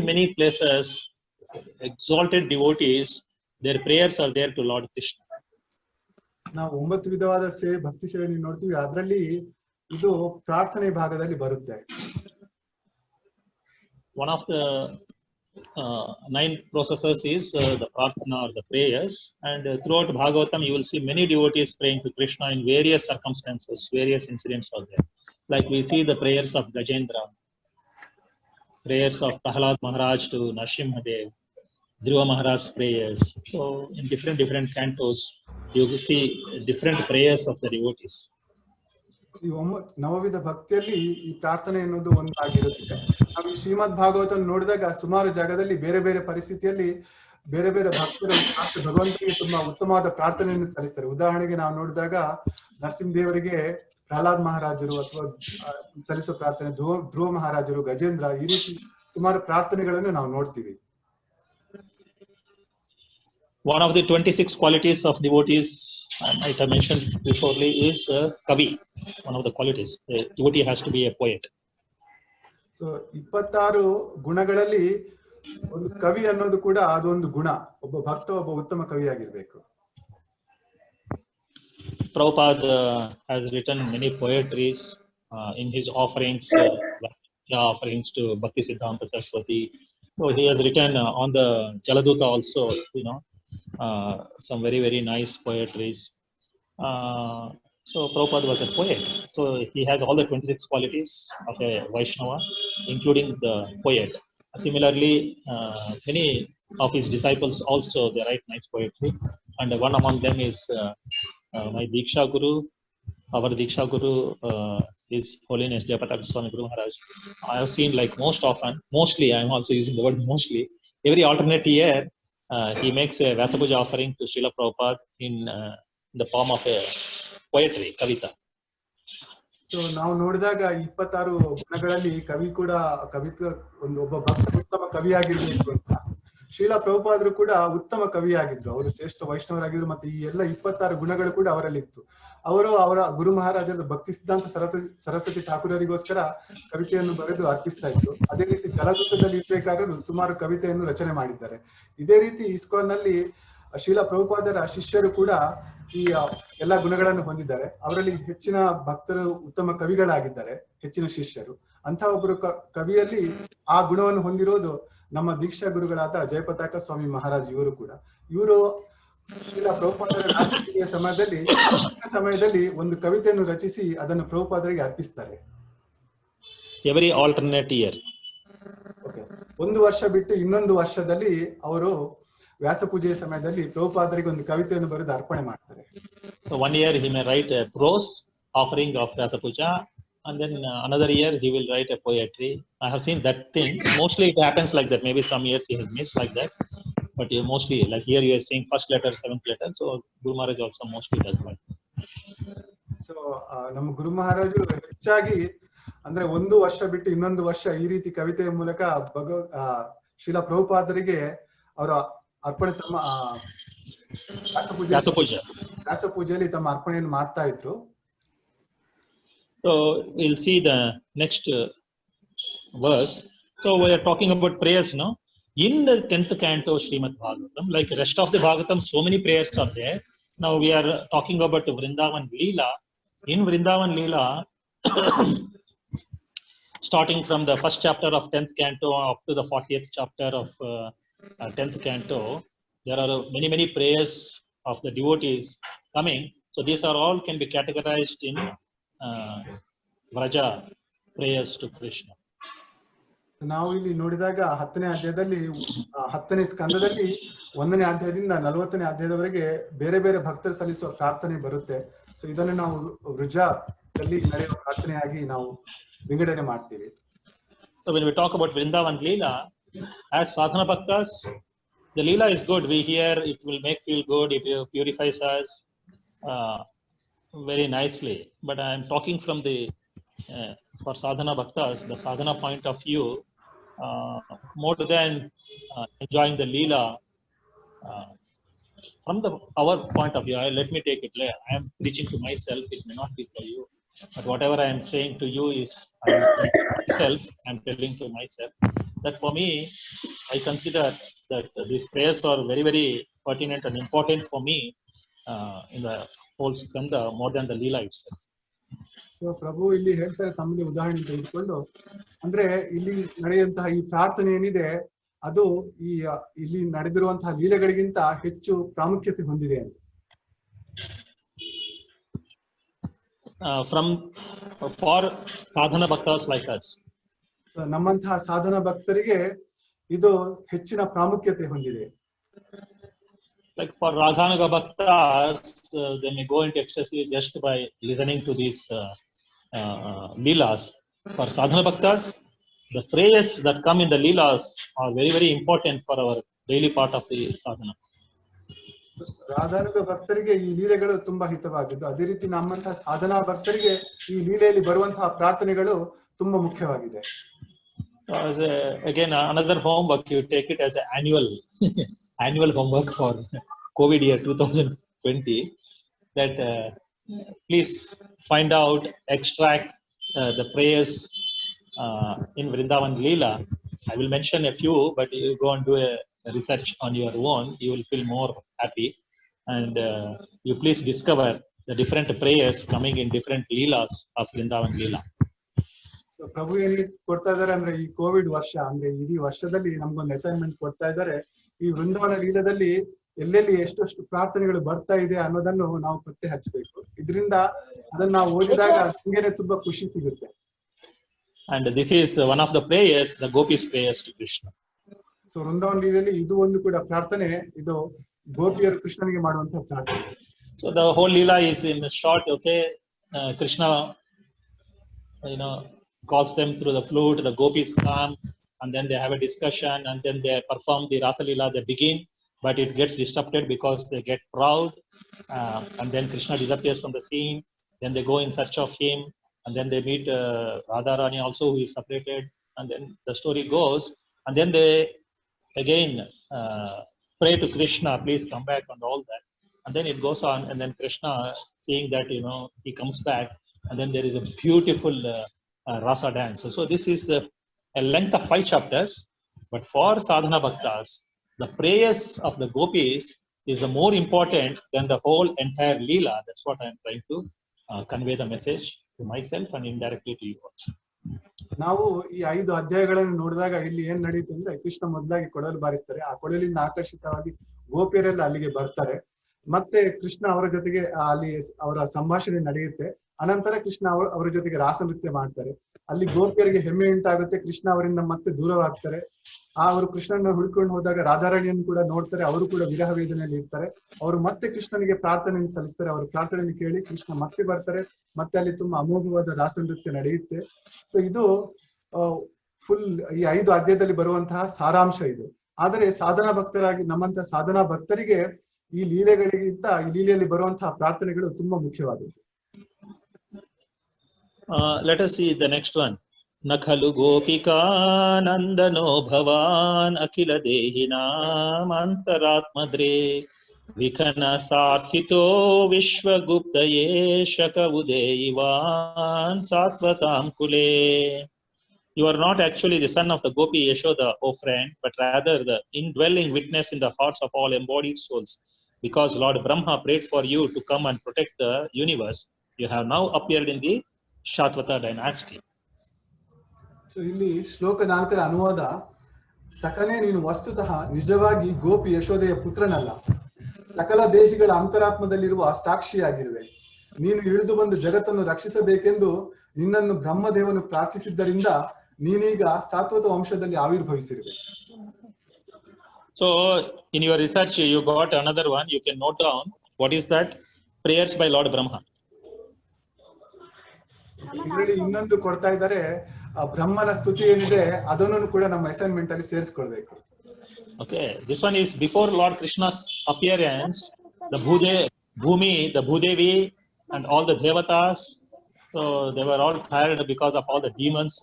many places, exalted devotees, their prayers are there to Lord Krishna.
ನಾವು 9 ವಿಧವಾದ ಭಕ್ತಿ ಸೇವೆ ನೋಡ್ತೀವಿ, ಅದರಲ್ಲಿ ಇದು ಪ್ರಾರ್ಥನೆ ಭಾಗದಲ್ಲಿ ಬರುತ್ತೆ.
One of the 9 processes is the prarthana or the prayers, and throughout Bhagavatam you will see many devotees praying to Krishna in various circumstances, various incidents are there. Like we see the prayers of Gajendra, prayers of Prahlad Maharaj to Narasimhadev, Dhruva Maharaj's prayers. So in different cantos you will see different prayers of the devotees.
ಈ ನವವಿಧ ಭಕ್ತಿಯಲ್ಲಿ ಈ ಪ್ರಾರ್ಥನೆ ಎನ್ನುವುದು ಒಂದಾಗಿರುತ್ತೆ. ನಾವು ಈ ಶ್ರೀಮದ್ ಭಾಗವತ ನೋಡಿದಾಗ ಸುಮಾರು ಜಾಗದಲ್ಲಿ ಬೇರೆ ಬೇರೆ ಪರಿಸ್ಥಿತಿಯಲ್ಲಿ ಬೇರೆ ಬೇರೆ ಭಕ್ತರು ಭಗವಂತನಿಗೆ ತುಂಬಾ ಉತ್ತಮವಾದ ಪ್ರಾರ್ಥನೆಯನ್ನು ಸಲ್ಲಿಸ್ತಾರೆ. ಉದಾಹರಣೆಗೆ ನಾವು ನೋಡಿದಾಗ ನರಸಿಂಹದೇವರಿಗೆ ಪ್ರಹ್ಲಾದ್ ಮಹಾರಾಜರು ಅಥವಾ ಸಲ್ಲಿಸೋ ಪ್ರಾರ್ಥನೆ, ಧ್ರುವ ಮಹಾರಾಜರು, ಗಜೇಂದ್ರ, ಈ ರೀತಿ ಸುಮಾರು ಪ್ರಾರ್ಥನೆಗಳನ್ನು ನಾವು ನೋಡ್ತೀವಿ.
One of the 26 qualities of devotees, I have mentioned before, is Kavi. One of the qualities, a devotee has to be a poet.
So 26 ಗುಣಗಳಲ್ಲಿ ಒಂದು ಕವಿ ಅನ್ನೋದು ಕೂಡ ಅದೊಂದು ಗುಣ. ಒಬ್ಬ ಭಕ್ತ ಒಬ್ಬ ಉತ್ತಮ ಕವಿಯಾಗಿರ್ಬೇಕು.
Prabhupada has written many poetries in his offerings. offerings to Bhakti Siddhanta Saraswati. So he has written on the Jaladuta also, some very, very nice poetries. So Prabhupada was a poet. So he has all the 26 qualities of a Vaishnava, including the poet. Similarly, many of his disciples also, they write nice poetry. And one among them is my Diksha Guru, our Diksha Guru, His Holiness Jayapataka Swami Guru Maharaj. I have seen like mostly, I am also using the word mostly, every alternate year, he makes a Vyasapuja offering to Srila Prabhupada in the form of a poetry, kavita.
So ನಾವು ನೋಡಿದಾಗ 26 ಗುಣಗಳಲ್ಲಿ ಕವಿ ಕೂಡ ಕವಿತ್ವ ಒಬ್ಬ ಭಕ್ತ ಉತ್ತಮ ಕವಿಯಾಗಿರ್ಬೇಕು ಅಂತ. ಶ್ರೀಲ ಪ್ರಭುಪಾದರು ಕೂಡ ಉತ್ತಮ ಕವಿಯಾಗಿದ್ರು, ಅವರು ಶ್ರೇಷ್ಠ ವೈಷ್ಣವರಾಗಿದ್ರು, ಮತ್ತೆ ಈ ಎಲ್ಲ 26 ಗುಣಗಳು ಕೂಡ ಅವರಲ್ಲಿತ್ತು. ಅವರು ಅವರ ಗುರು ಮಹಾರಾಜರ ಭಕ್ತಿ ಸಿದ್ಧಾಂತ ಸರಸ್ವತಿ ಠಾಕೂರರಿಗೋಸ್ಕರ ಕವಿತೆಯನ್ನು ಬರೆದು ಅರ್ಪಿಸ್ತಾ ಇದ್ರು. ಅದೇ ರೀತಿ ಜಲದೂತದಲ್ಲಿ ಇರ್ಬೇಕಾದ್ರೂ ಸುಮಾರು ಕವಿತೆಯನ್ನು ರಚನೆ ಮಾಡಿದ್ದಾರೆ. ಇದೇ ರೀತಿ ಇಸ್ಕಾನ್ ನಲ್ಲಿ ಶ್ರೀಲ ಪ್ರಭುಪಾದರ ಶಿಷ್ಯರು ಕೂಡ ಈ ಎಲ್ಲ ಗುಣಗಳನ್ನು ಹೊಂದಿದ್ದಾರೆ. ಅವರಲ್ಲಿ ಹೆಚ್ಚಿನ ಭಕ್ತರು ಉತ್ತಮ ಕವಿಗಳಾಗಿದ್ದಾರೆ, ಹೆಚ್ಚಿನ ಶಿಷ್ಯರು. ಅಂತ ಒಬ್ಬರು ಕವಿಯಲ್ಲಿ ಆ ಗುಣವನ್ನು ಹೊಂದಿರೋದು ನಮ್ಮ ದೀಕ್ಷಾ ಗುರುಗಳಾದ ಜಯಪತಾಕ ಸ್ವಾಮಿ ಮಹಾರಾಜ್. ಇವರು ಕೂಡ ಶ್ರೀಲ ಪ್ರಭುಪಾದರ ನಾಟಕೀಯ ಸಮಯದಲ್ಲಿ ಒಂದು ಕವಿತೆಯನ್ನು ರಚಿಸಿ ಅದನ್ನು ಪ್ರಭುಪಾದರಿಗೆ ಅರ್ಪಿಸ್ತಾರೆ.
ಎವರಿ ಆಲ್ಟರ್ನೇಟ್ ಇಯರ್,
ಒಂದು ವರ್ಷ ಬಿಟ್ಟು ಇನ್ನೊಂದು ವರ್ಷದಲ್ಲಿ ಅವರು ವ್ಯಾಸ ಪೂಜೆಯ ಸಮಯದಲ್ಲಿ ಪ್ರಭುಪಾದರಿಗೆ ಒಂದು ಕವಿತೆಯನ್ನು ಬರೆದು ಅರ್ಪಣೆ ಮಾಡ್ತಾರೆ.
So 1 year he may write a prose offering of Vyasa Puja, and then another year he will write a poetry. I have seen that thing. Mostly it happens like that. Maybe some years he has missed like that, but mostly like here you are saying first letter, seventh letter. So Guru Maharaj also mostly does that.
So ನಮ್ಮ ಗುರು ಮಹಾರಾಜರು ಹೆಚ್ಚಾಗಿ ಅಂದ್ರೆ ಒಂದು ವರ್ಷ ಬಿಟ್ಟು ಇನ್ನೊಂದು ವರ್ಷ ಈ ರೀತಿ ಕವಿತೆಯ ಮೂಲಕ ಶ್ರೀಲ ಪ್ರಭುಪಾದರಿಗೆ ಅವರ ಅರ್ಪಣೆ ತಮ್ಮ ವ್ಯಾಸ ಪೂಜೆಯಲ್ಲಿ ತಮ್ಮ ಅರ್ಪಣೆಯನ್ನು ಮಾಡ್ತಾ ಇದ್ರು.
So we'll see the next verse. So we are talking about prayers now. In the 10th canto Srimad Bhagavatam, like rest of the Bhagavatam, so many prayers are there. Now we are talking about Vrindavan Leela. In Vrindavan Leela, starting from the first chapter of 10th canto up to the 40th chapter of 10th canto, there are many prayers of the devotees coming. So these are all can be categorized in Vraja prayers to Krishna.
ನಾವು ಇಲ್ಲಿ ನೋಡಿದಾಗ 10ನೇ ಅಧ್ಯಾಯದಲ್ಲಿ 10ನೇ ಸ್ಕಂದದಲ್ಲಿ 1ನೇ ಅಧ್ಯಾಯದಿಂದ 40ನೇ ಅಧ್ಯಾಯದವರೆಗೆ ಬೇರೆ ಬೇರೆ ಭಕ್ತರು ಸಲ್ಲಿಸುವ ಪ್ರಾರ್ಥನೆ ಬರುತ್ತೆ. ಸೊ ಇದನ್ನು ನಾವು ವೃಜದಲ್ಲಿ ನಡೆಯುವ ಪ್ರಾರ್ಥನೆಯಾಗಿ ನಾವು ವಿಂಗಡಣೆ ಮಾಡ್ತೀವಿ.
So when we talk about Vrindavan Leela, as sadhana bhaktas, the Leela is good. We hear it will feel good, it purifies us very nicely. But I am talking from the for sadhana bhaktas, the sadhana point of view, more than enjoying the Leela. From our point of view, let me take it clear. I am preaching to myself, it may not be for you. But whatever I am saying to you is I am telling to myself that for me, I consider that these prayers are very, very pertinent and important for me in the whole skanda more than the Leela itself.
So Prabhu ಇಲ್ಲಿ ಹೇಳ್ತಾರೆ, ತಮ್ಮಲ್ಲಿ ಉದಾಹರಣೆ ತೆಗೆದುಕೊಂಡು, ಅಂದ್ರೆ ಇಲ್ಲಿ ನಡೆಯುವಂತಹ ಈ ಪ್ರಾರ್ಥನೆ ಏನಿದೆ ಅದು ಇಲ್ಲಿ ನಡೆದಿರುವಂತಹ ಲೀಲೆಗಳಿಗಿಂತ ಹೆಚ್ಚು ಪ್ರಾಮುಖ್ಯತೆ ಹೊಂದಿದೆ ಅಂತ.
For sadhana bhaktas like us,
ನಮ್ಮಂತಹ ಸಾಧನ ಭಕ್ತರಿಗೆ ಇದು ಹೆಚ್ಚಿನ ಪ್ರಾಮುಖ್ಯತೆ ಹೊಂದಿದೆ.
Like for Radhanaga bhaktas, they may go into ecstasy just by listening to these leelas. For sadhana bhaktas, the prayers that come in the leelas are very, very important for our daily part of the sadhana.
ರಾಧಾನುಗ ಭಕ್ತರಿಗೆ ಈ ಲೀಲೆಗಳು ತುಂಬಾ ಹಿತವಾಗಿದ್ದು, ಅದೇ ರೀತಿ ನಮ್ಮಂತಹ ಸಾಧನಾ ಭಕ್ತರಿಗೆ ಈ ಲೀಲೆಯಲ್ಲಿ ಬರುವಂತಹ ಪ್ರಾರ್ಥನೆಗಳು ತುಂಬಾ ಮುಖ್ಯವಾಗಿದೆ.
Again, another homework, you take it as an annual homework for COVID year 2020, that please find out, extract the prayers in Vrindavan Leela. I will mention a few, but you go and do a research on your own, you will feel more happy. And you please discover the different prayers coming in different Leelas of Vrindavan Leela.
So Prabhu ಏನ್ ಕೊಡ್ತಾ ಇದಾರೆ ಅಂದ್ರೆ ಈ Covid ವರ್ಷ ಅಂದ್ರೆ ಇಡೀ ವರ್ಷದಲ್ಲಿ ನಮ್ಗೊಂದು ಅಸೈನ್ಮೆಂಟ್ ಕೊಡ್ತಾ ಇದ್ದಾರೆ. ಈ ವೃಂದಾವನ ಲೀಲದಲ್ಲಿ ಎಲ್ಲೆಲ್ಲಿ ಎಷ್ಟೆಷ್ಟು ಪ್ರಾರ್ಥನೆಗಳು ಬರ್ತಾ ಇದೆ ಅನ್ನೋದನ್ನು ನಾವು ಪತ್ತೆ ಹಚ್ಚಬೇಕು. ಇದರಿಂದ ಅದನ್ನ ನಾವು ಓದಿದಾಗ ನಮ್ಗೇನೆ ತುಂಬಾ ಖುಷಿ ಸಿಗುತ್ತೆ.
And this is one of the prayers, the gopis prayers to Krishna.
So Vrindavan ಲೀಲೆಯಲ್ಲಿ ಇದು ಒಂದು ಕೂಡ ಪ್ರಾರ್ಥನೆ, ಇದು ಗೋಪಿಯರು ಕೃಷ್ಣನಿಗೆ ಮಾಡುವಂತಹ ಪ್ರಾರ್ಥನೆ.
So the whole Leela is in short, okay. Krishna, calls them through the flute, the gopis come, and then they have a discussion, and then they perform the Rasa Leela, they begin, but it gets disrupted because they get proud, and then Krishna disappears from the scene, then they go in search of him, and then they meet Radharani also, who is separated, and then the story goes, and then they again pray to Krishna, please come back, and all that. And then it goes on, and then Krishna, seeing that, he comes back, and then there is a beautiful rasa dance. So this is a length of 5 chapters, but for sadhana bhaktas, the prayers of the gopis is the more important than the whole entire Leela. That's what I am trying to convey the message to myself and indirectly to you also.
ನಾವು ಈ 5 ಅಧ್ಯಾಯಗಳನ್ನು ನೋಡಿದಾಗ ಇಲ್ಲಿ ಏನ್ ನಡೀತು ಅಂದ್ರೆ, ಕೃಷ್ಣ ಮೊದಲಾಗಿ ಕೊಡಲು ಬಾರಿಸ್ತಾರೆ. ಆ ಕೊಡಲಿಂದ ಆಕರ್ಷಿತವಾಗಿ ಗೋಪಿಯರೆಲ್ಲ ಅಲ್ಲಿಗೆ ಬರ್ತಾರೆ. ಮತ್ತೆ ಕೃಷ್ಣ ಅವರ ಜೊತೆಗೆ ಅಲ್ಲಿ ಅವರ ಸಂಭಾಷಣೆ ನಡೆಯುತ್ತೆ. ಅನಂತರ ಕೃಷ್ಣ ಅವರ ಜೊತೆಗೆ ರಾಸ ನೃತ್ಯ ಮಾಡ್ತಾರೆ. ಅಲ್ಲಿ ಗೋಪಿಯರಿಗೆ ಹೆಮ್ಮೆ ಉಂಟಾಗುತ್ತೆ. ಕೃಷ್ಣ ಅವರಿಂದ ಮತ್ತೆ ದೂರವಾಗ್ತಾರೆ. ಅವರು ಕೃಷ್ಣನ ಹುಡ್ಕೊಂಡು ಹೋದಾಗ ರಾಧಾರಾಣಿಯನ್ನು ಕೂಡ ನೋಡ್ತಾರೆ. ಅವರು ಕೂಡ ವಿರಹ ವೇದನೆಯಲ್ಲಿ ಇರ್ತಾರೆ. ಅವರು ಮತ್ತೆ ಕೃಷ್ಣನಿಗೆ ಪ್ರಾರ್ಥನೆಯನ್ನು ಸಲ್ಲಿಸ್ತಾರೆ. ಅವರ ಪ್ರಾರ್ಥನೆಯನ್ನು ಕೇಳಿ ಕೃಷ್ಣ ಮತ್ತೆ ಬರ್ತಾರೆ. ಮತ್ತೆ ಅಲ್ಲಿ ತುಂಬಾ ಅಮೋಘವಾದ ರಾಸ ನೃತ್ಯ ನಡೆಯುತ್ತೆ. ಸೊ ಇದು ಫುಲ್ ಈ 5 ಅಧ್ಯಾಯದಲ್ಲಿ ಬರುವಂತಹ ಸಾರಾಂಶ ಇದು. ಆದರೆ ಸಾಧನಾ ಭಕ್ತರಾಗಿ ನಮ್ಮಂತಹ ಸಾಧನಾ ಭಕ್ತರಿಗೆ ಈ ಲೀಲೆಗಳಿಗಿಂತ ಈ ಲೀಲೆಯಲ್ಲಿ ಬರುವಂತಹ ಪ್ರಾರ್ಥನೆಗಳು ತುಂಬಾ ಮುಖ್ಯವಾದದ್ದು.
Let us see the next one. Nakhalu gopika nandano bhavan akila dehinam antaratmadre vikhana sarthito vishwaguptaye shakavudeyivan satvatam kule. You are not actually the son of the Gopi Yashoda, O friend, but rather the indwelling witness in the hearts of all embodied souls. Because Lord Brahma prayed for you to come and protect the universe, you have now appeared in the Shatvata dynasty.
So ಇಲ್ಲಿ ಶ್ಲೋಕ 4ರ ಅನುವಾದ, ಸಕನೇ ನೀನು ವಸ್ತುತಃ ನಿಜವಾಗಿ ಗೋಪಿ ಯಶೋದೆಯ ಪುತ್ರನಲ್ಲ, ಸಕಲ ದೇಹಿಗಳ ಅಂತರಾತ್ಮದಲ್ಲಿರುವ ಸಾಕ್ಷಿಯಾಗಿರುವೆ. ನೀನು ಇಳಿದು ಬಂದು ಜಗತ್ತನ್ನು ರಕ್ಷಿಸಬೇಕೆಂದು ನಿನ್ನನ್ನು ಬ್ರಹ್ಮದೇವನು ಪ್ರಾರ್ಥಿಸಿದ್ದರಿಂದ ನೀನೀಗ ಸಾತ್ವತ ವಂಶದಲ್ಲಿ ಆವಿರ್ಭವಿಸಿರುವೆ.
So in your research you got another one. You can note down what is that? Prayers by Lord Brahma.
ಇದರಲ್ಲಿ ಇನ್ನೊಂದು ಕೊಡ್ತಾ ಇದ್ದಾರೆ, ಬ್ರಹ್ಮನ ಸ್ತುತಿ ಏನಿದೆ ಅದನ್ನು ಕೂಡ ನಮ್ಮ ಅಸೈನ್ಮೆಂಟ್ ಅಲ್ಲಿ ಸೇರಿಸ್ಕೊಳ್ಬೇಕು.
Okay, this one is before Lord Krishna's appearance. The Bhumi, the Bhudevi, and all the devatas. So they were all tired because of all the demons'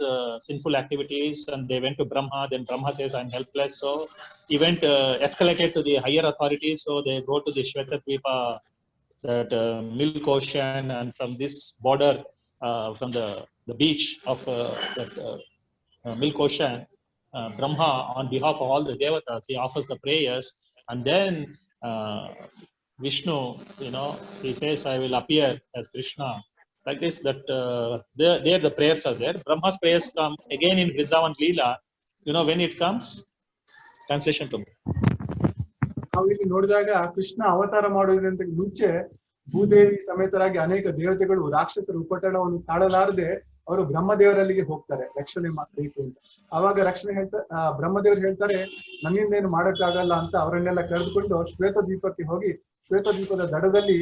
sinful activities, and they went to Brahma. Then Brahma says, "I'm helpless." So he went escalated to the higher authorities. So they go to the Shvetadvipa, that milk ocean, and from this border, from the beach of that milk ocean, Brahma, on behalf of all the devatas, he offers the prayers, and then Vishnu, he says, "I will appear as Krishna." Like this, that there the prayers are there. Brahma's prayers come again in Vrindavan Leela. When it comes, translation to me.
ನಾವು ಇಲ್ಲಿ ನೋಡಿದಾಗ ಕೃಷ್ಣ ಅವತಾರ ಮಾಡೋದ್ರಿಂದ ಮುಂಚೆ ಭೂದೇವಿ ಸಮೇತರಾಗಿ ಅನೇಕ ದೇವತೆಗಳು ರಾಕ್ಷಸರ ಉಪಟಳವನ್ನು ತಾಳಲಾರದೆ ಅವರು ಬ್ರಹ್ಮದೇವರಲ್ಲಿಗೆ ಹೋಗ್ತಾರೆ ರಕ್ಷಣೆ ಮಾಡಬೇಕು ಅಂತ. ಅವಾಗ ಬ್ರಹ್ಮದೇವರು ಹೇಳ್ತಾರೆ, ನನ್ನಿಂದ ಏನು ಮಾಡಕ್ಕಾಗಲ್ಲ ಅಂತ ಅವರನ್ನೆಲ್ಲ ಕರೆದುಕೊಂಡು ಶ್ವೇತದ್ವೀಪಕ್ಕೆ ಹೋಗಿ ಶ್ವೇತದ್ವೀಪದ ದಡದಲ್ಲಿ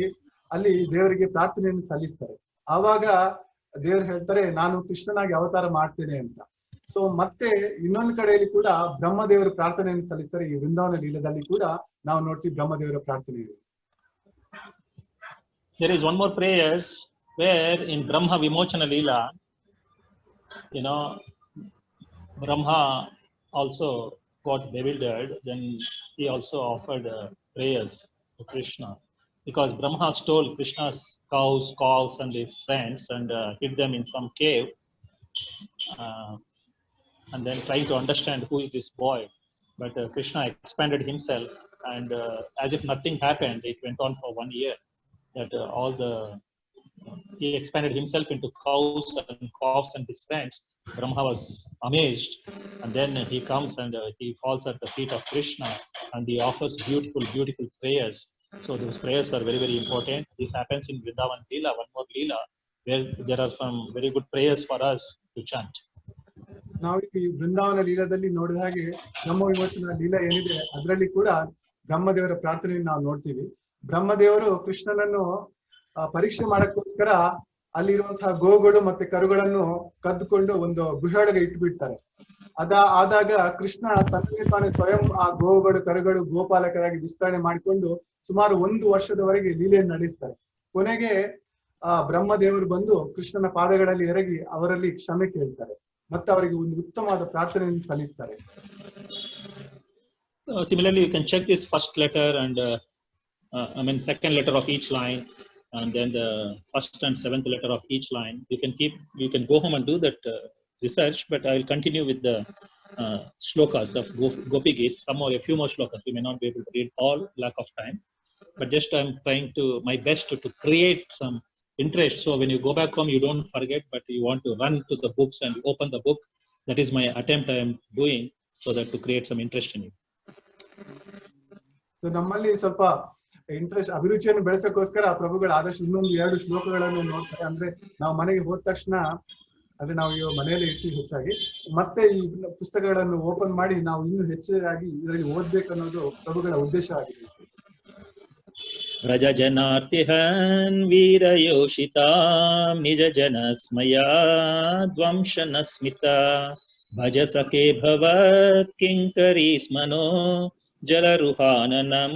ಅಲ್ಲಿ ದೇವರಿಗೆ ಪ್ರಾರ್ಥನೆಯನ್ನು ಸಲ್ಲಿಸ್ತಾರೆ. ಆವಾಗ ದೇವರು ಹೇಳ್ತಾರೆ, ನಾನು ಕೃಷ್ಣನಾಗಿ ಅವತಾರ ಮಾಡ್ತೇನೆ ಅಂತ. ಸೊ ಮತ್ತೆ ಇನ್ನೊಂದು ಕಡೆಯಲ್ಲಿ ಕೂಡ ಬ್ರಹ್ಮದೇವರು ಪ್ರಾರ್ಥನೆಯನ್ನು ಸಲ್ಲಿಸ್ತಾರೆ. ಈ ವೃಂದಾವನ ಲೀಲದಲ್ಲಿ ಕೂಡ ನಾವು ನೋಡ್ತೀವಿ ಬ್ರಹ್ಮದೇವರ ಪ್ರಾರ್ಥನೆ ಇದೆ.
There is one more prayers where in Brahma Vimochana Leela, Brahma also got bewildered. Then he also offered prayers to Krishna, because Brahma stole Krishna's cows, calves, and his friends and hid them in some cave, and then trying to understand who is this boy. But Krishna expanded himself, and as if nothing happened, it went on for 1 year. That all the he expanded himself into cows and calves and his friends. Brahma was amazed, and then he comes and he falls at the feet of Krishna and he offers beautiful, beautiful prayers. So those prayers are very, very important. This happens in Vrindavan Leela, one more Leela, where there are some very good prayers for us to chant.
ನಾವು ಈ ಬೃಂದಾವನ ಲೀಲಾದಲ್ಲಿ ನೋಡಿದ ಹಾಗೆ ಬ್ರಹ್ಮ ವಿಮೋಚನ ಲೀಲಾ ಏನಿದೆ ಅದರಲ್ಲಿ ಕೂಡ ಬ್ರಹ್ಮದೇವರ ಪ್ರಾರ್ಥನೆಯನ್ನು ನಾವು ನೋಡ್ತೀವಿ. ಬ್ರಹ್ಮದೇವರು ಕೃಷ್ಣನನ್ನು ಪರೀಕ್ಷೆ ಮಾಡಕ್ಕೋಸ್ಕರ ಅಲ್ಲಿರುವಂತಹ ಗೋಗಳು ಮತ್ತೆ ಕರುಗಳನ್ನು ಕದ್ದುಕೊಂಡು ಒಂದು ಗುಹೆಯೊಳಗೆ ಇಟ್ಬಿಡ್ತಾರೆ. ಆದಾಗ ಕೃಷ್ಣ ತನ್ನೇ ತಾನೇ ಸ್ವಯಂ ಆ ಗೋಗಳು ಕರುಗಳು ಗೋಪಾಲಕರಾಗಿ ವಿಸ್ತರಣೆ ಮಾಡಿಕೊಂಡು ಸುಮಾರು 1 ವರ್ಷದವರೆಗೆ ಲೀಲೆಯನ್ನು ನಡೆಸ್ತಾರೆ. ಕೊನೆಗೆ ಬ್ರಹ್ಮದೇವರು ಬಂದು ಕೃಷ್ಣನ ಪಾದಗಳಲ್ಲಿ ಎರಗಿ ಅವರಲ್ಲಿ ಕ್ಷಮೆ ಕೇಳ್ತಾರೆ ಮತ್ತೆ ಅವರಿಗೆ ಒಂದು ಉತ್ತಮವಾದ ಪ್ರಾರ್ಥನೆಯನ್ನು ಸಲ್ಲಿಸ್ತಾರೆ.
Similarly, you can check this first letter and second letter of each line, and then the first and seventh letter of each line. You can go home and do that research, but I will continue with the shlokas of Gopi Geet. Some more, a few more shlokas. We may not be able to read all, lack of time, but just I'm trying to my best to create some interest. So when you go back home, you don't forget, but you want to run to the books and open the book. That is my attempt I am doing, so that to create some interest in it.
So ನಮ್ಮಲ್ಲಿ ಸ್ವಲ್ಪ interest ಅಭಿರುಚಿಯನ್ನು ಬೆಳೆಸೋಕ್ಕೋಸ್ಕರ ಪ್ರಭುಗಳು ಆದಷ್ಟು ಇನ್ನೊಂದು 2 ಶ್ಲೋಕಗಳನ್ನು ನೋಡ್ತಾರೆ. ಅಂದ್ರೆ ನಾವು ಮನೆಗೆ ಹೋದ ತಕ್ಷಣ ಅಂದ್ರೆ ನಾವು ಇವಾಗ ಮನೆಯಲ್ಲಿ ಇರ್ತೀವಿ ಹೆಚ್ಚಾಗಿ, ಮತ್ತೆ ಈ ಪುಸ್ತಕಗಳನ್ನು ಓಪನ್ ಮಾಡಿ ನಾವು ಇನ್ನೂ ಹೆಚ್ಚಾಗಿ ಇದರಲ್ಲಿ ಓದ್ಬೇಕನ್ನೋದು ಪ್ರಭುಗಳ ಉದ್ದೇಶವಾಗಿದೆ.
Raja janartihan veerayoshitaam nija janasmaya dvamshanasmita bhajasake bhavat kinkarismano jalaruhananam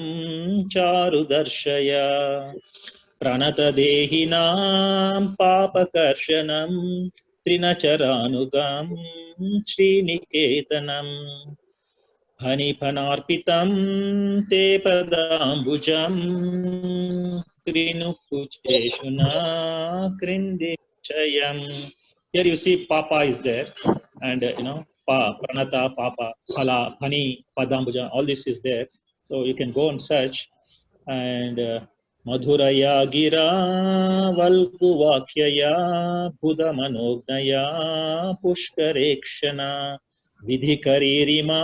charudarshaya pranata dehinam papakarshanam trinacharanugam sriniketanam Hanipanarpitam te padambujam krinukucheshuna krindichayam. Here you see Papa is there, and Pranata, Papa, Phala, Hani, Padambuja, all this is there. So you can go and search. And Madhuraya Gira Valguvakyaya Buddha Manognaya Pushkarekshana Vidhikaririma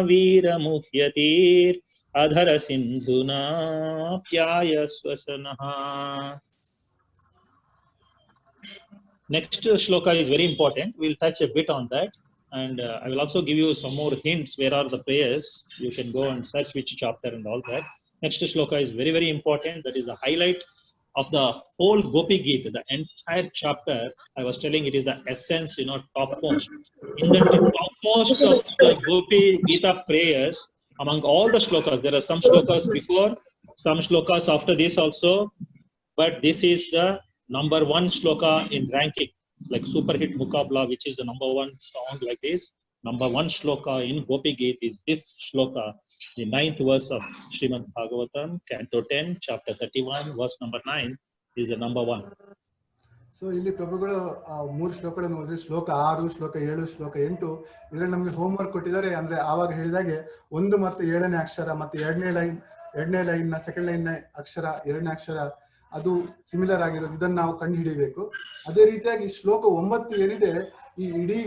Veeramuhyatir Adhara Sindhuna Pyaya Swasanaha. Next shloka is very important. We'll touch a bit on that, and I will also give you some more hints. Where are the prayers? You can go and search which chapter and all that. Next shloka is very, very important. That is the highlight of the whole Gopi Geet, the entire chapter. I was telling it is the essence, topmost. In the topmost of the Gopi Gita prayers, among all the shlokas, there are some shlokas before, some shlokas after this also, but this is the number 1 shloka in ranking, like Super Hit Mukabla, which is the number 1 song like this. Number 1 shloka in Gopi Geet is this shloka, the 9th verse of Srimad Bhagavatam, Canto 10, chapter 31, verse number 9 is the number 1.
So ಇಲ್ಲಿ ಪ್ರಭುಗಳು 3 ಶ್ಲೋಕಗಳನ್ನು ಓದಿದ್ರೆ ಶ್ಲೋಕ 6, ಶ್ಲೋಕ 7, ಶ್ಲೋಕ 8 ಇದರಲ್ಲಿ ನಮಗೆ homework ಕೊಟ್ಟಿದ್ದಾರೆ. ಅಂದ್ರೆ ಆವಾಗ ಹೇಳಿದಾಗೆ 1 ಮತ್ತು 7ನೇ ಅಕ್ಷರ ಮತ್ತೆ 2ನೇ ಲೈನ್ ನ ಸೆಕೆಂಡ್ ಲೈನ್ ನ ಅಕ್ಷರ 2ನೇ ಅಕ್ಷರ ಅದು ಸಿಮಿಲರ್ ಆಗಿರೋದು, ಇದನ್ನ ನಾವು ಕಂಡು ಹಿಡಿಯಬೇಕು. ಅದೇ ರೀತಿಯಾಗಿ ಶ್ಲೋಕ 9 ಏನಿದೆ ಈ ಇಡೀ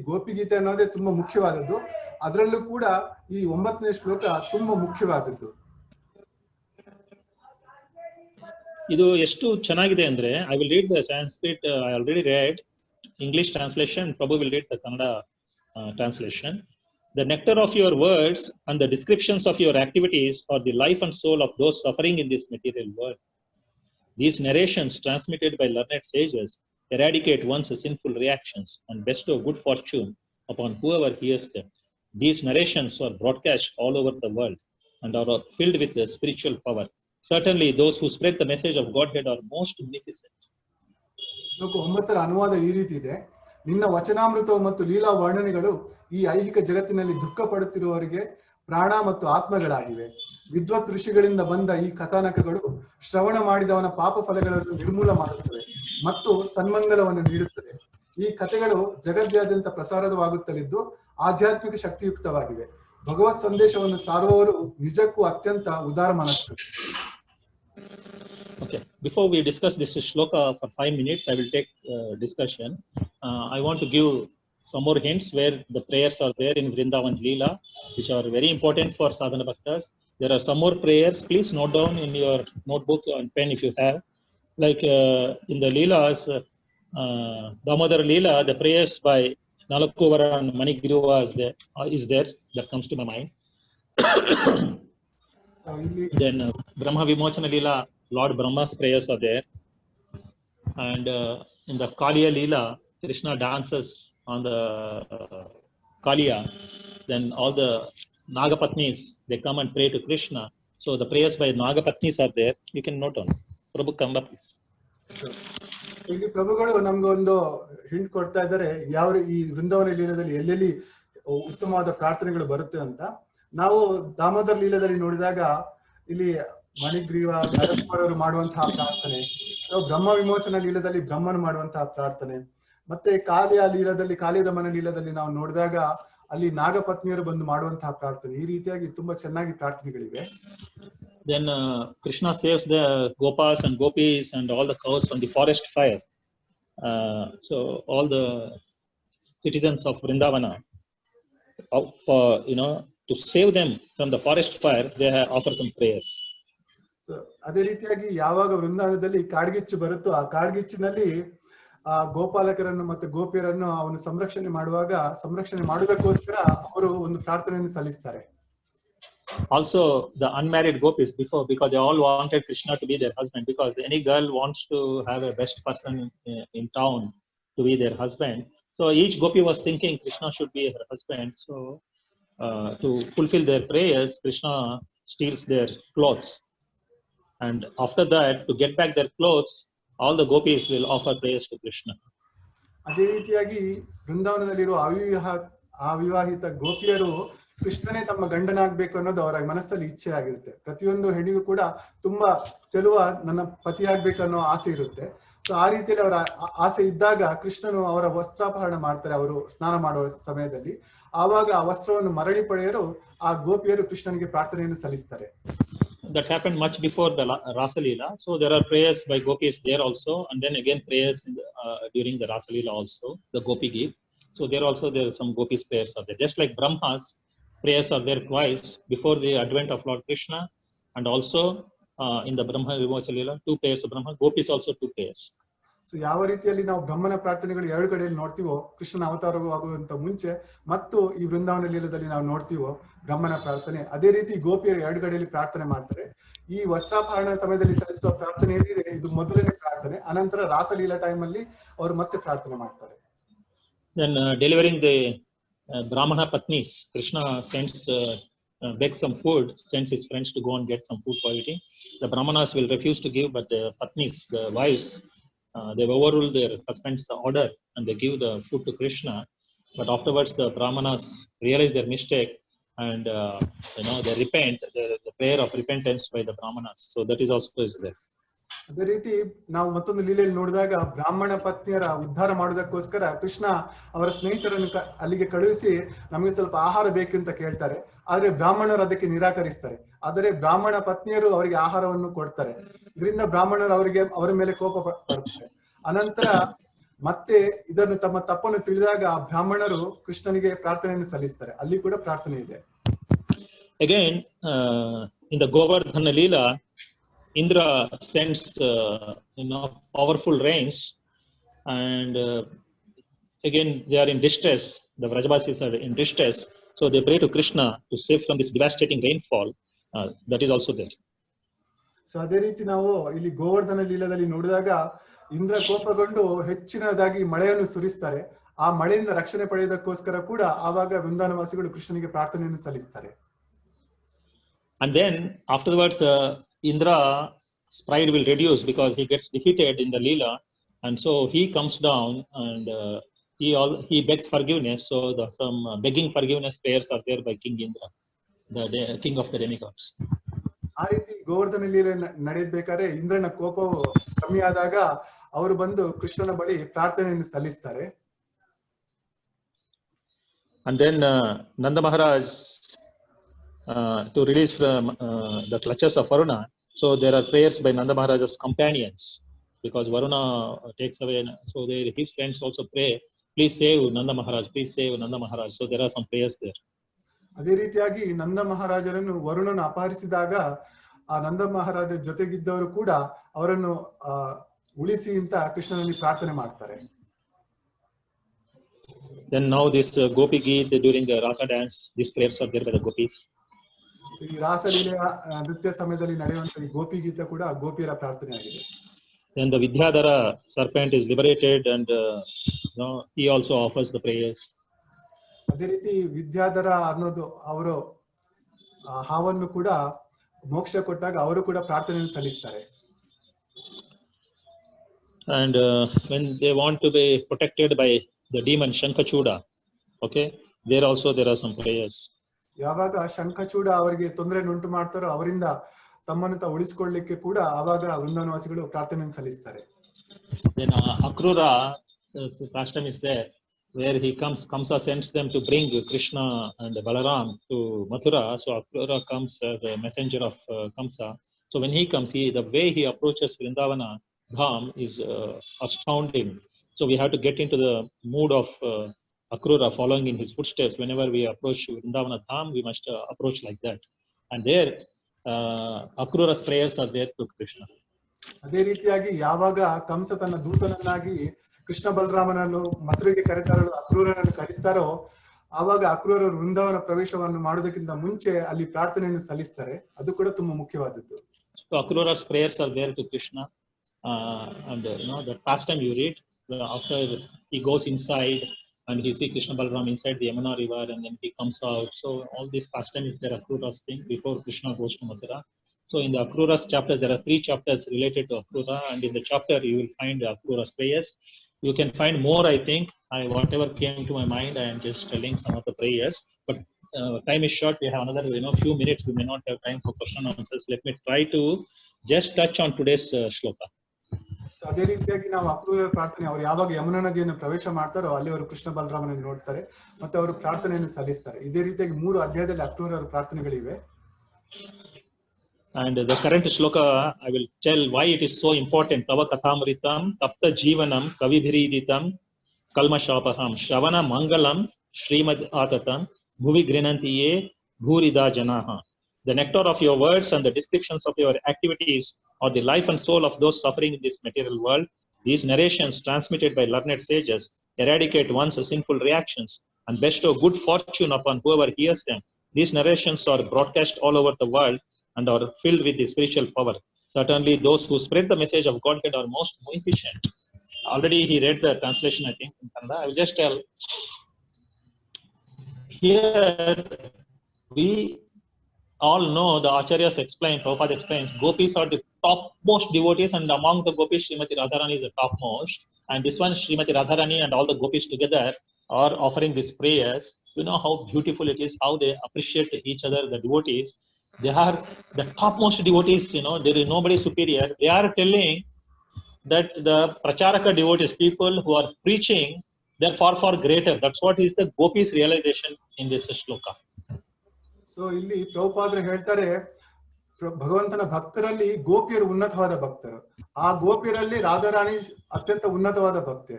ಗೋಪಿ ಗೀತೆ ಅನ್ನೋದೇ ತುಂಬಾ ಮುಖ್ಯವಾದದ್ದು. ಅದರಲ್ಲೂ ಕೂಡ ಈ 9ನೇ ಶ್ಲೋಕ ತುಂಬಾ ಮುಖ್ಯವಾದದ್ದು.
ಇದು ಎಷ್ಟು ಚೆನ್ನಾಗಿದೆ ಅಂದ್ರೆ, I will read the Sanskrit, I already read English translation, Prabhu will read the Kannada translation. The nectar of your words and the descriptions of your activities are the life and soul of those suffering in this material world. These narrations transmitted by learned sages eradicate one's sinful reactions and bestow good fortune upon whoever hears them. These narrations are broadcast all over the world and are filled with the spiritual power. Certainly those who spread the message of Godhead are most beneficent.
ಶ್ಲೋಕ 9ರ ಅನುವಾದ ಈ ರೀತಿ ಇದೆ. ನಿನ್ನ ವಚನಾಮೃತವು ಮತ್ತು ಲೀಲಾ ವರ್ಣನೆಗಳು ಈ ಐಹಿಕ ಜಗತ್ತಿನಲ್ಲಿ ದುಃಖ ಪಡುತ್ತಿರುವವರಿಗೆ ಪ್ರಾಣ ಮತ್ತು ಆತ್ಮಗಳಾಗಿವೆ. ವಿದ್ವತ್ ಋಷಿಗಳಿಂದ ಬಂದ ಈ ಕಥಾನಕಗಳು ಶ್ರವಣ ಮಾಡಿದವನ ಪಾಪ ಫಲಗಳನ್ನು ನಿರ್ಮೂಲ ಮಾಡುತ್ತವೆ ಮತ್ತು ಸನ್ಮಂಗಲವನ್ನು ನೀಡುತ್ತದೆ. ಈ ಕಥೆಗಳು ಜಗದ್ಯಾದ್ಯಂತ ಪ್ರಸಾರವಾಗುತ್ತಲಿದ್ದು ಆಧ್ಯಾತ್ಮಿಕ ಶಕ್ತಿಯುಕ್ತವಾಗಿವೆ. ಭಗವತ್ ಸಂದೇಶವನ್ನು ಸಾರುವವರು ನಿಜಕ್ಕೂ ಅತ್ಯಂತ ಉದಾರ ಮನಸ್ಕರು.
Okay. before we discuss this shloka for 5 minutes, I will take discussion. I want to give some more hints where the prayers are there in Vrindavan Leela, which are very important for sadhana bhaktas. There are some more prayers. Please note down in your notebook and pen if you have. Like in the Leelas, Damodar Leela, the prayers by Nalakuvara and Manigriva is there. That comes to my mind. Then Brahma Vimochana Leela, Lord Brahma's prayers are there. And in the Kaliya Leela, Krishna dances on the Kaliya. Then all the Nagapatnis, they come and pray to Krishna. So the prayers by Nagapatnis are there. You can note on. Prabhu, come up, please.
ಇಲ್ಲಿ ಪ್ರಭುಗಳು ನಮ್ಗೊಂದು hint ಕೊಡ್ತಾ ಇದ್ದಾರೆ ಯಾವ ಈ ವೃಂದಾವನ ಲೀಲದಲ್ಲಿ ಎಲ್ಲೆಲ್ಲಿ ಉತ್ತಮವಾದ ಪ್ರಾರ್ಥನೆಗಳು ಬರುತ್ತೆ ಅಂತ. ನಾವು ದಾಮೋದರ ಲೀಲದಲ್ಲಿ ನೋಡಿದಾಗ ಇಲ್ಲಿ ಮಣಿಗ್ರೀವ ನರಸಿಂಹರವರು ಮಾಡುವಂತಹ ಪ್ರಾರ್ಥನೆ, ಬ್ರಹ್ಮ ವಿಮೋಚನ ಲೀಲದಲ್ಲಿ ಬ್ರಹ್ಮನು ಮಾಡುವಂತಹ ಪ್ರಾರ್ಥನೆ, ಮತ್ತೆ ಕಾಲಿಯ ಲೀಲದಲ್ಲಿ ಕಾಲಿದಮನ ಲೀಲದಲ್ಲಿ ನಾವು ನೋಡಿದಾಗ ಅಲ್ಲಿ ನಾಗಪತ್ನಿಯರು ಬಂದು ಮಾಡುವಂತಹ ಪ್ರಾರ್ಥನೆ. ಈ ರೀತಿಯಾಗಿ ತುಂಬಾ ಚೆನ್ನಾಗಿ ಪ್ರಾರ್ಥನೆಗಳಿವೆ.
Then Krishna saves the Gopas and Gopis and all the cows from the forest fire. So all the citizens of Vrindavana, for to save them from the forest fire, they offer some prayers.
So ಅದೇ ರೀತಿಯಾಗಿ ಯಾವಾಗ ವೃಂದಾವನದಲ್ಲಿ ಕಾಡ್ಗಿಚ್ಚು ಬರುತ್ತೋ ಆ ಕಾಡ್ಗಿಚ್ಚಿನಲ್ಲಿ ಆ ಗೋಪಾಲಕರನ್ನು ಮತ್ತೆ ಗೋಪಿಯರನ್ನು ಅವನು ಸಂರಕ್ಷಣೆ ಮಾಡುವುದಕ್ಕೋಸ್ಕರ ಅವರು ಒಂದು ಪ್ರಾರ್ಥನೆಯನ್ನು ಸಲ್ಲಿಸ್ತಾರೆ.
Also the unmarried gopis because they all wanted Krishna to be their husband, because any girl wants to have a best person in town to be their husband. So each gopi was thinking Krishna should be her husband. So to fulfill their prayers, Krishna steals their clothes, and after that, to get back their clothes, all the gopis will offer prayers to Krishna.
ಅದೇ ರೀತಿಯಾಗಿ ವೃಂದಾವನದಲ್ಲಿರುವ ಅವಿವಾಹಿತ ಗೋಪಿಯರು ಕೃಷ್ಣನೇ ತಮ್ಮ ಗಂಡನಾಗ್ಬೇಕು ಅನ್ನೋದು ಅವರ ಮನಸ್ಸಲ್ಲಿ ಇಚ್ಛೆ ಆಗಿರುತ್ತೆ. ಪ್ರತಿಯೊಂದು ಹೆಣ್ಣಿಗೂ ಕೂಡ ತುಂಬಾ ಚೆಲುವ ನನ್ನ ಪತಿಯಾಗ್ಬೇಕು ಅನ್ನೋ ಆಸೆ ಇರುತ್ತೆ. ಸೊ ಆ ರೀತಿಯಲ್ಲಿ ಅವರ ಆಸೆ ಇದ್ದಾಗ ಕೃಷ್ಣನು ಅವರ ವಸ್ತ್ರಾಪಹರಣ ಮಾಡ್ತಾರೆ ಅವರು ಸ್ನಾನ ಮಾಡುವ ಸಮಯದಲ್ಲಿ. ಆವಾಗ ಆ ವಸ್ತ್ರವನ್ನು ಮರಳಿ ಪಡೆಯಲು ಆ ಗೋಪಿಯರು ಕೃಷ್ಣನಿಗೆ ಪ್ರಾರ್ಥನೆಯನ್ನು ಸಲ್ಲಿಸ್ತಾರೆ.
That happened much before the Rasa Leela. So there are prayers by gopis there also, and then again prayers during the Rasa Leela also, the gopi give. So there are some gopis prayers are there. Just like Brahma's prayers are there twice before the advent of Lord Krishna, and also in the Brahma Vimochana Leela, 2 prayers of Brahma. Gopis also 2 prayers.
So ಯಾವ ರೀತಿಯಲ್ಲಿ ನಾವು ಬ್ರಹ್ಮನ ಪ್ರಾರ್ಥನೆಗಳು 2 ಕಡೆಯಲ್ಲಿ ನೋಡ್ತೀವೋ, ಕೃಷ್ಣನ ಅವತಾರವಾಗುವಂತ ಮುಂಚೆ ಮತ್ತು ಈ ವೃಂದಾವನ ಲೀಲದಲ್ಲಿ ನಾವು ನೋಡ್ತೀವೋ ಬ್ರಹ್ಮನ ಪ್ರಾರ್ಥನೆ, ಅದೇ ರೀತಿ ಗೋಪಿಯರು 2 ಕಡೆಯಲ್ಲಿ ಪ್ರಾರ್ಥನೆ ಮಾಡ್ತಾರೆ. ಈ ವಸ್ತ್ರಾಪಹರಣ ಸಮಯದಲ್ಲಿ ಸಲ್ಲಿಸುವ ಪ್ರಾರ್ಥನೆ ಏನಿದೆ ಇದು ಮೊದಲನೇ ಪ್ರಾರ್ಥನೆ. ಅನಂತರ ರಾಸಲೀಲಾ ಟೈಮ್ ಅಲ್ಲಿ ಅವರು ಮತ್ತೆ ಪ್ರಾರ್ಥನೆ ಮಾಡ್ತಾರೆ.
Then delivering the Brahmana Patnis, Krishna begs some food, sends his friends to go and get some food for eating. The Brahmanas will refuse to give, but the Patnis, the wives, they overrule their husband's order and they give the food to Krishna. But afterwards, the Brahmanas realize their mistake and they repent. The prayer of repentance by the Brahmanas. So that is also is there.
ಅದೇ ರೀತಿ ನಾವು ಮತ್ತೊಂದು ಲೀಲೆಯಲ್ಲಿ ನೋಡಿದಾಗ ಬ್ರಾಹ್ಮಣ ಪತ್ನಿಯರ ಉದ್ಧಾರ ಮಾಡೋದಕ್ಕೋಸ್ಕರ ಕೃಷ್ಣ ಅವರ ಸ್ನೇಹಿತರನ್ನು ಅಲ್ಲಿಗೆ ಕಳುಹಿಸಿ ನಮಗೆ ಸ್ವಲ್ಪ ಆಹಾರ ಬೇಕು ಅಂತ ಕೇಳ್ತಾರೆ. ಆದ್ರೆ ಬ್ರಾಹ್ಮಣರು ಅದಕ್ಕೆ ನಿರಾಕರಿಸ್ತಾರೆ. ಆದರೆ ಬ್ರಾಹ್ಮಣ ಪತ್ನಿಯರು ಅವರಿಗೆ ಆಹಾರವನ್ನು ಕೊಡ್ತಾರೆ. ಇದರಿಂದ ಬ್ರಾಹ್ಮಣರು ಅವರ ಮೇಲೆ ಕೋಪ ಪಡ್ತಾರೆ. ಅನಂತರ ಮತ್ತೆ ಇದನ್ನು ತಮ್ಮ ತಪ್ಪನ್ನು ತಿಳಿದಾಗ ಬ್ರಾಹ್ಮಣರು ಕೃಷ್ಣನಿಗೆ ಪ್ರಾರ್ಥನೆಯನ್ನು ಸಲ್ಲಿಸ್ತಾರೆ. ಅಲ್ಲಿ ಕೂಡ ಪ್ರಾರ್ಥನೆ ಇದೆ.
Again, in the Govardhana Leela, Indra sends powerful rains, and again they are in distress. The Vrajavasis are in distress, so they pray to Krishna to save from this devastating rainfall. That is also there.
So ಅದೇ ರೀತಿ ನಾವು ಇಲ್ಲಿ ಗೋವರ್ಧನ ಲೀಲದಲ್ಲಿ ನೋಡಿದಾಗ ಇಂದ್ರ ಕೋಪಗೊಂಡು ಹೆಚ್ಚಿನದಾಗಿ ಮಳೆಯನ್ನು ಸುರಿಸ್ತಾರೆ. ಆ ಮಳೆಯಿಂದ ರಕ್ಷಣೆ ಪಡೆಯುವುದಕ್ಕೋಸ್ಕರ ಕೂಡ ಆವಾಗ ವೃಂದಾವನವಾಸಿಗಳು ಕೃಷ್ಣನಿಗೆ ಪ್ರಾರ್ಥನೆಯನ್ನು ಸಲ್ಲಿಸ್ತಾರೆ.
And then afterwards, Indra's pride will reduce because he gets defeated in the Leela, and so he comes down and he begs forgiveness. So some begging forgiveness prayers are there by King Indra, the king of the demigods.
ಆ ರೀತಿ ಗೋವರ್ಧನ ಲೀಲೆ ನಡೆಯಬೇಕಾದ್ರೆ ಇಂದ್ರನ ಕೋಪವು ಕಮ್ಮಿ ಆದಾಗ ಅವರು ಬಂದು ಕೃಷ್ಣನ ಬಳಿ ಪ್ರಾರ್ಥನೆಯನ್ನು ಸಲ್ಲಿಸ್ತಾರೆ.
And then Nanda Maharaj, to release from the clutches of Varuna, So there are prayers by Nanda Maharaja's companions, because Varuna takes away, so his friends also pray, please save Nanda Maharaj, please save Nanda Maharaj. So there are some prayers there.
ಅದೇ ರೀತಿಯಾಗಿ ನಂದ ಮಹಾರಾಜರನ್ನು ವರುಣನು ಅಪಹರಿಸಿದಾಗ ಆ ನಂದ ಮಹಾರಾಜರ ಜೊತೆಗಿದ್ದವರು ಕೂಡ ಅವರನ್ನು ಉಳಿಸಿ ಅಂತ ಕೃಷ್ಣನಲ್ಲಿ ಪ್ರಾರ್ಥನೆ ಮಾಡ್ತಾರೆ.
Then now this Gopi Geet during the Rasa dance, these prayers are there by the gopis.
ಈ ರಾಸಲೀಲೆಯ ನೃತ್ಯ ಸಮಯದಲ್ಲಿ ನಡೆಯುವಂತ ಈ ಗೋಪಿ ಗೀತ ಕೂಡ ಗೋಪಿಯರ ಪ್ರಾರ್ಥನೆ ಆಗಿದೆ.
Then the Vidyadhara serpent is liberated, and he also offers the prayers.
ಅದೇ ರೀತಿ ವಿದ್ಯಾಧರ ಅನ್ನೋದು ಅವರು ಹಾವನ್ನು ಕೂಡ ಮೋಕ್ಷ ಕೊಟ್ಟಾಗ ಅವರು ಕೂಡ ಪ್ರಾರ್ಥನೆಯನ್ನು ಸಲ್ಲಿಸ್ತಾರೆ.
And when they want to be protected by the demon Shankachuda, okay, there are some prayers.
ಯಾವಾಗ ಶಂಖಚೂಡ ಅವರಿಗೆ ತೊಂದರೆಯನ್ನುಂಟು ಮಾಡ್ತಾರೋ ಅವರಿಂದ ತಮ್ಮನ್ನು ಉಳಿಸಿಕೊಳ್ಳಲಿಕ್ಕೆ ಕೂಡ ಆವಾಗ ವೃಂದಾವನವಾಸಿಗಳು ಪ್ರಾರ್ಥನೆಯನ್ನು ಸಲ್ಲಿಸ್ತಾರೆ.
Then Akrura pastime is there, where Kamsa sends them to bring Krishna and Balaram to Mathura. So Akrura comes as a messenger of Kamsa. So when he comes, the way he approaches Vrindavana Dham is astounding. So we have to get into the mood of Akrura, following in his footsteps. Whenever we approach Vrindavana Dham, we must approach like that. And there, Akrura's prayers are there to Krishna.
ಅದೇ ರೀತಿಯಾಗಿ ಯಾವಾಗ ಕಂಸ ತನ್ನ ದೂತನನ್ನಾಗಿ ಕೃಷ್ಣ ಬಲರಾಮನನ್ನು ಮಥುರೆಗೆ ಕರೆತರಲು ಅಕ್ರೂರನನ್ನು ಕರೆಸ್ತಾರೋ ಆವಾಗ ಅಕ್ರೂರರು ವೃಂದಾವನ ಪ್ರವೇಶವನ್ನು ಮಾಡೋದಕ್ಕಿಂತ ಮುಂಚೆ ಅಲ್ಲಿ ಪ್ರಾರ್ಥನೆಯನ್ನು ಸಲ್ಲಿಸ್ತಾರೆ. ಅದು ಕೂಡ ತುಂಬಾ ಮುಖ್ಯವಾದದ್ದು.
So Akrura's prayers are there to Krishna, and the past time you read, after he goes inside and he sees Krishna Balaram inside the Yamuna river, and then he comes out. So all this pastime is there, Akrura's thing, before Krishna goes to Mathura. So in the Akrura's chapters, there are 3 chapters related to Akrura, and in the chapter you will find Akrura's prayers. You can find more, I think. Whatever came to my mind, I am just telling some of the prayers. But time is short. We have another few minutes. We may not have time for question and answers. Let me try to just touch on today's shloka.
So ಅದೇ ರೀತಿಯಾಗಿ ನಾವು ಅಕ್ರೂರರ ಪ್ರಾರ್ಥನೆ, ಅವರು ಯಾವಾಗ ಯಮುನಾ ನದಿಯನ್ನು ಪ್ರವೇಶ ಮಾಡ್ತಾರೋ ಅಲ್ಲಿ ಅವರು ಕೃಷ್ಣ ಬಲರಾಮನನ್ನು ನೋಡ್ತಾರೆ ಮತ್ತೆ ಅವರು ಪ್ರಾರ್ಥನೆಯನ್ನು ಸಲ್ಲಿಸ್ತಾರೆ. ಇದೇ ರೀತಿಯಾಗಿ 3 ಅಧ್ಯಾಯದಲ್ಲಿ ಅಕ್ರೂರರ ಪ್ರಾರ್ಥನೆಗಳಿವೆ.
And the current shloka, I will tell why it is so important. Tava kathamritam tapta jeevanam kavibhiriditam kalmashapaham shravana mangalam shrimad atatam bhuvi grinantiye bhurida janaha. The nectar of your words and the descriptions of your activities are the life and soul of those suffering in this material world. These narrations, transmitted by learned sages, eradicate one's sinful reactions and bestow good fortune upon whoever hears them. These narrations are broadcast all over the world and are filled with the spiritual power. Certainly, those who spread the message of Godhead are most efficient. Already he read the translation, I think, in Kannada. I will just tell. Here, we all know, the Acharyas explain, Prabhupada explains, gopis are the topmost devotees, and among the gopis, Srimati Radharani is the topmost. And this one, Srimati Radharani and all the gopis together are offering these prayers. You know how beautiful it is, how they appreciate each other, the devotees. They are the topmost devotees, there is nobody superior. They are telling that the Pracharaka devotees, people who are preaching, they are far, far greater. That's what is the gopis realization in this shloka.
So ಇಲ್ಲಿ ಪ್ರಭುಪಾದರು ಹೇಳ್ತಾರೆ, ಭಗವಂತನ ಭಕ್ತರಲ್ಲಿ ಗೋಪಿಯರು ಉನ್ನತವಾದ ಭಕ್ತರು, ಆ ಗೋಪಿಯರಲ್ಲಿ ರಾಧಾರಾಣಿ ಅತ್ಯಂತ ಉನ್ನತವಾದ ಭಕ್ತೆ.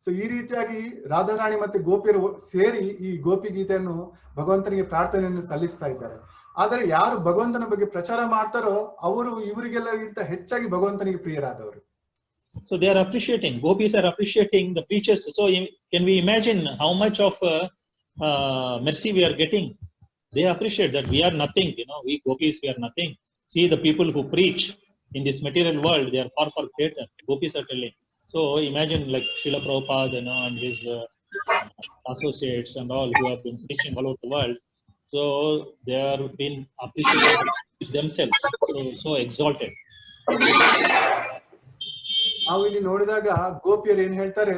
So ಈ ರೀತಿಯಾಗಿ ರಾಧಾರಾಣಿ ಮತ್ತೆ ಗೋಪಿಯರು ಸೇರಿ ಈ ಗೋಪಿ ಗೀತೆಯನ್ನು ಭಗವಂತನಿಗೆ ಪ್ರಾರ್ಥನೆಯನ್ನು ಸಲ್ಲಿಸ್ತಾ ಇದ್ದಾರೆ. ಆದರೆ ಯಾರು ಭಗವಂತನ ಬಗ್ಗೆ ಪ್ರಚಾರ ಮಾಡ್ತಾರೋ ಅವರು ಇವರಿಗೆಲ್ಲರಿಗಿಂತ ಹೆಚ್ಚಾಗಿ ಭಗವಂತನಿಗೆ ಪ್ರಿಯರಾದವರು.
So they are appreciating, gopis are appreciating the preachers. So can we imagine how much of mercy we are getting? They appreciate that we are nothing, we gopis, we are nothing. See the people who preach in this material world, they are far, far greater. Gopis are telling. So imagine like Srila Prabhupada, and his associates and all who have been preaching all over the world. So they are being appreciated themselves, so exalted.
ನಾವು ಇಲ್ಲಿ ನೋಡಿದಾಗ ಗೋಪಿಯರು ಏನ್ ಹೇಳ್ತಾರೆ,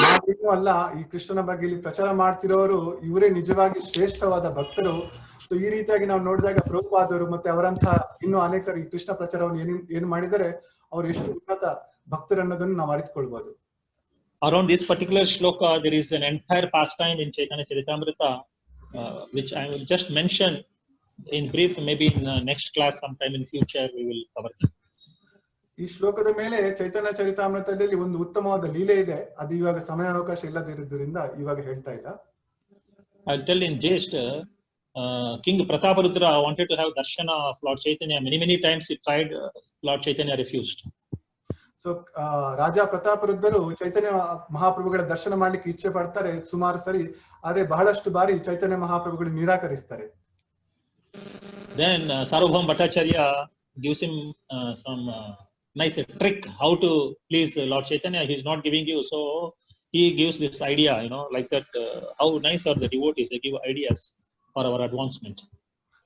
ನಾವೇನು ಅಲ್ಲ, ಈ ಕೃಷ್ಣನ ಬಗ್ಗೆ ಇಲ್ಲಿ ಪ್ರಚಾರ ಮಾಡ್ತಿರೋರು ಇವರೇ ನಿಜವಾಗಿ ಶ್ರೇಷ್ಠವಾದ ಭಕ್ತರು. ಸೊ ಈ ರೀತಿಯಾಗಿ ನಾವು ನೋಡಿದಾಗ ಪ್ರಭುಪಾದರು ಮತ್ತೆ ಅವರಂತ ಇನ್ನೂ ಅನೇಕರು ಈ ಕೃಷ್ಣ ಪ್ರಚಾರವನ್ನು ಏನು ಮಾಡಿದರೆ ಅವರು ಎಷ್ಟು ಉನ್ನತ ಭಕ್ತರು ಅನ್ನೋದನ್ನು ನಾವು ಅರಿತುಕೊಳ್ಬಹುದು.
Around this particular shloka, there is an entire pastime in Chaitanya Charitamrita, which I will just mention in brief, maybe in next class, sometime in future, we will cover them.
ಈ ಶ್ಲೋಕದ ಮೇಲೆ ಚೈತನ್ಯ ಚರಿತಾಮೃತದಲ್ಲಿ ಒಂದು ಉತ್ತಮವಾದ ಲೀಲೆ ಇದೆ. ಅದು ಇವಾಗ ಸಮಯಾವಕಾಶ ಇಲ್ಲದಿರುವುದರಿಂದ ಇವಾಗ ಹೇಳ್ತಾ ಇಲ್ಲ.
I'll tell in just King Prataparudra wanted to have darshana of Lord Chaitanya. Many times he tried, Lord Chaitanya refused.
So Raja ಪ್ರತಾಪರುದ್ಧರು ಚೈತನ್ಯ ಮಹಾಪ್ರಭುಗಳ ದರ್ಶನ ಮಾಡ್ಲಿಕ್ಕೆ ಇಚ್ಛೆ ಪಡ್ತಾರೆ ಸುಮಾರು ಸರಿ, ಆದ್ರೆ ಬಹಳಷ್ಟು ಬಾರಿ ಚೈತನ್ಯ ಮಹಾಪ್ರಭುಗಳು ನಿರಾಕರಿಸ್ತಾರೆ.
Then Sarvabhauma Bhattacharya gives him some nice trick how to please Lord Chaitanya. He's not giving you, so he gives this idea, like that. How nice are the devotees? They give ideas for our advancement.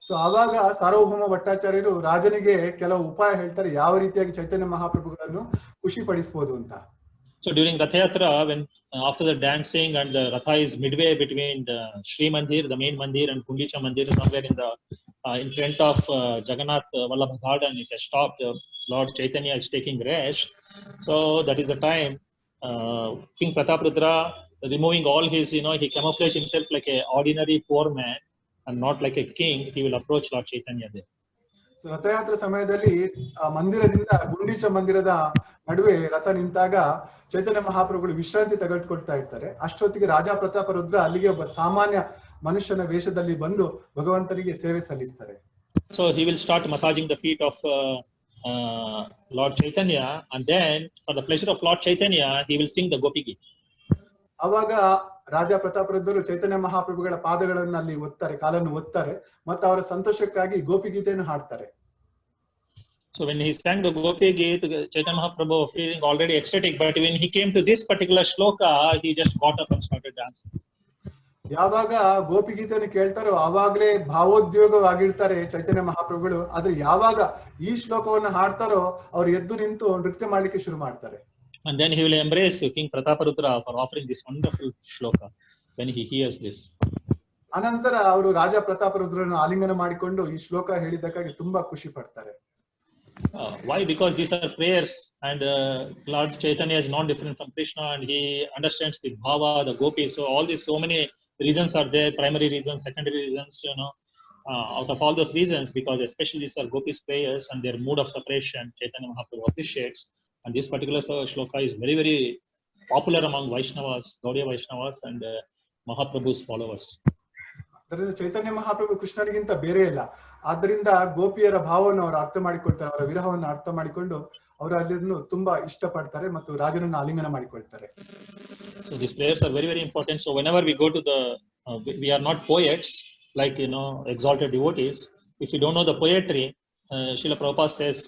So ಆವಾಗ ಸಾರ್ವಭೌಮ ಭಟ್ಟಾಚಾರ್ಯರು ರಾಜನಿಗೆ ಕೆಲವು ಉಪಾಯ ಹೇಳ್ತಾರೆ, ಯಾವ ರೀತಿಯಾಗಿ ಚೈತನ್ಯ ಮಹಾಪ್ರಭುಗಳನ್ನು ಖುಷಿ ಪಡಿಸಬಹುದು ಅಂತ.
So during Ratha Yatra, when after the dancing and the Ratha is midway between the Sri Mandir, the main Mandir, and Gundicha Mandir, somewhere in the in front of Jagannath Vallabha Garden, it has stopped. Lord Chaitanya is taking rest. So that is the time King Prataparudra, removing all his, he camouflaged himself like a ordinary poor man and not like a king. He will approach Lord Chaitanya there.
So ರಥಯಾತ್ರೆ ಸಮಯದಲ್ಲಿ ಆ ಮಂದಿರದಿಂದ ಗುಂಡೀಚ ಮಂದಿರದ ನಡುವೆ ರಥ ನಿಂತಾಗ ಚೈತನ್ಯ ಮಹಾಪ್ರಭುಗಳು ವಿಶ್ರಾಂತಿ ತೆಗೆದುಕೊಳ್ತಾ ಇರ್ತಾರೆ. ಅಷ್ಟೊತ್ತಿಗೆ ರಾಜ ಪ್ರತಾಪರುದ್ರ ಅಲ್ಲಿಗೆ ಒಬ್ಬ ಸಾಮಾನ್ಯ ಮನುಷ್ಯನ ವೇಷದಲ್ಲಿ ಬಂದು ಭಗವಂತನಿಗೆ ಸೇವೆ ಸಲ್ಲಿಸ್ತಾರೆ.
So he will start massaging the feet of Lord Chaitanya, and then for the pleasure of Lord Chaitanya, he will sing the Gopi Geet.
ಅವಾಗ ರಾಜ ಪ್ರತಾಪರುದ್ಧರು ಚೈತನ್ಯ ಮಹಾಪ್ರಭುಗಳ ಪಾದಗಳನ್ನು ಅಲ್ಲಿ ಒತ್ತಾರೆ, ಕಾಲನ್ನು ಒತ್ತಾರೆ, ಮತ್ತು ಅವರ ಸಂತೋಷಕ್ಕಾಗಿ ಗೋಪಿ ಗೀತೆಯನ್ನು ಹಾಡ್ತಾರೆ.
So when he sang the Gopi Geet, Chaitanya Mahaprabhu feeling already ecstatic, but when he came to this particular shloka, he just got up and started dancing.
ಯಾವಾಗ ಗೋಪಿ ಗೀತೆಯನ್ನು ಕೇಳ್ತಾರೋ ಆವಾಗಲೇ ಭಾವೋದ್ಯೋಗವಾಗಿರ್ತಾರೆ ಚೈತನ್ಯ ಮಹಾಪ್ರಭುಗಳು. ಆದ್ರೆ ಯಾವಾಗ ಈ ಶ್ಲೋಕವನ್ನು ಹಾಡ್ತಾರೋ ಅವ್ರು ಎದ್ದು ನಿಂತು ನೃತ್ಯ ಮಾಡ್ಲಿಕ್ಕೆ ಶುರು ಮಾಡ್ತಾರೆ.
And then he will embrace King Prataparudra for offering this wonderful shloka when he hears this.
ಅನಂತರ ಅವರು ರಾಜ ಪ್ರತಾಪರುದ್ರನ್ನು ಆಲಿಂಗನ ಮಾಡಿಕೊಂಡು ಈ ಶ್ಲೋಕ ಹೇಳಿದ್ದಕ್ಕಾಗಿ ತುಂಬಾ ಖುಷಿ ಪಡ್ತಾರೆ.
Why? Because these are prayers, and Lord Chaitanya is not different from Krishna, and he understands the bhava, the gopis. So all these, so many reasons are there, primary reasons, secondary reasons, out of all those reasons, because especially these are gopis prayers and their mood of separation, Chaitanya Mahaprabhu appreciates. And this particular shloka is very, very popular among Vaishnavas, Gaudiya Vaishnavas, and Mahaprabhu's followers.
ಅದರಿಂದ ಚೈತನ್ಯ ಮಹಾಪ್ರಭು ಕೃಷ್ಣನಿಗಿಂತ ಬೇರೆ ಇಲ್ಲ. ಆದ್ದರಿಂದ ಗೋಪಿಯರ ಭಾವವನ್ನು ಅವರು ಅರ್ಥ ಮಾಡಿಕೊಳ್ತಾರೆ, ಅವರ ವಿರಹವನ್ನು ಅರ್ಥ ಮಾಡಿಕೊಂಡು ಅವರು ಅದನ್ನು ತುಂಬಾ ಇಷ್ಟಪಡ್ತಾರೆ ಮತ್ತು ರಾಜನನ್ನು ಆಲಿಂಗನ ಮಾಡಿಕೊಳ್ತಾರೆ.
So these prayers are very, very important. So whenever we go to the, we are not poets like exalted devotees. If you don't know the poetry, Srila Prabhupada says,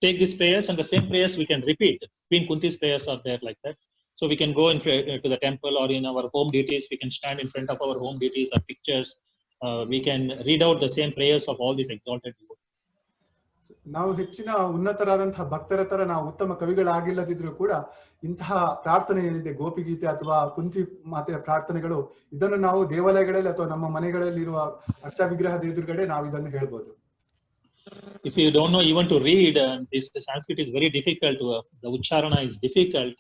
take these prayers, and the same prayers we can repeat. Queen Kunti's prayers are there like that. So we can go to the temple or in our home deities. We can stand in front of our home deities or pictures. We can read out the same prayers of all these exalted devotees.
ನಾವು ಹೆಚ್ಚಿನ ಉನ್ನತರಾದಂತಹ ಭಕ್ತರ ತರ ನಾವು ಉತ್ತಮ ಕವಿಗಳಾಗಿಲ್ಲದಿದ್ರು ಕೂಡ ಇಂತಹ ಪ್ರಾರ್ಥನೆ ಏನಿದೆ ಗೋಪಿಗೀತೆ ಅಥವಾ ಕುಂತಿ ಮಾತೆಯ ಪ್ರಾರ್ಥನೆಗಳು, ಇದನ್ನು ನಾವು ದೇವಾಲಯಗಳಲ್ಲಿ ಅಥವಾ ನಮ್ಮ ಮನೆಗಳಲ್ಲಿ ಇರುವ ಅಷ್ಟ ವಿಗ್ರಹದ ಎದುರುಗಡೆ ನಾವು ಇದನ್ನು ಹೇಳ್ಬೋದು.
If you don't know even to read, this Sanskrit is very difficult. The ucharana is difficult.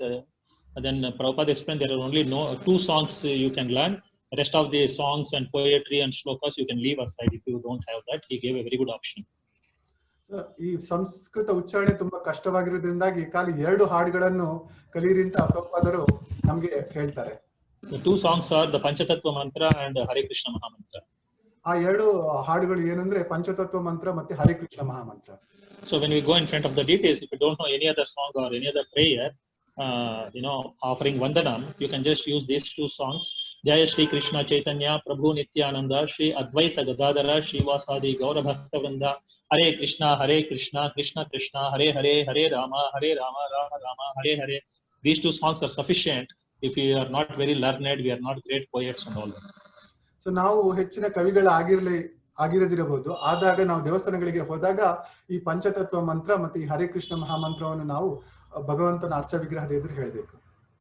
Then Prabhupada explained there are only two songs you can learn. The rest of the songs and poetry and shlokas you can leave aside if you don't have that. He gave a very good option.
ಈ ಸಂಸ್ಕೃತ ಉಚ್ಚಾರಣೆ ತುಂಬಾ ಕಷ್ಟವಾಗಿರೋದ್ರಿಂದಾಗಿ ಖಾಲಿ 2 ಹಾಡುಗಳನ್ನು ಕಲಿಯಿರಿ ಅಂತ ಪ್ರಭುಪಾದರು ನಮಗೆ ಹೇಳ್ತಾರೆ.
The two songs are the Panchatattva mantra and Hare Krishna Mahamantra.
ಆ 2 ಹಾಡುಗಳು ಏನಂದ್ರೆ ಪಂಚತತ್ವ ಮಂತ್ರ ಮತ್ತೆ Hare Krishna ಮಹಾಮಂತ್ರ.
So when we go in front of the deities, if you don't know any other song or any other prayer, offering Vandanam, you can just use these 2 songs. Jaya Shri Krishna Chaitanya Prabhu Nityananda Shri Advaita Gadadara Shivasadi Gaura Bhakta Vrinda Hare Krishna Krishna Krishna Hare Hare Hare Rama Rama Rama Hare Hare. These 2 songs are sufficient if you are not very learned, we are not great poets and all that.
So ನಾವು ಹೆಚ್ಚಿನ ಆಗಿರದಿರಬಹುದು, ಆದಾಗ ನಾವು ದೇವಸ್ಥಾನಗಳಿಗೆ ಹೋದಾಗ ಈ ಪಂಚತತ್ವ ಮಂತ್ರ ಮತ್ತೆ ಈ ಹರೇ ಕೃಷ್ಣ ಮಹಾಮಂತ್ರವನ್ನು ನಾವು ಭಗವಂತನ ಅರ್ಚ ವಿಗ್ರಹದ ಎದುರು ಹೇಳಬೇಕು.